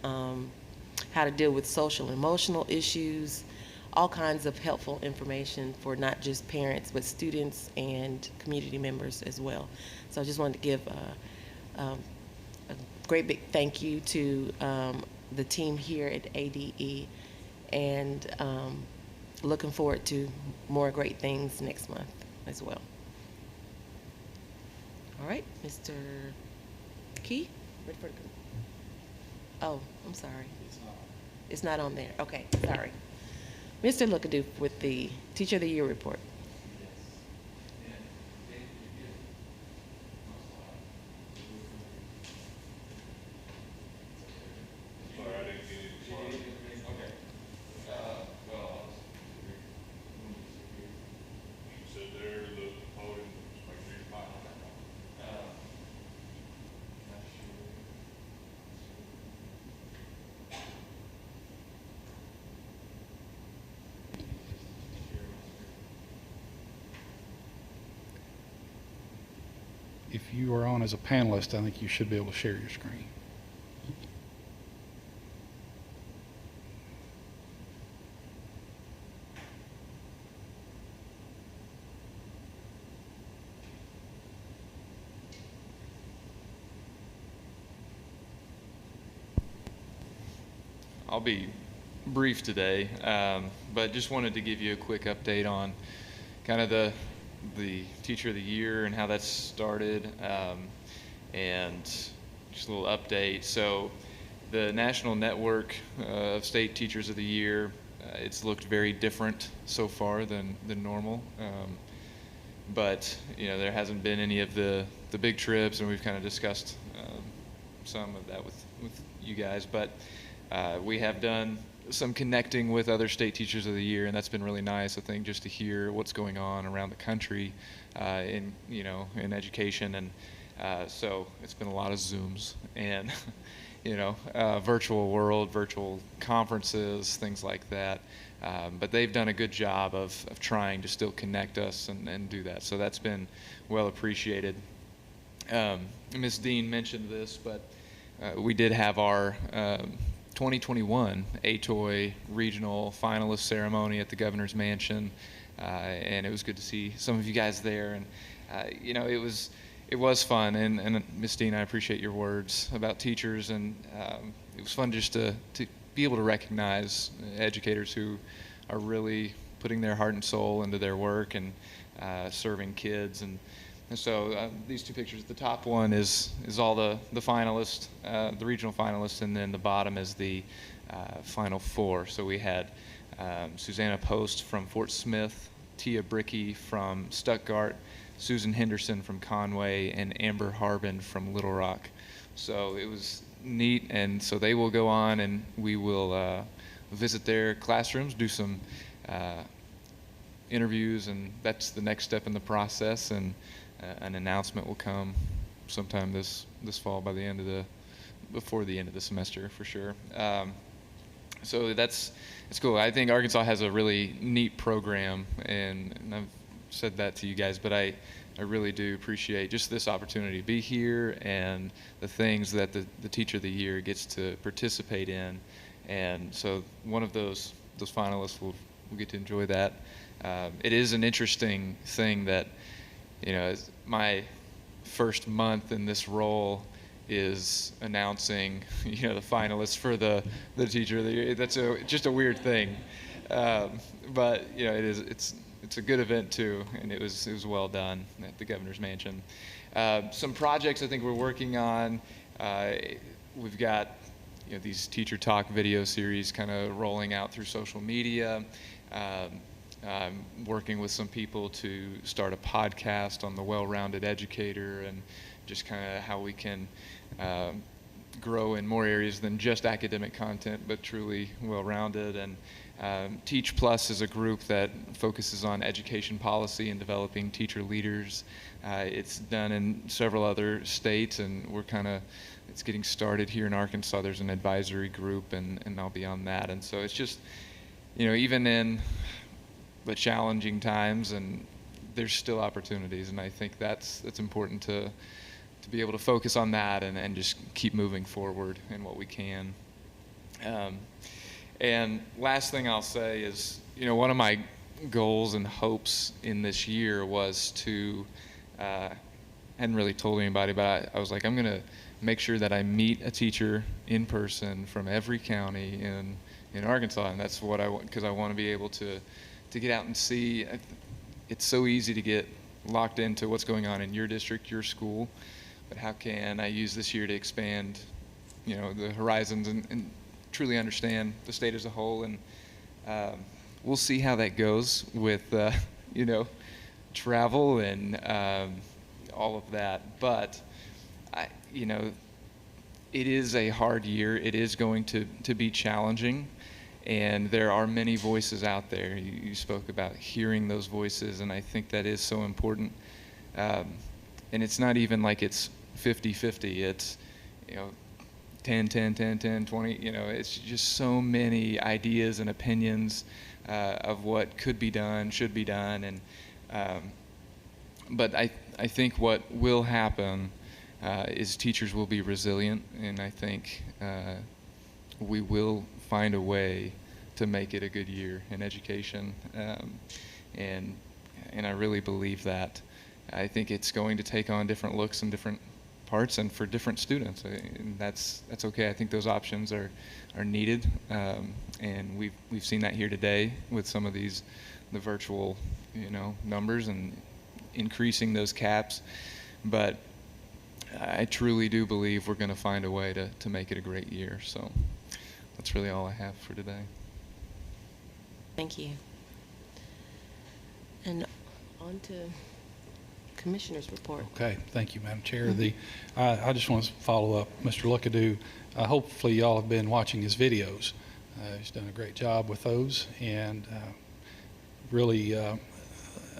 how to deal with social emotional issues, all kinds of helpful information for not just parents, but students and community members as well. So I just wanted to give a great big thank you to the team here at ADE, and looking forward to more great things next month as well. All right, Mr. Key? Ready for the- Oh, I'm sorry. It's not on there. Okay, sorry. Mr. Lookadoo with the Teacher of the Year report.
If you are on as a panelist, I think you should be able to share your screen.
I'll be brief today, but just wanted to give you a quick update on kind of the Teacher of the Year and how that's started, and just a little update. So the National Network of State Teachers of the Year, it's looked very different so far than normal, but there hasn't been any of the big trips, and we've kind of discussed some of that with you guys, but we have done some connecting with other state teachers of the year, and that's been really nice, I think, just to hear what's going on around the country in education. And so it's been a lot of Zooms and virtual world, virtual conferences, things like that. But they've done a good job of trying to still connect us and do that. So that's been well appreciated. Ms. Dean mentioned this, but we did have our 2021 ATOY regional finalist ceremony at the Governor's Mansion, and it was good to see some of you guys there. And it was fun. And Ms. Dean, I appreciate your words about teachers, and it was fun just to be able to recognize educators who are really putting their heart and soul into their work and serving kids. And so these two pictures, the top one is all the finalists, the regional finalists, and then the bottom is the final four. So we had Susanna Post from Fort Smith, Tia Bricky from Stuttgart, Susan Henderson from Conway, and Amber Harbin from Little Rock. So it was neat, and so they will go on, and we will visit their classrooms, do some interviews, and that's the next step in the process. And an announcement will come sometime this fall before the end of the semester for sure. So it's cool. I think Arkansas has a really neat program, and I've said that to you guys, but I really do appreciate just this opportunity to be here and the things that the Teacher of the Year gets to participate in. And so one of those finalists will get to enjoy that. It is an interesting thing that my first month in this role is announcing, the finalists for the Teacher of the Year. That's just a weird thing, but it's a good event too, and it was well done at the Governor's Mansion. Some projects I think we're working on. We've got these teacher talk video series kind of rolling out through social media. I'm working with some people to start a podcast on the Well-Rounded Educator and just kind of how we can grow in more areas than just academic content, but truly well-rounded. And Teach Plus is a group that focuses on education policy and developing teacher leaders. It's done in several other states, and it's getting started here in Arkansas. There's an advisory group, and I'll be on that. And so it's just, even in the challenging times, and there's still opportunities, and I think that's important to be able to focus on that and just keep moving forward in what we can. And last thing I'll say is, one of my goals and hopes in this year was to, hadn't really told anybody, but I was like, I'm going to make sure that I meet a teacher in person from every county in Arkansas, and that's what I want, because I want to be able to get out and see. It's so easy to get locked into what's going on in your district, your school, but how can I use this year to expand, the horizons and truly understand the state as a whole? And we'll see how that goes with, travel and all of that. But, it is a hard year. It is going to be challenging. And there are many voices out there. You spoke about hearing those voices, and I think that is so important. And it's not even like it's 50-50. It's, 10, 10, 10, 10, 20. It's just so many ideas and opinions of what could be done, should be done. And but I think what will happen is teachers will be resilient, and I think we will find a way to make it a good year in education, and I really believe that. I think it's going to take on different looks and different parts, and for different students, and that's okay. I think those options are needed, and we've seen that here today with some of the virtual numbers and increasing those caps, but I truly do believe we're going to find a way to make it a great year. So that's really all I have for today.
Thank you. And on to Commissioner's report.
Okay, thank you, Madam Chair. I just want to follow up, Mr. Luckadoo. Hopefully y'all have been watching his videos. He's done a great job with those, and really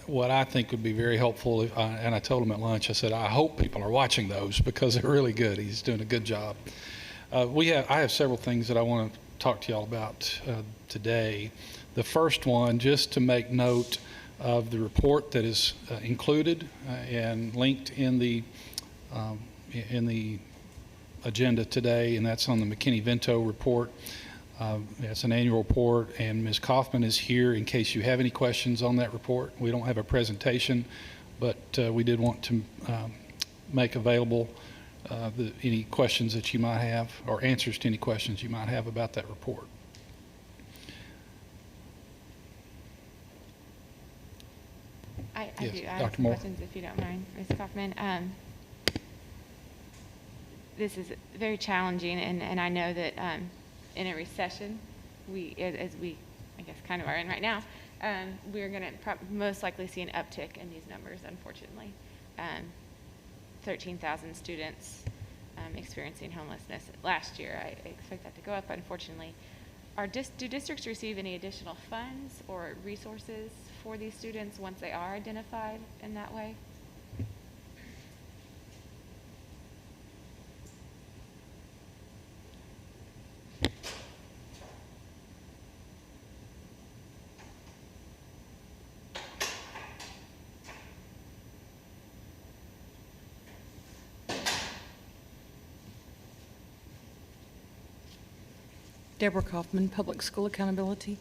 what I think would be very helpful, and I told him at lunch, I said, I hope people are watching those because they're really good. He's doing a good job. I have several things that I want to talk to y'all about today. The first one, just to make note of the report that is included and linked in the agenda today, and that's on the McKinney-Vento report. It's an annual report, and Ms. Kaufman is here in case you have any questions on that report. We don't have a presentation, but we did want to make available any questions that you might have, or answers to any questions you might have about that report.
I
Yes,
do. I have
Dr.
some
Moore.
questions, if you don't mind, Ms. Kaufman. This is very challenging, and I know that in a recession, as we, I guess, kind of are in right now, we're going to most likely see an uptick in these numbers, unfortunately. 13,000 students experiencing homelessness last year. I expect that to go up, unfortunately. Do districts receive any additional funds or resources for these students once they are identified in that way?
Deborah Kaufman, Public School Accountability.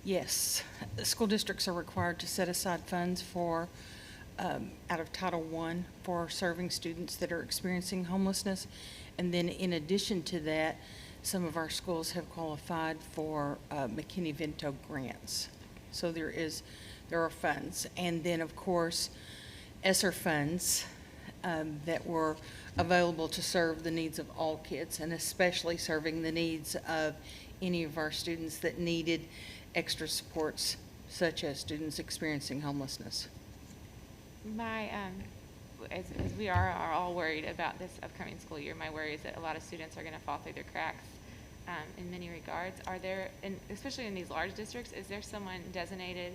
Yes, the school districts are required to set aside funds for, out of Title I, for serving students that are experiencing homelessness. And then in addition to that, some of our schools have qualified for McKinney-Vento grants. So there are funds. And then, of course, ESSER funds that were available to serve the needs of all kids, and especially serving the needs of any of our students that needed extra supports, such as students experiencing homelessness.
As we are all worried about this upcoming school year, my worry is that a lot of students are going to fall through the cracks in many regards. Are there, especially in these large districts, is there someone designated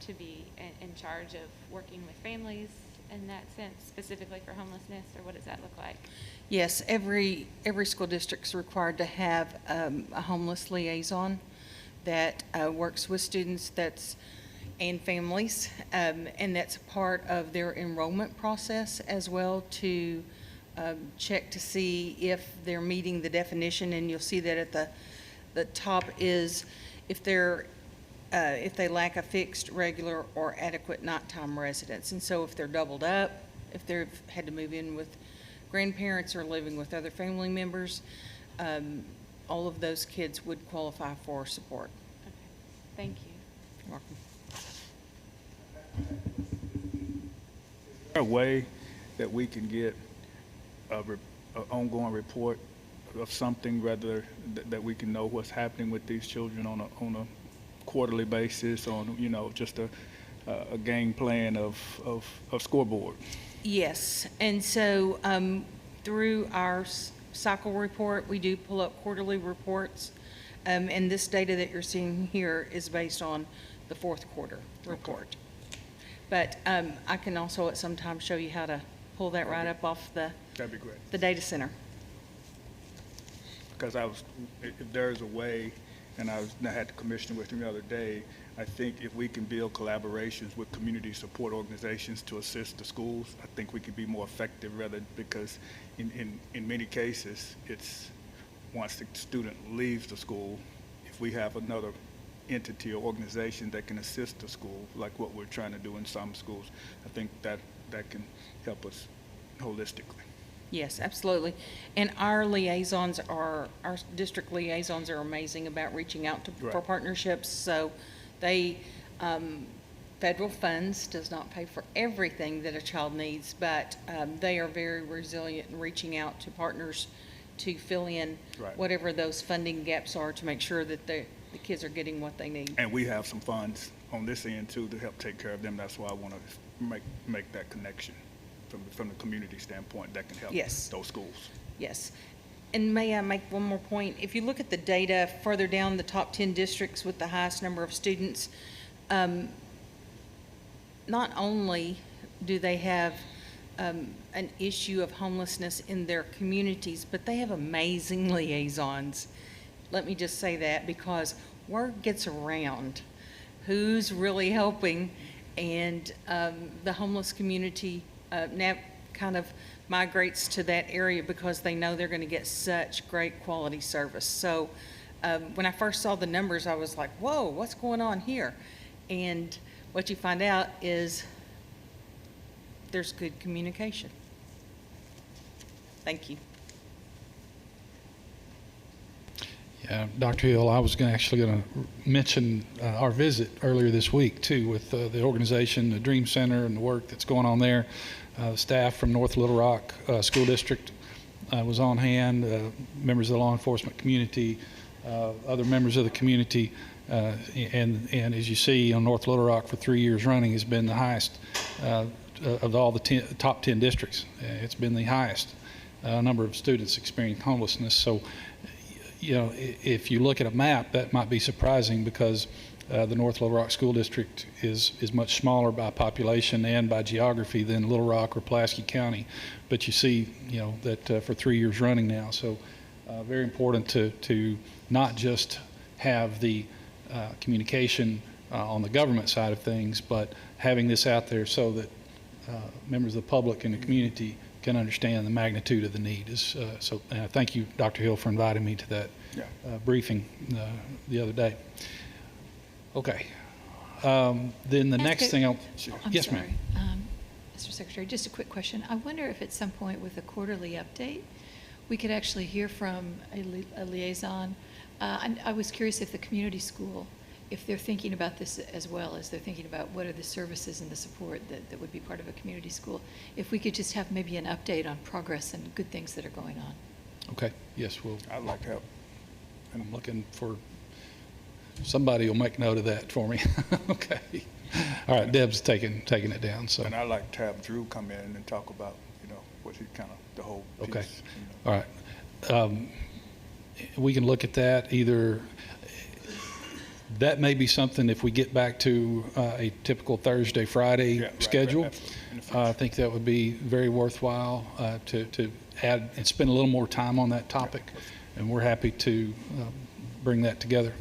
to be in charge of working with families in that sense, specifically for homelessness, or what does that look like?
Yes, every school district is required to have a homeless liaison that works with students and families, and that's part of their enrollment process as well, to check to see if they're meeting the definition. And you'll see that at the top is if they lack a fixed, regular, or adequate nighttime residence. And so if they're doubled up, if they've had to move in with grandparents or living with other family members, all of those kids would qualify for support.
Okay. Thank you.
You're welcome.
Is there a way that we can get an ongoing report of something, rather that we can know what's happening with these children on a quarterly basis, on just a game plan of scoreboard?
Yes, and so through our cycle report, we do pull up quarterly reports, and this data that you're seeing here is based on the fourth quarter report. Okay. But I can also at some time show you how to pull that right up off
That'd be great.
the data center.
Because if there's a way, and I had the commissioner with me the other day, I think if we can build collaborations with community support organizations to assist the schools, I think we could be more effective, because in many cases, it's once the student leaves the school, if we have another entity or organization that can assist the school, like what we're trying to do in some schools, I think that can help us holistically.
Yes, absolutely. And our district liaisons are amazing about reaching out for partnerships. So they, federal funds does not pay for everything that a child needs, but they are very resilient in reaching out to partners to fill in whatever those funding gaps are, to make sure that the kids are getting what they need.
And we have some funds on this end too to help take care of them. That's why I want to make that connection from the community standpoint that can help those schools.
Yes. And may I make one more point? If you look at the data further down, the top 10 districts with the highest number of students, not only do they have an issue of homelessness in their communities, but they have amazing liaisons. Let me just say that, because word gets around who's really helping, and the homeless community now kind of migrates to that area because they know they're going to get such great quality service. So when I first saw the numbers, I was like, whoa, what's going on here? And what you find out is there's good communication. Thank you.
Yeah, Dr. Hill, I was actually going to mention our visit earlier this week, too, with the organization, the Dream Center, and the work that's going on there. Staff from North Little Rock School District was on hand, members of the law enforcement community, other members of the community, and as you see, North Little Rock for 3 years running has been the highest of all the top 10 districts. It's been the highest number of students experiencing homelessness. So, if you look at a map, that might be surprising, because the North Little Rock School District is much smaller by population and by geography than Little Rock or Pulaski County. But you see, that for 3 years running now. So very important to not just have the communication on the government side of things, but having this out there so that members of the public and the community can understand the magnitude of the need. So thank you, Dr. Hill, for inviting me to that briefing the other day. Okay. Then the next thing yes, ma'am.
Mr. Secretary, just a quick question. I wonder if at some point with a quarterly update, we could actually hear from a liaison. I was curious if the community school if they're thinking about this as well as they're thinking about what are the services and the support that would be part of a community school, if we could just have maybe an update on progress and good things that are going on.
Okay, yes, we'll.
I'd like to help.
I'm looking for, somebody will make note of that for me. Okay. All right, Deb's taking it down, so.
And I'd like to have Drew come in and talk about, what he kind of, the whole piece.
Okay. All right. We can look at that either. That may be something if we get back to a typical Thursday, Friday schedule. I think that would be very worthwhile to add and spend a little more time on that topic. And we're happy to bring that together.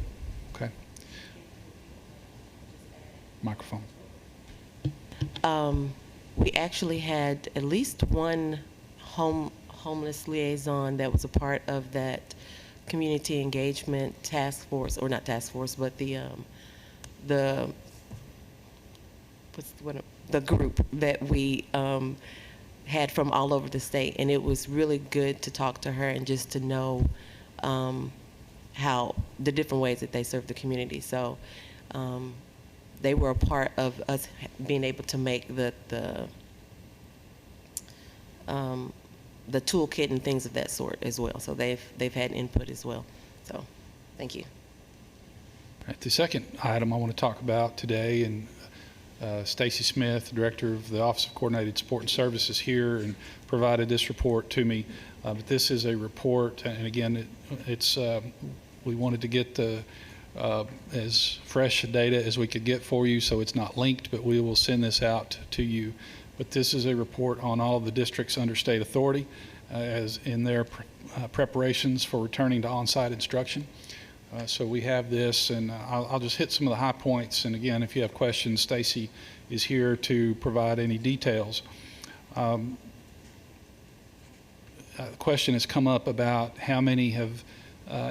Okay. Microphone.
We actually had at least one homeless liaison that was a part of that community engagement task force, or not task force, but the group that we had from all over the state, and it was really good to talk to her and just to know how the different ways that they serve the community. So they were a part of us being able to make the toolkit and things of that sort as well. So they've had input as well. So thank you.
All right, the second item I want to talk about today, and Stacy Smith, Director of the Office of Coordinated Support and Services, here and provided this report to me. But this is a report, and again, we wanted to get as fresh data as we could get for you, so it's not linked, but we will send this out to you. But this is a report on all of the districts under state authority as in their preparations for returning to on-site instruction. So we have this, and I'll just hit some of the high points. And again, if you have questions, Stacy is here to provide any details. A question has come up about how many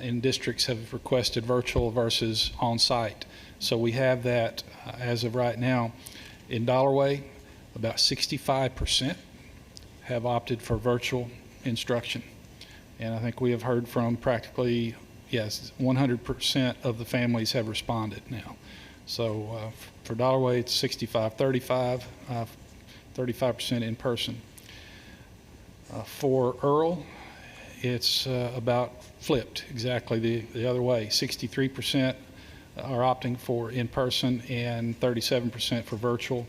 in districts have requested virtual versus on-site. So we have that as of right now. In Dollarway, about 65% have opted for virtual instruction. And I think we have heard from practically, 100% of the families have responded now. So for Dollarway, it's 65-35, 35% in person. For Earl, it's about flipped exactly the other way. 63% are opting for in-person and 37% for virtual.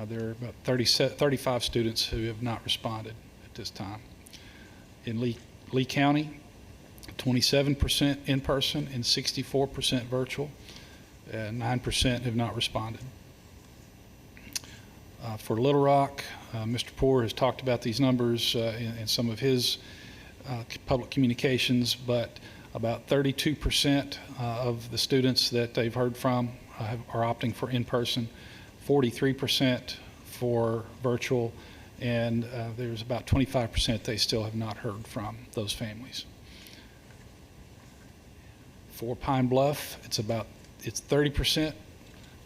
There are about 35 students who have not responded at this time. In Lee County, 27% in-person and 64% virtual. 9% have not responded. For Little Rock, Mr. Poore has talked about these numbers in some of his public communications, but about 32% of the students that they've heard from are opting for in-person, 43% for virtual, and there's about 25% they still have not heard from those families. For Pine Bluff, it's 30%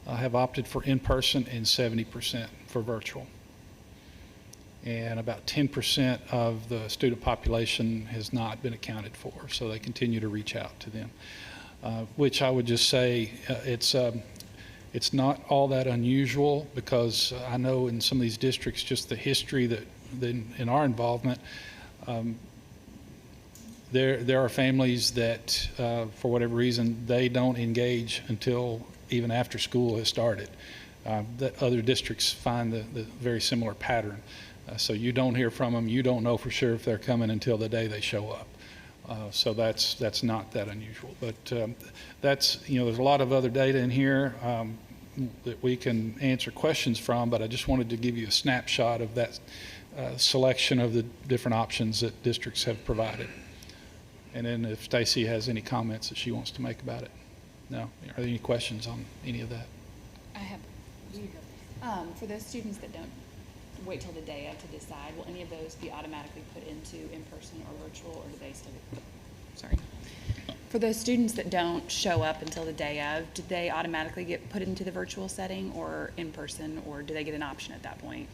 have opted for in-person and 70% for virtual. And about 10% of the student population has not been accounted for, so they continue to reach out to them, which I would just say it's not all that unusual, because I know in some of these districts, just the history that in our involvement, there are families that, for whatever reason, they don't engage until even after school has started. That other districts find the very similar pattern. So you don't hear from them. You don't know for sure if they're coming until the day they show up. So that's not that unusual. But there's a lot of other data in here that we can answer questions from, but I just wanted to give you a snapshot of that selection of the different options that districts have provided. And then if Stacy has any comments that she wants to make about it. No? Are there any questions on any of that?
I have. For those students that don't wait till the day of to decide, will any of those be automatically put into in-person or virtual, or do they still sorry. For those students that don't show up until the day of, do they automatically get put into the virtual setting or in person, or do they get an option at that point?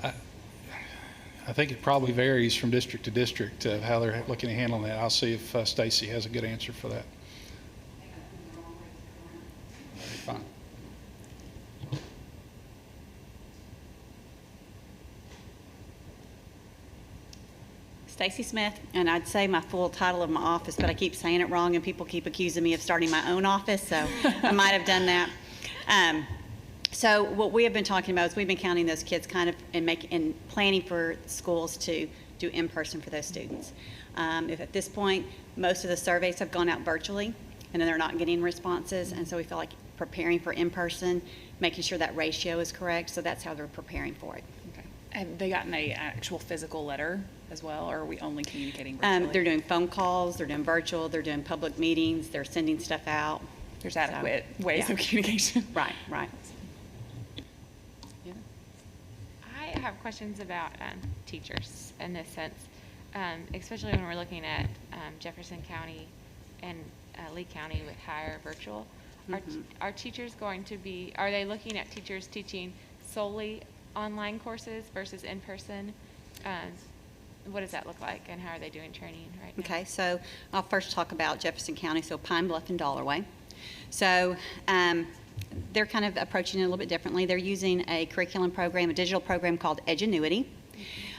I think it probably varies from district to district how they're looking at handling that. I'll see if Stacy has a good answer for that. fine.
Stacy Smith, and I'd say my full title of my office, but I keep saying it wrong, and people keep accusing me of starting my own office, so I might have done that. So what we have been talking about is we've been counting those kids kind of and planning for schools to do in-person for those students. If at this point, most of the surveys have gone out virtually, and then they're not getting responses, and so we feel like preparing for in-person, making sure that ratio is correct, so that's how they're preparing for it.
Okay. Have they gotten a actual physical letter as well, or are we only communicating virtually?
They're doing phone calls, they're doing virtual, they're doing public meetings, they're sending stuff out.
There's adequate ways of communication.
Right, right.
I have questions about teachers in this sense, especially when we're looking at Jefferson County and Lee County with higher virtual. Are teachers going to be, are they looking at teachers teaching solely online courses versus in-person? What does that look like, and how are they doing training right now?
Okay, so I'll first talk about Jefferson County, so Pine Bluff and Dollarway. So they're kind of approaching it a little bit differently. They're using a curriculum program, a digital program called Edgenuity.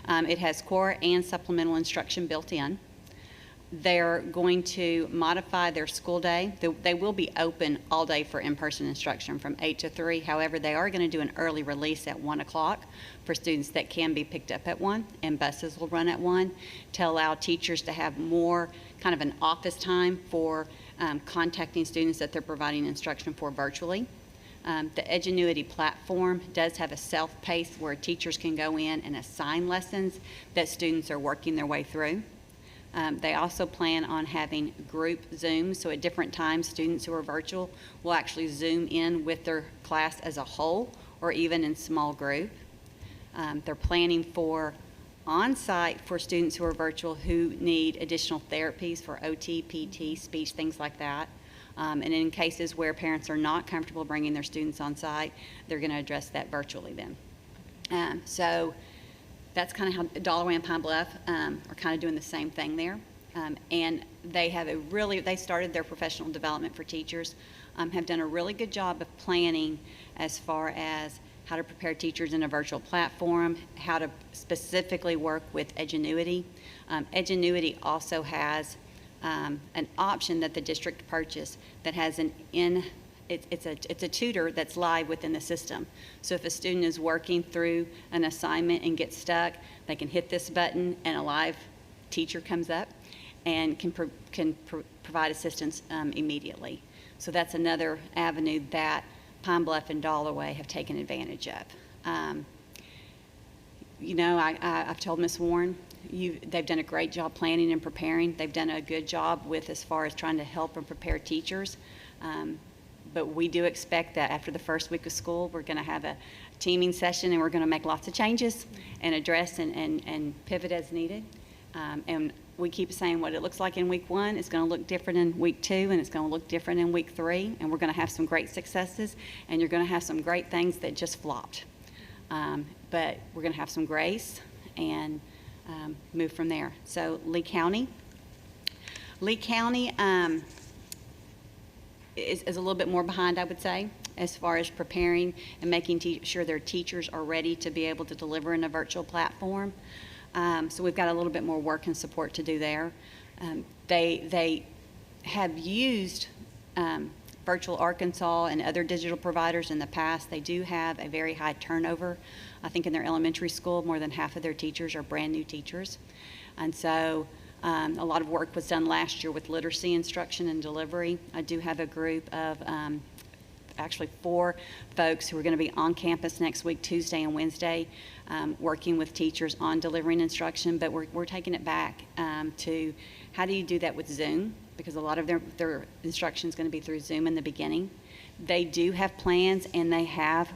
It has core and supplemental instruction built in. They're going to modify their school day. They will be open all day for in-person instruction from 8 to 3. However, they are going to do an early release at 1 o'clock for students that can be picked up at 1, and buses will run at 1 to allow teachers to have more kind of an office time for contacting students that they're providing instruction for virtually. The Edgenuity platform does have a self-paced where teachers can go in and assign lessons that students are working their way through. They also plan on having group Zooms, so at different times, students who are virtual will actually Zoom in with their class as a whole or even in small group. They're planning for on-site for students who are virtual who need additional therapies for OT, PT, speech, things like that. And in cases where parents are not comfortable bringing their students on-site, they're going to address that virtually then. So that's kind of how Dollarway and Pine Bluff are kind of doing the same thing there. And they have they started their professional development for teachers, have done a really good job of planning as far as how to prepare teachers in a virtual platform, how to specifically work with Edgenuity. Edgenuity also has an option that the district purchased that has it's a tutor that's live within the system. So if a student is working through an assignment and gets stuck, they can hit this button and a live teacher comes up and can provide assistance immediately. So that's another avenue that Pine Bluff and Dollarway have taken advantage of. I've told Ms. Warren, they've done a great job planning and preparing. They've done a good job with as far as trying to help and prepare teachers. But we do expect that after the first week of school, we're going to have a teaming session and we're going to make lots of changes and address and pivot as needed. And we keep saying what it looks like in week 1, it's going to look different in week 2, and it's going to look different in week 3, and we're going to have some great successes, and you're going to have some great things that just flopped. But we're going to have some grace and move from there. So Lee County is a little bit more behind, I would say, as far as preparing and making sure their teachers are ready to be able to deliver in a virtual platform. So we've got a little bit more work and support to do there. They have used Virtual Arkansas and other digital providers in the past. They do have a very high turnover. I think in their elementary school, more than half of their teachers are brand new teachers. And so a lot of work was done last year with literacy instruction and delivery. I do have a group of actually 4 folks who are going to be on campus next week, Tuesday and Wednesday, working with teachers on delivering instruction, but we're taking it back to how do you do that with Zoom, because a lot of their instruction is going to be through Zoom in the beginning. They do have plans, and they have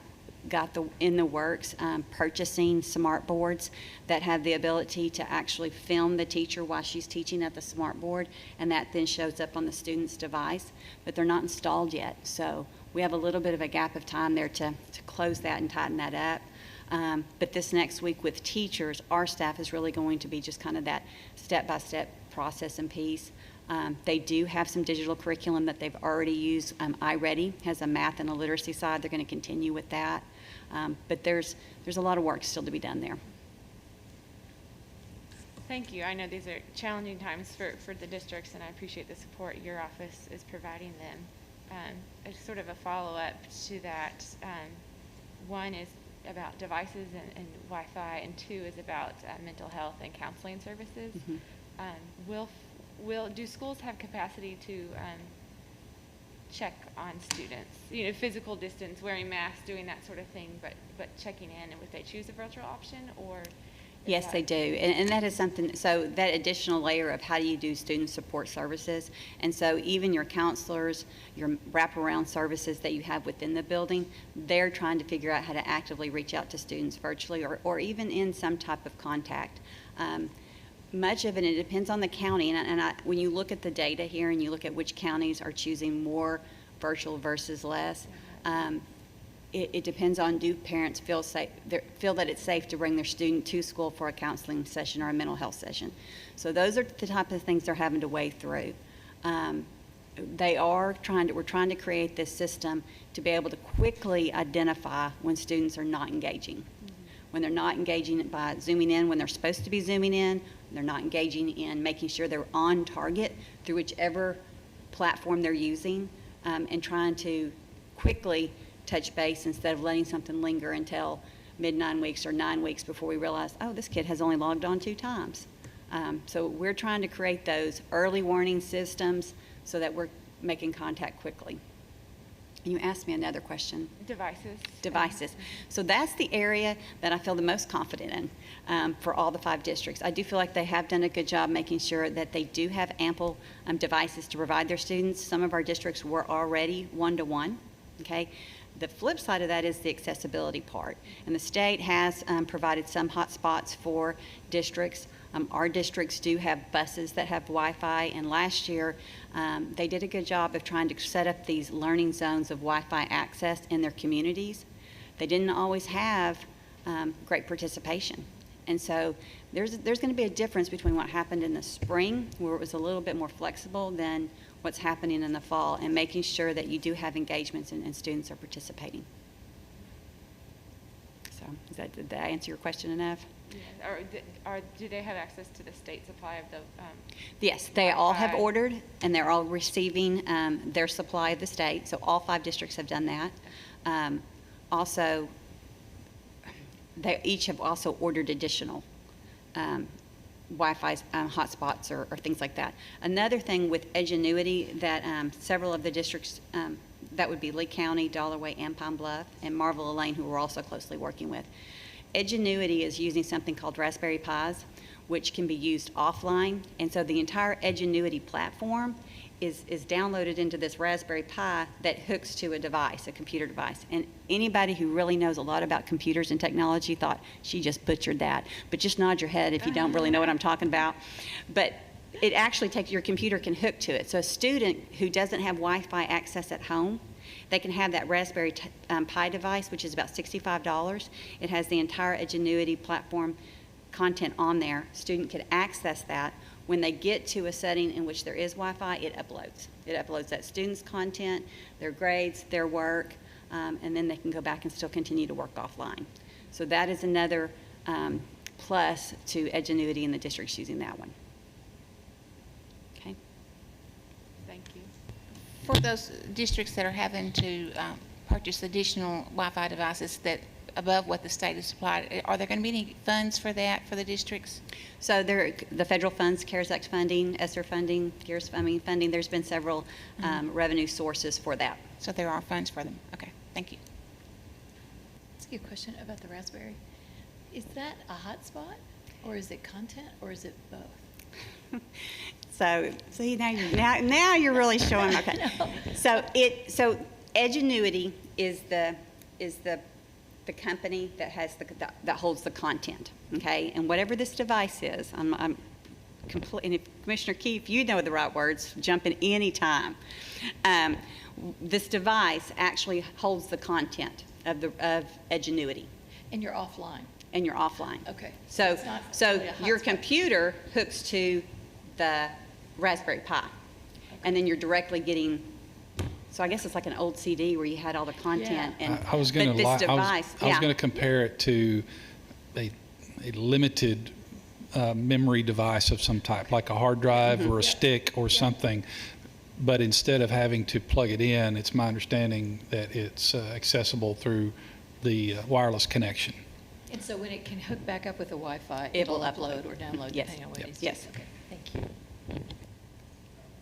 got in the works purchasing smart boards that have the ability to actually film the teacher while she's teaching at the smart board, and that then shows up on the student's device, but they're not installed yet. So we have a little bit of a gap of time there to close that and tighten that up. But this next week with teachers, our staff is really going to be just kind of that step-by-step process and piece. They do have some digital curriculum that they've already used. iReady has a math and a literacy side. They're going to continue with that. But there's a lot of work still to be done there.
Thank you. I know these are challenging times for the districts, and I appreciate the support your office is providing them. It's sort of a follow-up to that. One is about devices and Wi-Fi, and two is about mental health and counseling services. Do schools have capacity to check on students? You know, physical distance, wearing masks, doing that sort of thing, but checking in, and would they choose a virtual option, or?
Yes, they do. And that is something, so that additional layer of how do you do student support services. And so even your counselors, your wraparound services that you have within the building, they're trying to figure out how to actively reach out to students virtually or even in some type of contact. Much of it depends on the county. When you look at the data here and you look at which counties are choosing more virtual versus less, it depends on, do parents feel that it's safe to bring their student to school for a counseling session or a mental health session. So those are the type of things they're having to wade through. We're trying to create this system to be able to quickly identify when students are not engaging. When they're not engaging by zooming in when they're supposed to be zooming in, they're not engaging in making sure they're on target through whichever platform they're using, and trying to quickly touch base instead of letting something linger until mid-9 weeks or 9 weeks before we realize, oh, this kid has only logged on 2 times. So we're trying to create those early warning systems so that we're making contact quickly. You asked me another question. Devices. So that's the area that I feel the most confident in for all the 5 districts. I do feel like they have done a good job making sure that they do have ample devices to provide their students. Some of our districts were already one-to-one, okay? The flip side of that is the accessibility part. And the state has provided some hotspots for districts. Our districts do have buses that have Wi-Fi, and last year they did a good job of trying to set up these learning zones of Wi-Fi access in their communities. They didn't always have great participation. And so there's going to be a difference between what happened in the spring, where it was a little bit more flexible, than what's happening in the fall, and making sure that you do have engagements and students are participating. So did I answer your question enough?
Yeah. Do they have access to the state supply of the?
Yes, they all have ordered, and they're all receiving their supply of the state. So all 5 districts have done that. Also, they each have also ordered additional Wi-Fi hotspots or things like that. Another thing with Edgenuity that several of the districts, that would be Lee County, Dollarway, and Pine Bluff, and Marvel Elaine, who we're also closely working with. Edgenuity is using something called Raspberry Pis, which can be used offline. And so the entire Edgenuity platform is downloaded into this Raspberry Pi that hooks to a device, a computer device. And anybody who really knows a lot about computers and technology thought she just butchered that. But just nod your head if you don't really know what I'm talking about. But it actually takes, your computer can hook to it. So a student who doesn't have Wi-Fi access at home, they can have that Raspberry Pi device, which is about $65. It has the entire Edgenuity platform content on there. Student can access that. When they get to a setting in which there is Wi-Fi, it uploads. It uploads that student's content, their grades, their work, and then they can go back and still continue to work offline. So that is another plus to Edgenuity, and the district's using that one. Okay.
Thank you.
For those districts that are having to purchase additional Wi-Fi devices that above what the state has supplied, are there going to be any funds for that for the districts?
So the federal funds, CARES Act funding, ESSER funding, CARES funding, there's been several revenue sources for that.
So there are funds for them. Okay, thank you.
Ask you a question about the Raspberry. Is that a hotspot, or is it content, or is it both?
So see, now you're really showing. Okay. So Edgenuity is the company that has that holds the content. Okay, and whatever this device is, I'm complete. And if Commissioner Keefe, you know the right words, jump in any time. This device actually holds the content of Edgenuity.
And you're offline.
And you're offline.
Okay.
So
It's not really a
your
hotspot.
computer hooks to the Raspberry Pi. And then you're directly getting, so I guess it's like an old CD where you had all the content. And
I was going
but this device,
to
yeah.
going to compare it to a limited memory device of some type, like a hard drive or a stick or something. But instead of having to plug it in, it's my understanding that it's accessible through the wireless connection.
And so when it can hook back up with the Wi-Fi,
It will
it'll upload or download
Yes.
depending on what it is.
Yes.
Okay, thank you.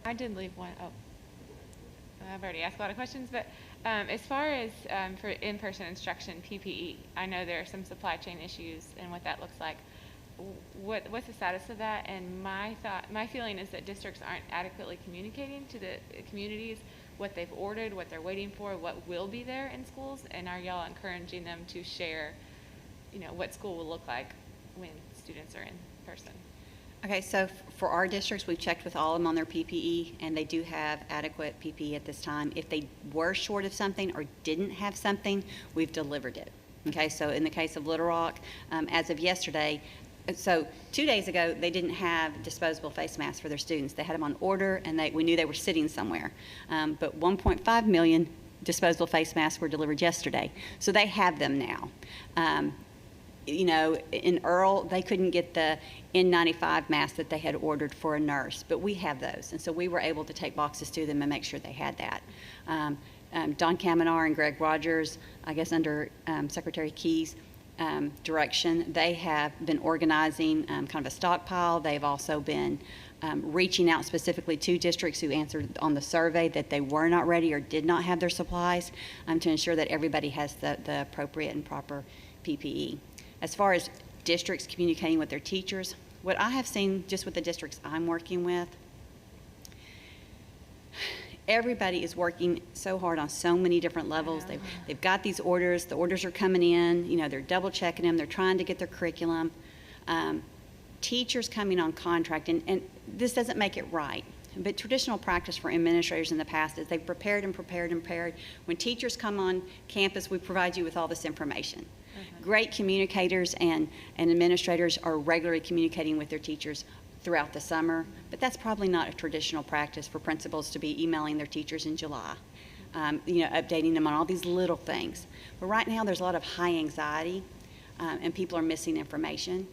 I did leave one. Oh, I've already asked a lot of questions, but as far as for in-person instruction, PPE, I know there are some supply chain issues and what that looks like. What's the status of that? And my feeling is that districts aren't adequately communicating to the communities what they've ordered, what they're waiting for, what will be there in schools, and are y'all encouraging them to share, what school will look like when students are in person?
Okay, so for our districts, we've checked with all of them on their PPE, and they do have adequate PPE at this time. If they were short of something or didn't have something, we've delivered it. Okay, so in the case of Little Rock, as of yesterday, so 2 days ago, they didn't have disposable face masks for their students. They had them on order, and we knew they were sitting somewhere. But 1.5 million disposable face masks were delivered yesterday, so they have them now. In Earl, they couldn't get the N95 mask that they had ordered for a nurse, but we have those, and so we were able to take boxes to them and make sure they had that. Don Kaminar and Greg Rogers, I guess under Secretary Keyes' direction, they have been organizing kind of a stockpile. They've also been reaching out specifically to districts who answered on the survey that they were not ready or did not have their supplies to ensure that everybody has the appropriate and proper PPE. As far as districts communicating with their teachers, what I have seen just with the districts I'm working with, everybody is working so hard on so many different levels. They've got these orders. The orders are coming in. They're double checking them. They're trying to get their curriculum. Teachers coming on contract, and this doesn't make it right. But traditional practice for administrators in the past is they've prepared and prepared and prepared. When teachers come on campus, we provide you with all this information. Great communicators and administrators are regularly communicating with their teachers throughout the summer, but that's probably not a traditional practice for principals to be emailing their teachers in July, updating them on all these little things. But right now, there's a lot of high anxiety, and people are missing information.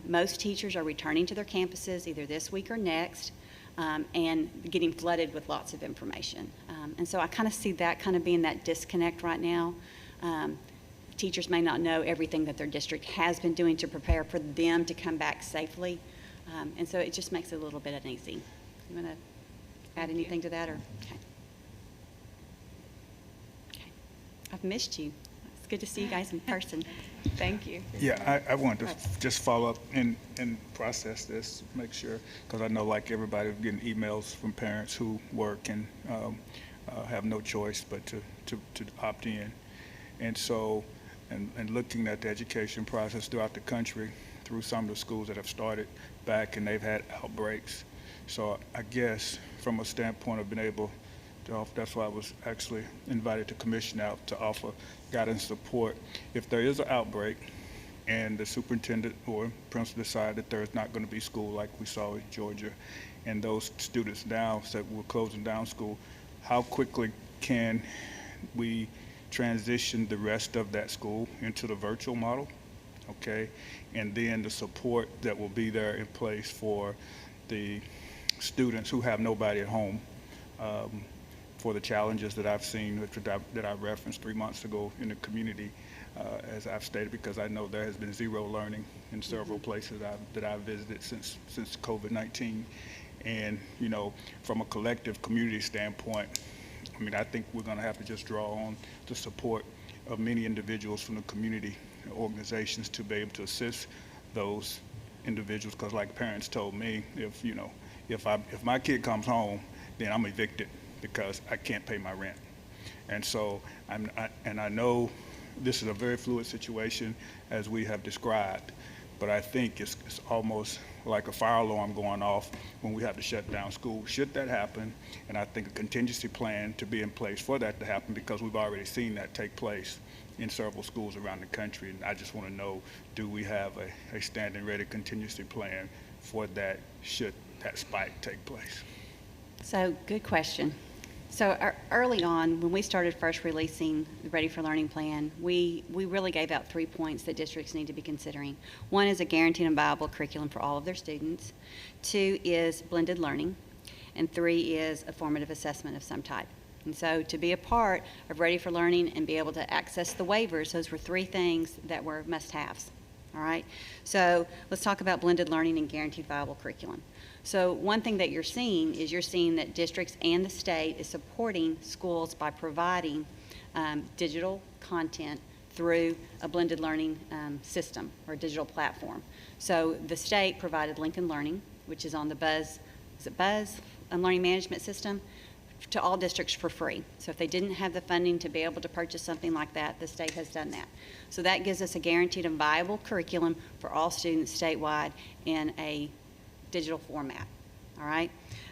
Most teachers are returning to their campuses either this week or next, and getting flooded with lots of information. And so I kind of see that kind of being that disconnect right now. Teachers may not know everything that their district has been doing to prepare for them to come back safely. And so it just makes it a little bit uneasy. You want to add anything to that? Okay. I've missed you. It's good to see you guys in person.
Thank you.
Yeah, I wanted to just follow up and process this, make sure, because I know like everybody, we're getting emails from parents who work and have no choice but to opt in. And so, and looking at the education process throughout the country, through some of the schools that have started back and they've had outbreaks. So I guess from a standpoint of being able to offer, that's why I was actually invited to commission out to offer guidance support. If there is an outbreak and the superintendent or principal decide that there is not going to be school like we saw in Georgia, and those students now said we're closing down school, how quickly can we transition the rest of that school into the virtual model? Okay, and then the support that will be there in place for the students who have nobody at home, for the challenges that I've seen, that I referenced 3 months ago in the community, as I've stated, because I know there has been zero learning in several places that I've visited since COVID-19. And, from a collective community standpoint, I think we're going to have to just draw on the support of many individuals from the community organizations to be able to assist those individuals, because like parents told me, if my kid comes home, then I'm evicted because I can't pay my rent. And so I know this is a very fluid situation as we have described, but I think it's almost like a fire alarm going off when we have to shut down school. Should that happen, and I think a contingency plan to be in place for that to happen, because we've already seen that take place in several schools around the country. And I just want to know, do we have a standing ready contingency plan for that should that spike take place?
So, good question. So early on, when we started first releasing the Ready for Learning plan, we really gave out 3 points that districts need to be considering. One is a guaranteed and viable curriculum for all of their students. 2 is blended learning. And 3 is a formative assessment of some type. And so to be a part of Ready for Learning and be able to access the waivers, those were 3 things that were must-haves. All right? So let's talk about blended learning and guaranteed viable curriculum. So one thing that you're seeing that districts and the state is supporting schools by providing digital content through a blended learning system or digital platform. So the state provided Lincoln Learning, which is on the Buzz learning management system, to all districts for free. So if they didn't have the funding to be able to purchase something like that, the state has done that. So that gives us a guaranteed and viable curriculum for all students statewide in a digital format, all right?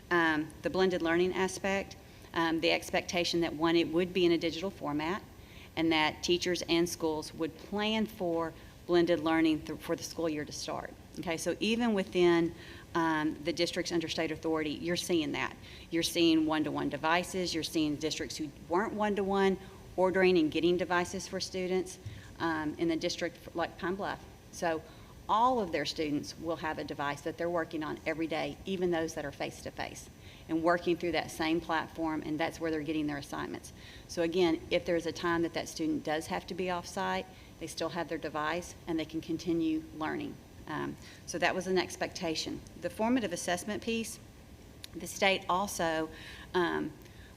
The blended learning aspect, the expectation that one, it would be in a digital format, and that teachers and schools would plan for blended learning for the school year to start. Okay, so even within the districts under state authority, you're seeing that. You're seeing one-to-one devices, you're seeing districts who weren't one-to-one ordering and getting devices for students in the district like Pine Bluff. So all of their students will have a device that they're working on every day, even those that are face-to-face, and working through that same platform, and that's where they're getting their assignments. So again, if there's a time that student does have to be off-site, they still have their device, and they can continue learning. So that was an expectation. The formative assessment piece, the state also,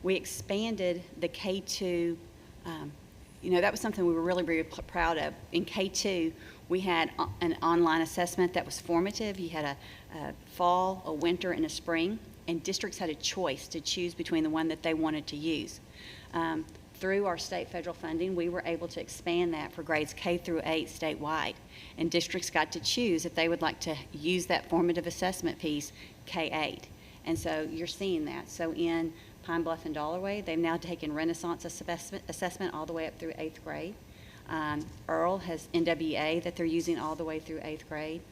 we expanded the K-2, that was something we were really, really proud of. In K-2, we had an online assessment that was formative. You had a fall, a winter, and a spring, and districts had a choice to choose between the one that they wanted to use. Through our state federal funding, we were able to expand that for grades K through 8 statewide, and districts got to choose if they would like to use that formative assessment piece K-8. And so you're seeing that. So in Pine Bluff and Dollarway, they've now taken Renaissance assessment all the way up through 8th grade. Earl has NWA that they're using all the way through 8th grade.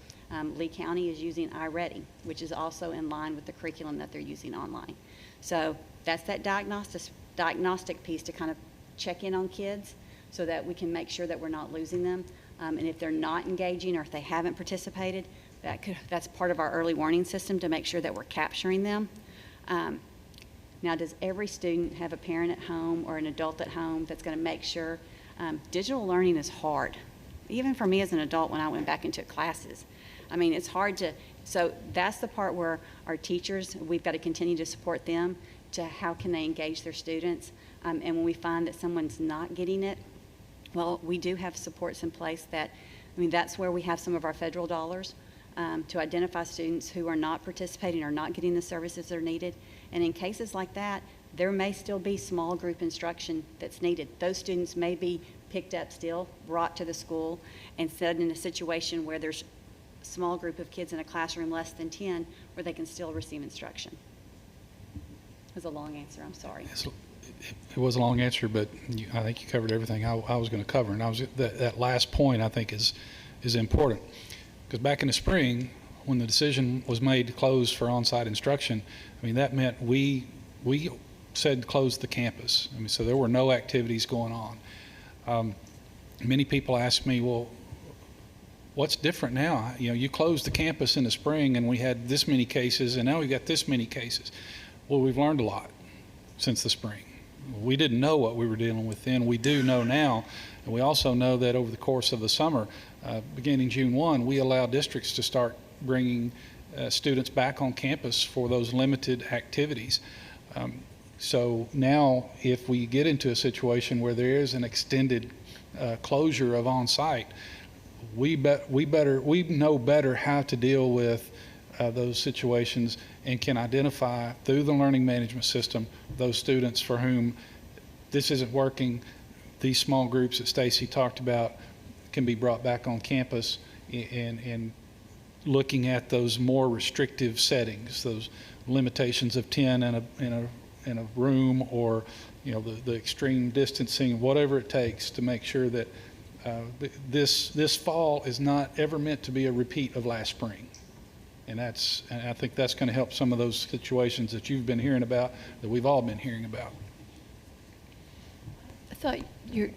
Lee County is using iReady, which is also in line with the curriculum that they're using online. So that's that diagnostic piece to kind of check in on kids so that we can make sure that we're not losing them. And if they're not engaging or if they haven't participated, that's part of our early warning system to make sure that we're capturing them. Now, does every student have a parent at home or an adult at home that's going to make sure? Digital learning is hard, even for me as an adult when I went back into classes. I mean, it's hard to, so that's the part where our teachers, we've got to continue to support them to how can they engage their students. And when we find that someone's not getting it, well, we do have supports in place that's where we have some of our federal dollars to identify students who are not participating or not getting the services that are needed. And in cases like that, there may still be small group instruction that's needed. Those students may be picked up still, brought to the school, and set in a situation where there's a small group of kids in a classroom less than 10 where they can still receive instruction. It was a long answer, I'm sorry.
It was a long answer, but I think you covered everything I was going to cover. And that last point I think is important, because back in the spring, when the decision was made to close for on-site instruction, I mean, that meant we said close the campus. I mean, so there were no activities going on. Many people ask me, well, what's different now? You closed the campus in the spring and we had this many cases, and now we've got this many cases. Well, we've learned a lot since the spring. We didn't know what we were dealing with then. We do know now, and we also know that over the course of the summer, beginning June 1, we allow districts to start bringing students back on campus for those limited activities. So now, if we get into a situation where there is an extended closure of on-site, we know better how to deal with those situations and can identify through the learning management system those students for whom this isn't working. These small groups that Stacy talked about can be brought back on campus, and looking at those more restrictive settings, those limitations of 10 in a room, or the extreme distancing, whatever it takes to make sure that this fall is not ever meant to be a repeat of last spring. And I think that's going to help some of those situations that you've been hearing about, that we've all been hearing about.
I thought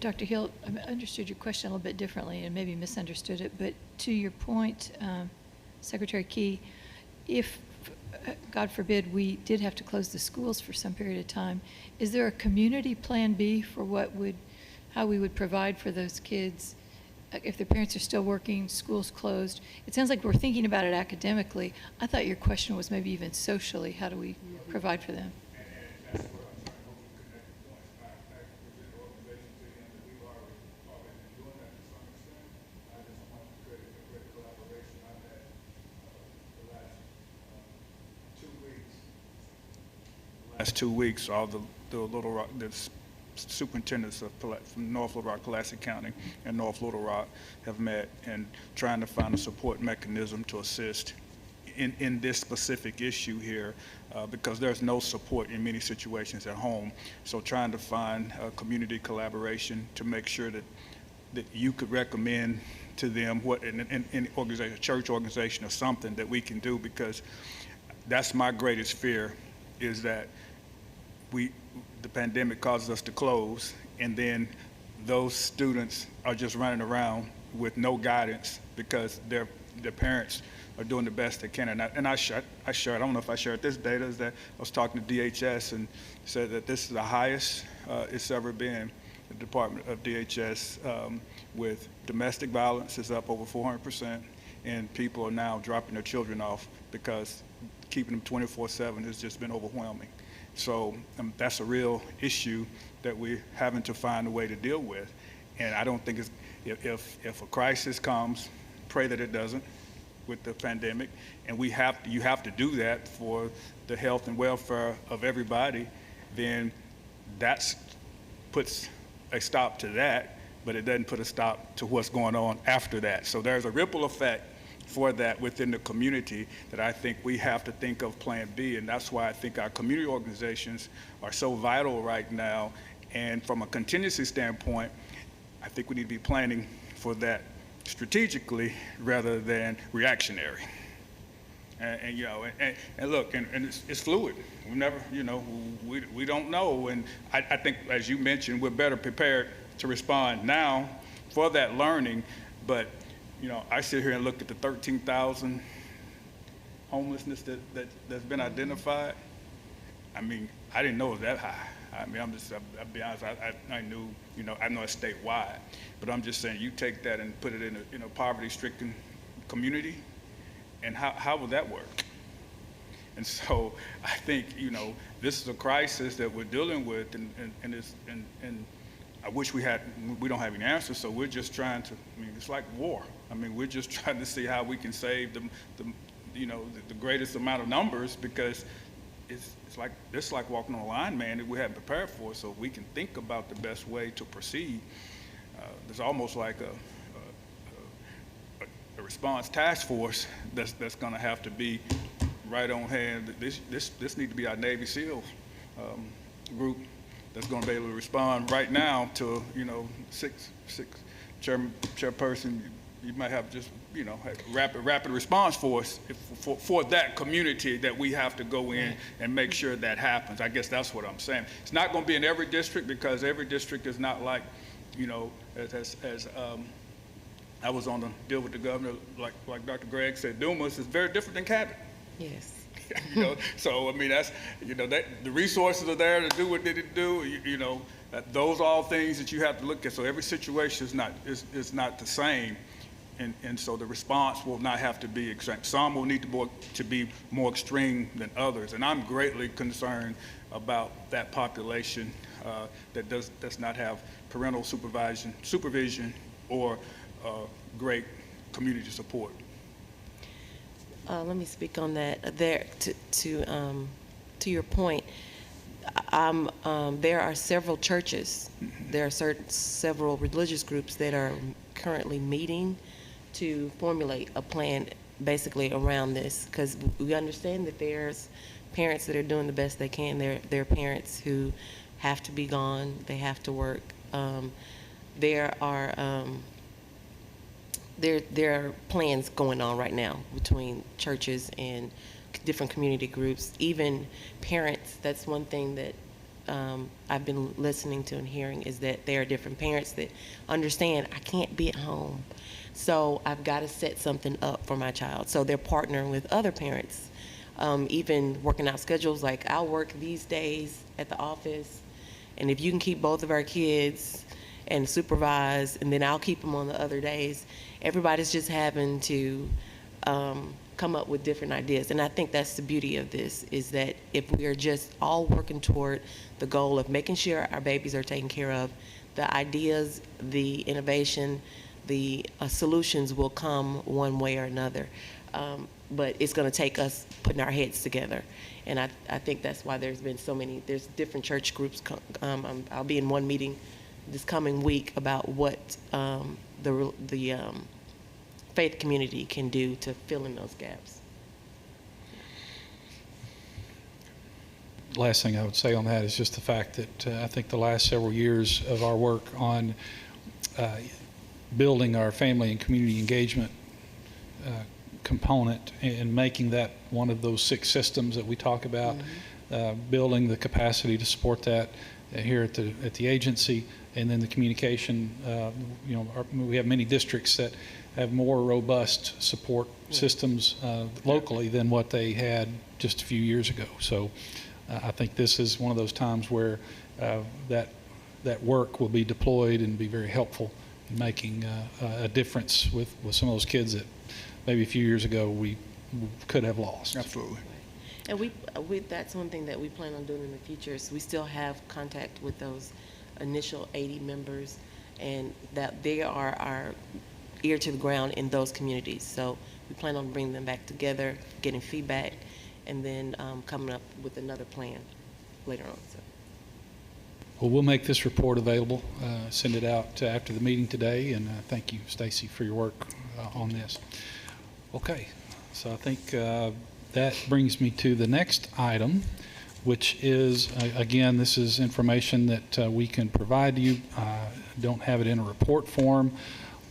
Dr. Hill, I understood your question a little bit differently and maybe misunderstood it, but to your point, Secretary Key, if, God forbid, we did have to close the schools for some period of time, is there a community plan B for how we would provide for those kids if their parents are still working, schools closed? It sounds like we're thinking about it academically. I thought your question was maybe even socially, how do we provide for them?
Last 2 weeks, all the Little Rock, the superintendents from North Little Rock, Pulaski County, and North Little Rock have met and trying to find a support mechanism to assist in this specific issue here, because there's no support in many situations at home. So trying to find a community collaboration to make sure that you could recommend to them what in organization, a church organization or something that we can do, because that's my greatest fear, is that the pandemic causes us to close, and then those students are just running around with no guidance because their parents are doing the best they can. And I shared, I don't know if I shared this data, is that I was talking to DHS and said that this is the highest it's ever been. The Department of DHS with domestic violence is up over 400%, and people are now dropping their children off because keeping them 24/7 has just been overwhelming. So that's a real issue that we're having to find a way to deal with. And I don't think if a crisis comes, pray that it doesn't with the pandemic, and you have to do that for the health and welfare of everybody, then that puts a stop to that, but it doesn't put a stop to what's going on after that. So there's a ripple effect for that within the community that I think we have to think of Plan B, and that's why I think our community organizations are so vital right now. And from a contingency standpoint, I think we need to be planning for that strategically rather than reactionary. And you know, and look, and it's fluid. We never, you know, we don't know. And I think, as you mentioned, we're better prepared to respond now for that learning. But you know, I sit here and look at the 13,000 homelessness that's been identified. I mean, I didn't know it was that high. I mean, I'll be honest, I knew, you know, I know it's statewide, but I'm just saying, you take that and put it in a poverty-stricken community, and how would that work? And so I think, you know, this is a crisis that we're dealing with, and I wish we don't have any answers, so we're just trying to, I mean, it's like war. I mean, we're just trying to see how we can save the greatest amount of numbers, because it's like walking on a line, man, that we haven't prepared for, so we can think about the best way to proceed. There's almost like a response task force that's going to have to be right on hand. This needs to be our Navy SEAL group that's going to be able to respond right now to, you know, six chairperson. You might have just, you know, rapid response force for that community that we have to go in and make sure that happens. I guess that's what I'm saying. It's not going to be in every district, because every district is not like, you know, as I was on the deal with the governor, like Dr. Gregg said, Dumas is very different than Cabot.
Yes.
You know, so I mean, that's, you know, that the resources are there to do what they do. You know, those are all things that you have to look at. So every situation is not the same, and so the response will not have to be extreme. Some will need to be more extreme than others, and I'm greatly concerned about that population that does not have parental supervision or great community support.
Let me speak on that. There, to your point, there are several churches, there are several religious groups that are currently meeting to formulate a plan basically around this, because we understand that there's parents that are doing the best they can. There are parents who have to be gone, they have to work. There are there are plans going on right now between churches and different community groups, even parents. That's one thing that I've been listening to and hearing, is that there are different parents that understand, I can't be at home, so I've got to set something up for my child. So they're partnering with other parents, even working out schedules, like I'll work these days at the office, and if you can keep both of our kids and supervise, and then I'll keep them on the other days. Everybody's just having to come up with different ideas. And I think that's the beauty of this, is that if we are just all working toward the goal of making sure our babies are taken care of, the ideas, the innovation, the solutions will come one way or another. But it's going to take us putting our heads together. And I think that's why there's been so many, there's different church groups. I'll be in one meeting this coming week about what the faith community can do to fill in those gaps.
Last thing I would say on that is just the fact that I think the last several years of our work on building our family and community engagement component and making that one of those 6 systems that we talk about, building the capacity to support that here at the agency, and then the communication. We have many districts that have more robust support systems locally than what they had just a few years ago. So I think this is one of those times where that work will be deployed and be very helpful in making a difference with some of those kids that maybe a few years ago we could have lost.
Absolutely.
And that's one thing that we plan on doing in the future, is we still have contact with those initial 80 members, and that they are our ear to the ground in those communities. So we plan on bringing them back together, getting feedback, and then coming up with another plan later on. So.
Well, we'll make this report available, send it out after the meeting today, and thank you, Stacy, for your work on this. Okay, so I think that brings me to the next item, which is, again, this is information that we can provide to you. Don't have it in a report form,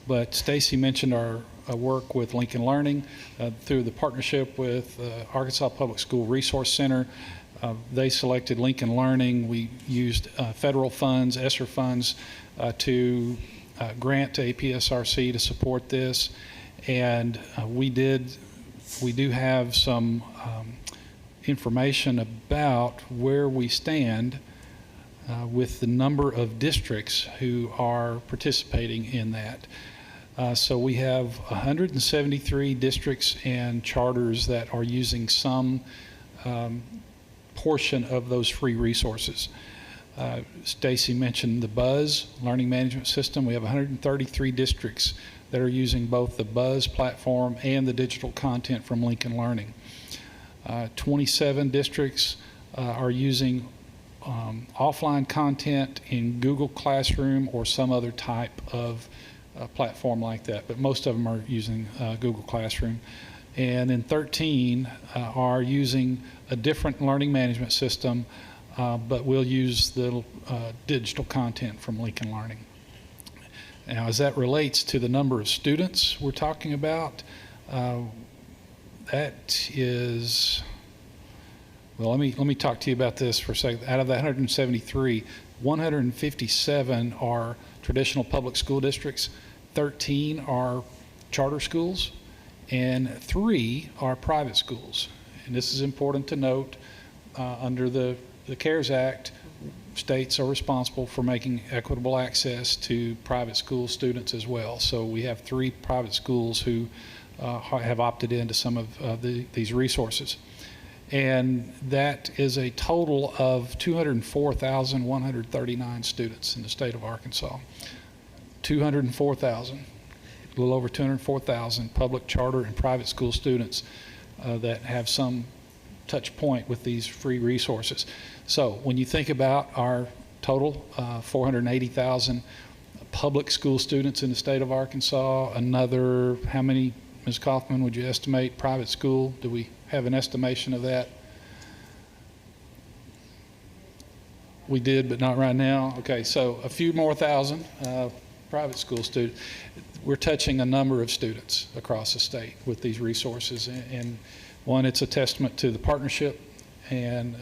but Stacy mentioned our work with Lincoln Learning through the partnership with Arkansas Public School Resource Center. They selected Lincoln Learning. We used federal funds, ESSER funds, to grant to APSRC to support this. And we do have some information about where we stand with the number of districts who are participating in that. So we have 173 districts and charters that are using some portion of those free resources. Stacy mentioned the BUZZ learning management system. We have 133 districts that are using both the BUZZ platform and the digital content from Lincoln Learning. 27 districts are using offline content in Google Classroom or some other type of platform like that, but most of them are using Google Classroom. And then 13 are using a different learning management system, but will use the digital content from Lincoln Learning. Now, as that relates to the number of students we're talking about, that is, well, let me talk to you about this for a second. Out of the 173, 157 are traditional public school districts, 13 are charter schools, and 3 are private schools. And this is important to note. Under the CARES Act, states are responsible for making equitable access to private school students as well. So we have 3 private schools who have opted into some of these resources. And that is a total of 204,139 students in the state of Arkansas. 204,000, a little over 204,000 public, charter, and private school students that have some touch point with these free resources. So when you think about our total 480,000 public school students in the state of Arkansas, another, how many, Ms. Kaufman, would you estimate private school? Do we have an estimation of that? We did, but not right now. Okay, so a few more thousand private school students. we're touching a number of students across the state with these resources. And one, it's a testament to the partnership, and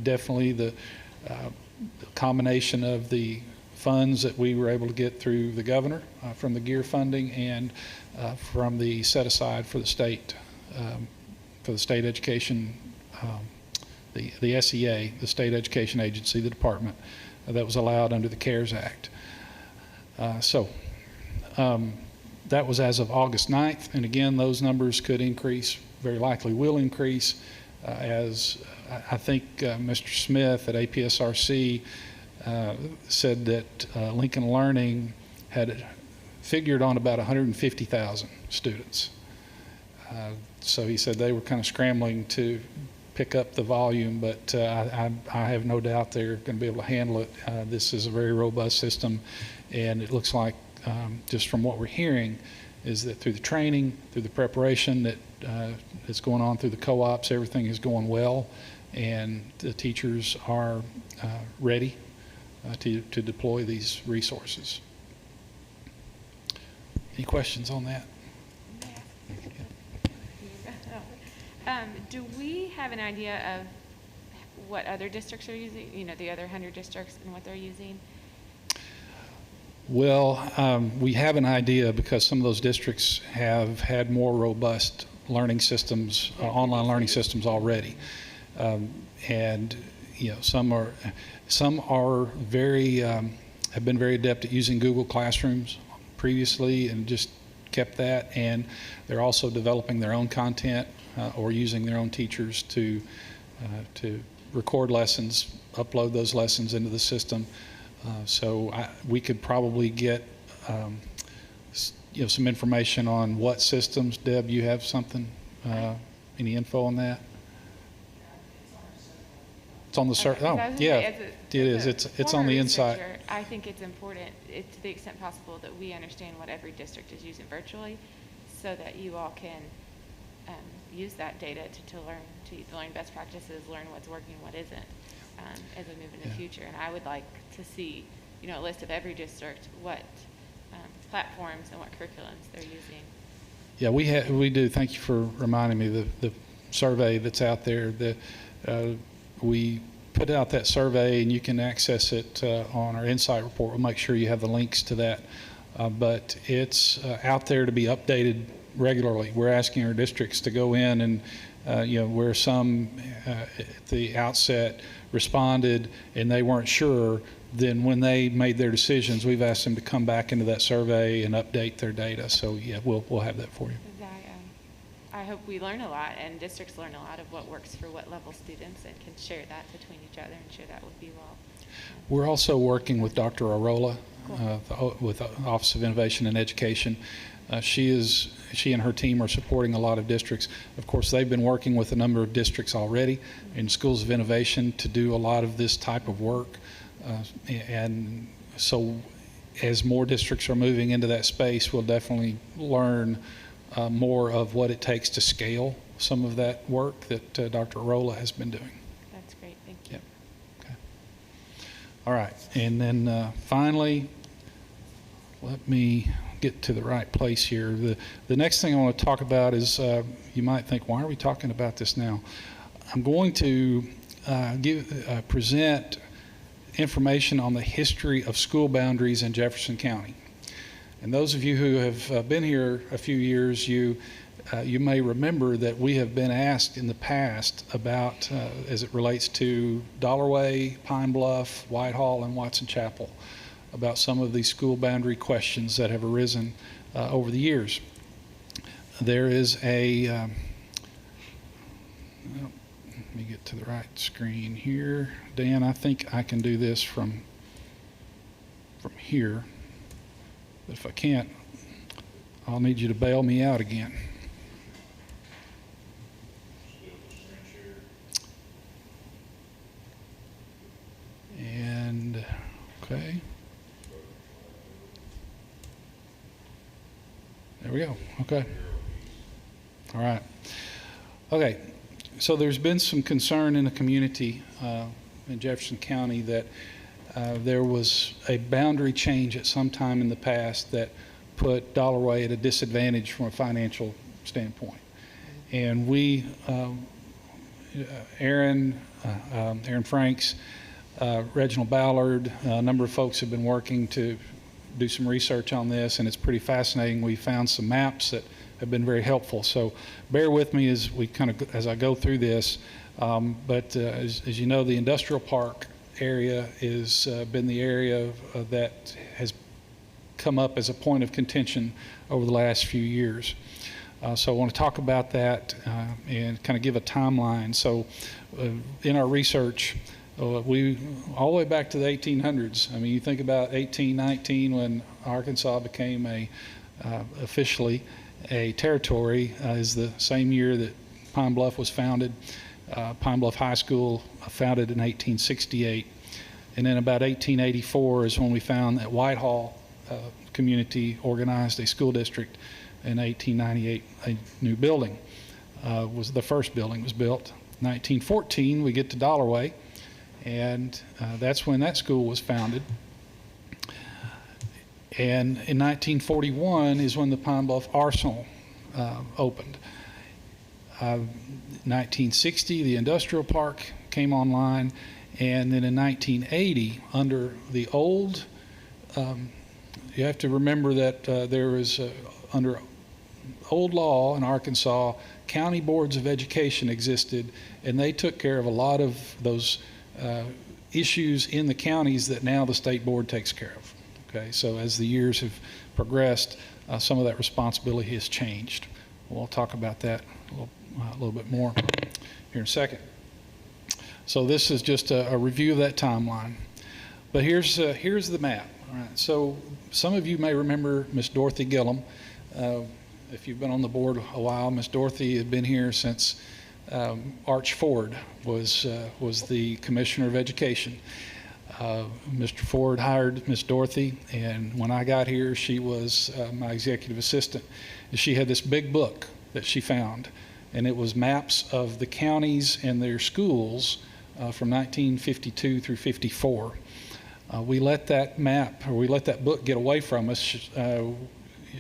definitely the combination of the funds that we were able to get through the governor from the GEAR funding and from the set aside for the state education, the SEA, the state education agency, the department, that was allowed under the CARES Act. That was as of August 9th, and again, those numbers could increase, very likely will increase, as I think Mr. Smith at APSRC said that Lincoln Learning had figured on about 150,000 students. So he said they were kind of scrambling to pick up the volume, but I have no doubt they're going to be able to handle it. This is a very robust system, and it looks like, just from what we're hearing, is that through the training, through the preparation that's going on through the co-ops, everything is going well, and the teachers are ready to deploy these resources. Any questions on that?
Do we have an idea of what other districts are using, the other 100 districts and what they're using?
Well, we have an idea because some of those districts have had more robust learning systems, online learning systems already. And some are very, have been very adept at using Google Classrooms previously and just kept that. And they're also developing their own content or using their own teachers to record lessons, upload those lessons into the system. So we could probably get some information on what systems. Deb, you have something, any info on that? It's on the server. Oh, yeah, it is. It's on the inside.
I think it's important, to the extent possible, that we understand what every district is using virtually, so that you all can use that data to learn best practices, learn what's working, what isn't, as we move in the future. And I would like to see, a list of every district, what platforms and what curriculums they're using.
Yeah, we do. Thank you for reminding me. The survey that's out there, we put out that survey, and you can access it on our Insight report. We'll make sure you have the links to that. But it's out there to be updated regularly. We're asking our districts to go in and, where some at the outset responded and they weren't sure, then when they made their decisions, we've asked them to come back into that survey and update their data. So yeah, we'll have that for you.
I hope we learn a lot, and districts learn a lot of what works for what level students, and can share that between each other and share that with you all.
We're also working with Dr. Arola, with the Office of Innovation and Education. She and her team are supporting a lot of districts. Of course, they've been working with a number of districts already in Schools of Innovation to do a lot of this type of work. And so as more districts are moving into that space, we'll definitely learn more of what it takes to scale some of that work that Dr. Arola has been doing.
That's great. Thank you.
Yep. Okay. All right. And then finally, let me get to the right place here. The next thing I want to talk about is, you might think, why are we talking about this now? I'm going to present information on the history of school boundaries in Jefferson County. And those of you who have been here a few years, you may remember that we have been asked in the past about, as it relates to Dollarway, Pine Bluff, Whitehall, and Watson Chapel, about some of these school boundary questions that have arisen over the years. There is a, let me get to the right screen here. Dan, I think I can do this from here. But if I can't, I'll need you to bail me out again. And, okay. There we go. Okay. All right. Okay. So there's been some concern in the community in Jefferson County that there was a boundary change at some time in the past that put Dollarway at a disadvantage from a financial standpoint. And we, Aaron Franks, Reginald Ballard, a number of folks have been working to do some research on this, and it's pretty fascinating. We found some maps that have been very helpful. So bear with me as I go through this. But as you know, the industrial park area has been the area that has come up as a point of contention over the last few years. So I want to talk about that and kind of give a timeline. So in our research, we all the way back to the 1800s. I mean, you think about 1819 when Arkansas became officially a territory, is the same year that Pine Bluff was founded. Pine Bluff High School founded in 1868. And then about 1884 is when we found that Whitehall community organized a school district. In 1898, a new building was the first building was built. 1914, we get to Dollarway, and that's when that school was founded. And in 1941 is when the Pine Bluff Arsenal opened. 1960, the industrial park came online, and then in 1980, under the old, you have to remember that there was, under old law in Arkansas, county boards of education existed, and they took care of a lot of those issues in the counties that now the state board takes care of. Okay, so as the years have progressed, some of that responsibility has changed. We'll talk about that a little bit more here in a second. So this is just a review of that timeline. But here's the map. All right. So some of you may remember Miss Dorothy Gillum. If you've been on the board a while, Miss Dorothy has been here since Arch Ford was the Commissioner of Education. Mr. Ford hired Miss Dorothy, and when I got here, she was my executive assistant. And she had this big book that she found, and it was maps of the counties and their schools from 1952 through 54. We let that book get away from us.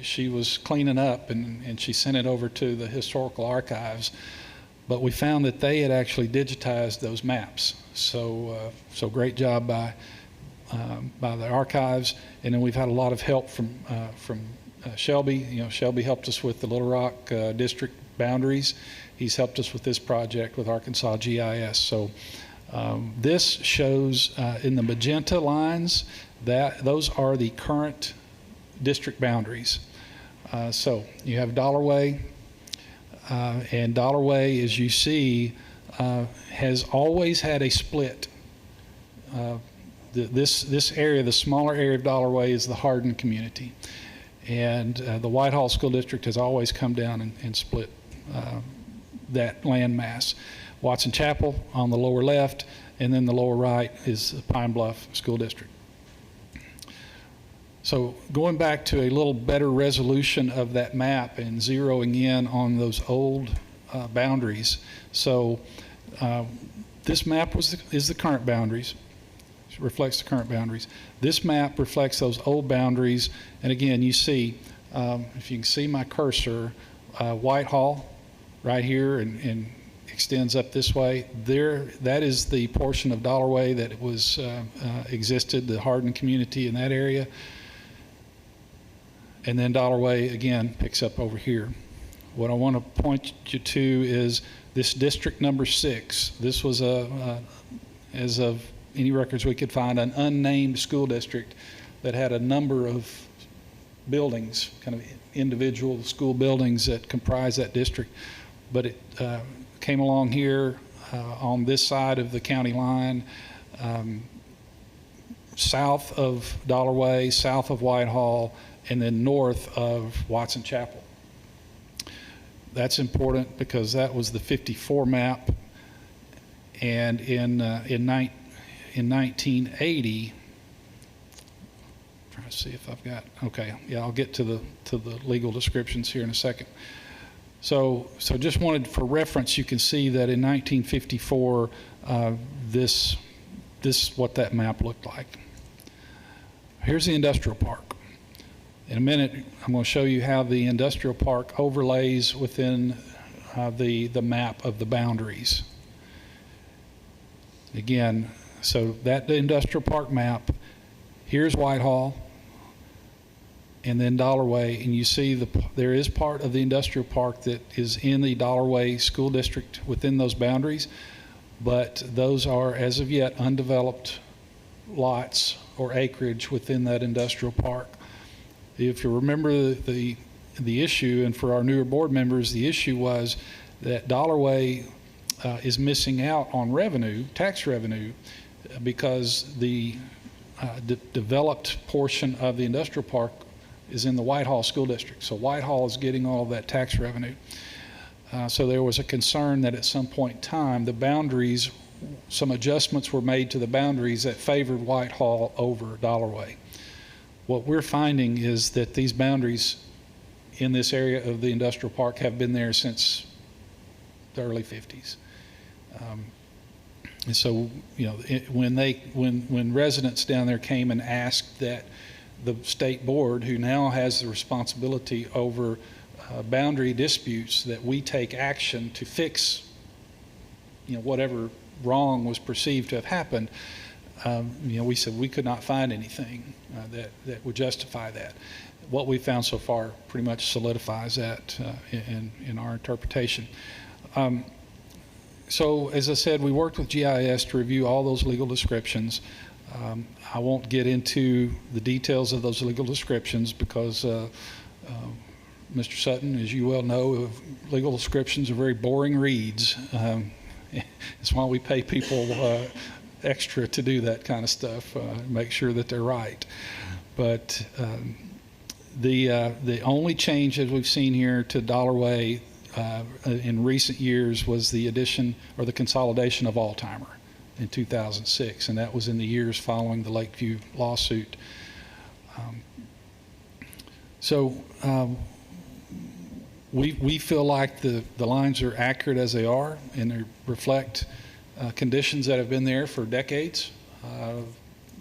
She was cleaning up, and she sent it over to the historical archives. But we found that they had actually digitized those maps. So great job by the archives. And then we've had a lot of help from Shelby. You know, Shelby helped us with the Little Rock district boundaries. He's helped us with this project with Arkansas GIS. So this shows in the magenta lines that those are the current district boundaries. So you have Dollarway, and Dollarway, as you see, has always had a split. This area, the smaller area of Dollarway, is the Hardin community, and the Whitehall School District has always come down and split that land mass. Watson Chapel on the lower left, and then the lower right is the Pine Bluff School District. So going back to a little better resolution of that map and zeroing in on those old boundaries. So this map is the current boundaries. It reflects the current boundaries. This map reflects those old boundaries. And again, you see, if you can see my cursor, Whitehall right here and extends up this way. That is the portion of Dollarway that was existed, the Hardin community in that area. And then Dollarway, again, picks up over here. What I want to point you to is this district number 6. This was, as of any records we could find, an unnamed school district that had a number of buildings, kind of individual school buildings that comprise that district. But it came along here on this side of the county line, south of Dollarway, south of Whitehall, and then north of Watson Chapel. That's important because that was the 54 map, and in 1980, trying to see if I've got, okay, yeah, I'll get to the legal descriptions here in a second. So just wanted for reference, you can see that in 1954, this what that map looked like. Here's the industrial park. In a minute, I'm going to show you how the industrial park overlays within the map of the boundaries. Again, so that the industrial park map, here's Whitehall, and then Dollarway, and you see there is part of the industrial park that is in the Dollarway School District within those boundaries, but those are, as of yet, undeveloped lots or acreage within that industrial park. If you remember the issue, and for our newer board members, the issue was that Dollarway is missing out on revenue, tax revenue, because the developed portion of the industrial park is in the Whitehall School District. So Whitehall is getting all of that tax revenue. So there was a concern that at some point in time, the boundaries, some adjustments were made to the boundaries that favored Whitehall over Dollarway. What we're finding is that these boundaries in this area of the industrial park have been there since the early 50s. And so, you know, when residents down there came and asked that the state board, who now has the responsibility over boundary disputes, that we take action to fix, you know, whatever wrong was perceived to have happened, you know, we said we could not find anything that would justify that. What we found so far pretty much solidifies that in our interpretation. So, as I said, we worked with GIS to review all those legal descriptions. I won't get into the details of those legal descriptions because Mr. Sutton, as you well know, legal descriptions are very boring reads. It's why we pay people extra to do that kind of stuff, make sure that they're right. But the only change that we've seen here to Dollarway in recent years was the addition or the consolidation of Altimer in 2006, and that was in the years following the Lakeview lawsuit. We feel like the lines are accurate as they are, and they reflect conditions that have been there for decades,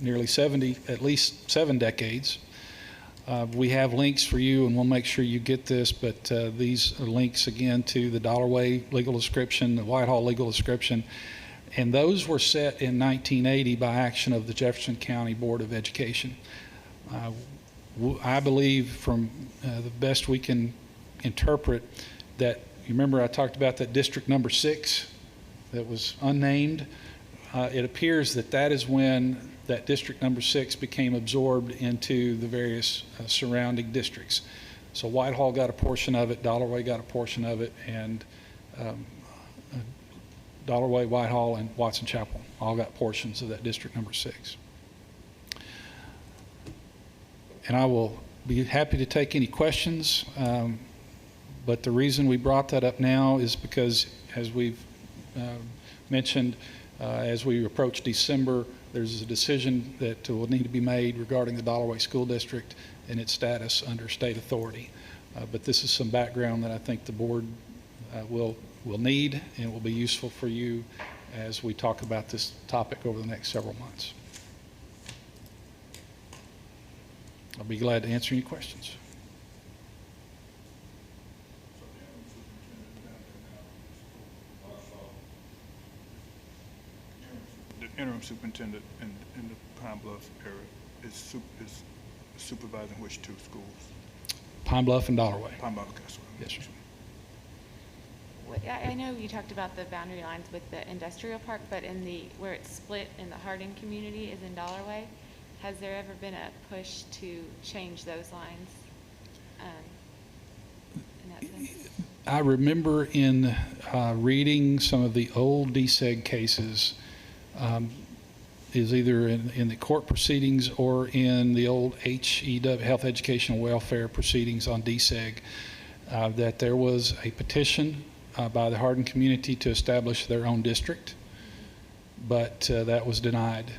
nearly 70, at least 7 decades. We have links for you, and we'll make sure you get this, but these are links again to the Dollarway legal description, the Whitehall legal description, and those were set in 1980 by action of the Jefferson County Board of Education. I believe from the best we can interpret that, you remember I talked about that district number 6 that was unnamed? It appears that that is when that district number 6 became absorbed into the various surrounding districts. So Whitehall got a portion of it, Dollarway got a portion of it, and Dollarway, Whitehall, and Watson Chapel all got portions of that district number 6. And I will be happy to take any questions, but the reason we brought that up now is because, as we've mentioned, as we approach December, there's a decision that will need to be made regarding the Dollarway School District and its status under state authority. But this is some background that I think the board will need and will be useful for you as we talk about this topic over the next several months. I'll be glad to answer any questions.
The interim superintendent in the Pine Bluff area is supervising which 2 schools?
Pine Bluff and Dollarway.
Pine Bluff, okay.
Yes, sir.
I know you talked about the boundary lines with the industrial park, but where it's split in the Hardin community is in Dollarway. Has there ever been a push to change those lines in that sense?
I remember in reading some of the old DSEG cases, is either in the court proceedings or in the old HEW, Health Educational Welfare proceedings on DSEG, that there was a petition by the Hardin community to establish their own district, but that was denied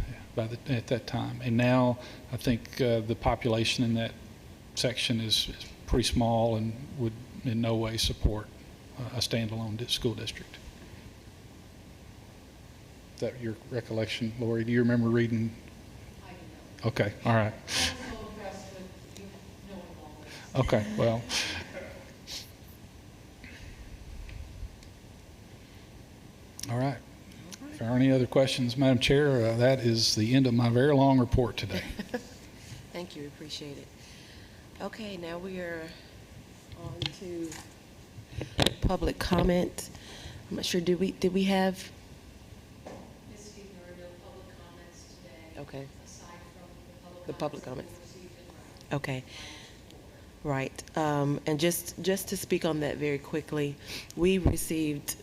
at that time. And now I think the population in that section is pretty small and would in no way support a standalone school district. Is that your recollection, Lori? Do you remember reading? I do not. Okay, all right. Okay, well. All right. If there are any other questions, Madam Chair, that is the end of my very long report today.
Thank you, appreciate it. Okay, now we are on to public comment. I'm not sure, did we have?
Ms. Steve, there are no public comments today.
Okay.
Aside from
The public comments.
we received in writing.
Okay. Right. And just to speak on that very quickly, we received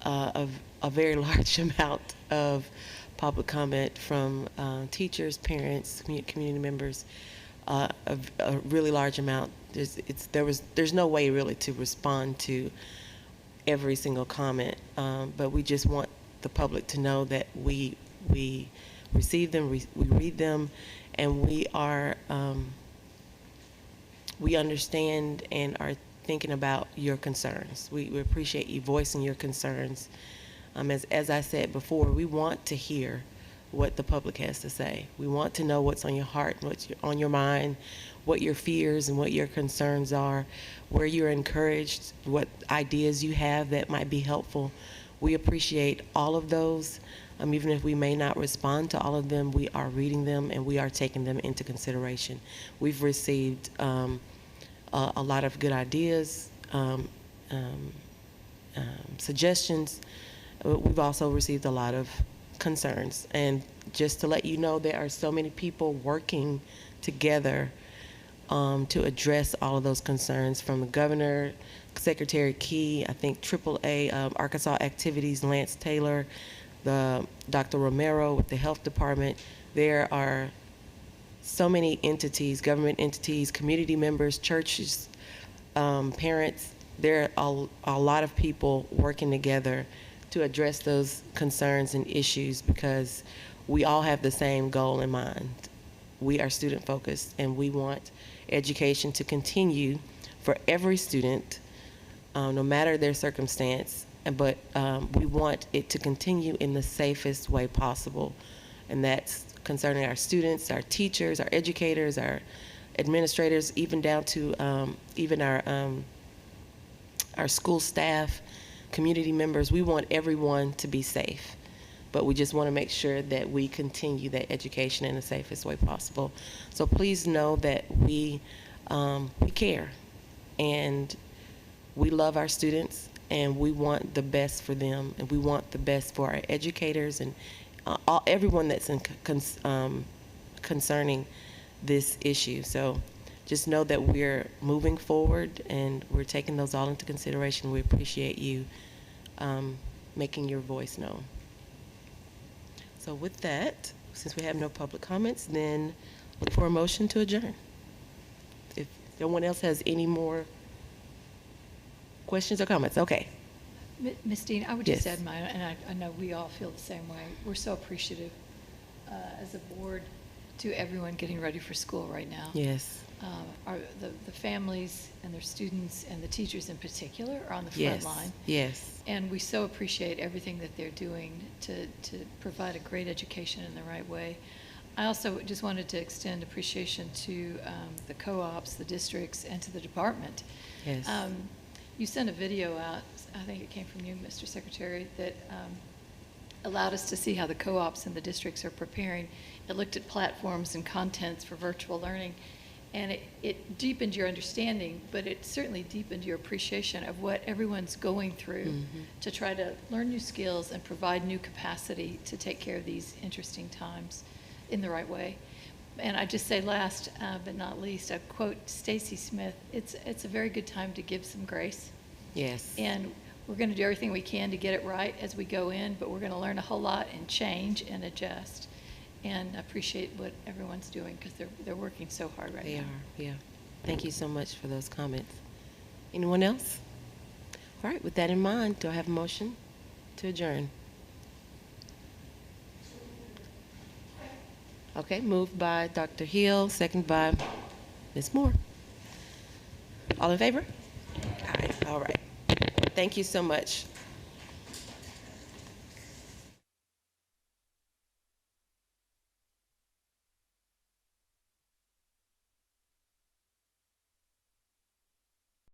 a very large amount of public comment from teachers, parents, community members, a really large amount. There's no way really to respond to every single comment, but we just want the public to know that we receive them, we read them, and we understand and are thinking about your concerns. We appreciate you voicing your concerns. As I said before, we want to hear what the public has to say. We want to know what's on your heart, what's on your mind, what your fears and what your concerns are, where you're encouraged, what ideas you have that might be helpful. We appreciate all of those. Even if we may not respond to all of them, we are reading them and we are taking them into consideration. We've received a lot of good ideas, suggestions. We've also received a lot of concerns. And just to let you know, there are so many people working together to address all of those concerns, from the governor, Secretary Key, I think AAA, Arkansas Activities, Lance Taylor, Dr. Romero with the health department. There are so many entities, government entities, community members, churches, parents. There are a lot of people working together to address those concerns and issues, because we all have the same goal in mind. We are student focused and we want education to continue for every student, no matter their circumstance, but we want it to continue in the safest way possible. And that's concerning our students, our teachers, our educators, our administrators, even down to even our school staff, community members. We want everyone to be safe, but we just want to make sure that we continue that education in the safest way possible. So please know that we care, and we love our students, and we want the best for them, and we want the best for our educators and everyone that's concerning this issue. So just know that we're moving forward and we're taking those all into consideration. We appreciate you making your voice known. So with that, since we have no public comments, then look for a motion to adjourn. If no one else has any more questions or comments, okay.
Ms. Dean, I would just
Yes.
add and I know we all feel the same way. We're so appreciative as a board to everyone getting ready for school right now.
Yes.
The families and their students and the teachers in particular are on the front
Yes.
line.
Yes.
And we so appreciate everything that they're doing to provide a great education in the right way. I also just wanted to extend appreciation to the co-ops, the districts, and to the department.
Yes.
You sent a video out, I think it came from you, Mr. Secretary, that allowed us to see how the co-ops and the districts are preparing. It looked at platforms and contents for virtual learning, and it deepened your understanding, but it certainly deepened your appreciation of what everyone's going through to try to learn new skills and provide new capacity to take care of these interesting times in the right way. And I just say last but not least, I quote Stacy Smith, it's a very good time to give some grace.
Yes.
And we're going to do everything we can to get it right as we go in, but we're going to learn a whole lot and change and adjust. And appreciate what everyone's doing, because they're working so hard right now.
They are, yeah. Thank you so much for those comments. Anyone else? All right, with that in mind, do I have a motion to adjourn? Okay, moved by Dr. Hill, second by Ms. Moore. All in favor? All right. Thank you so much.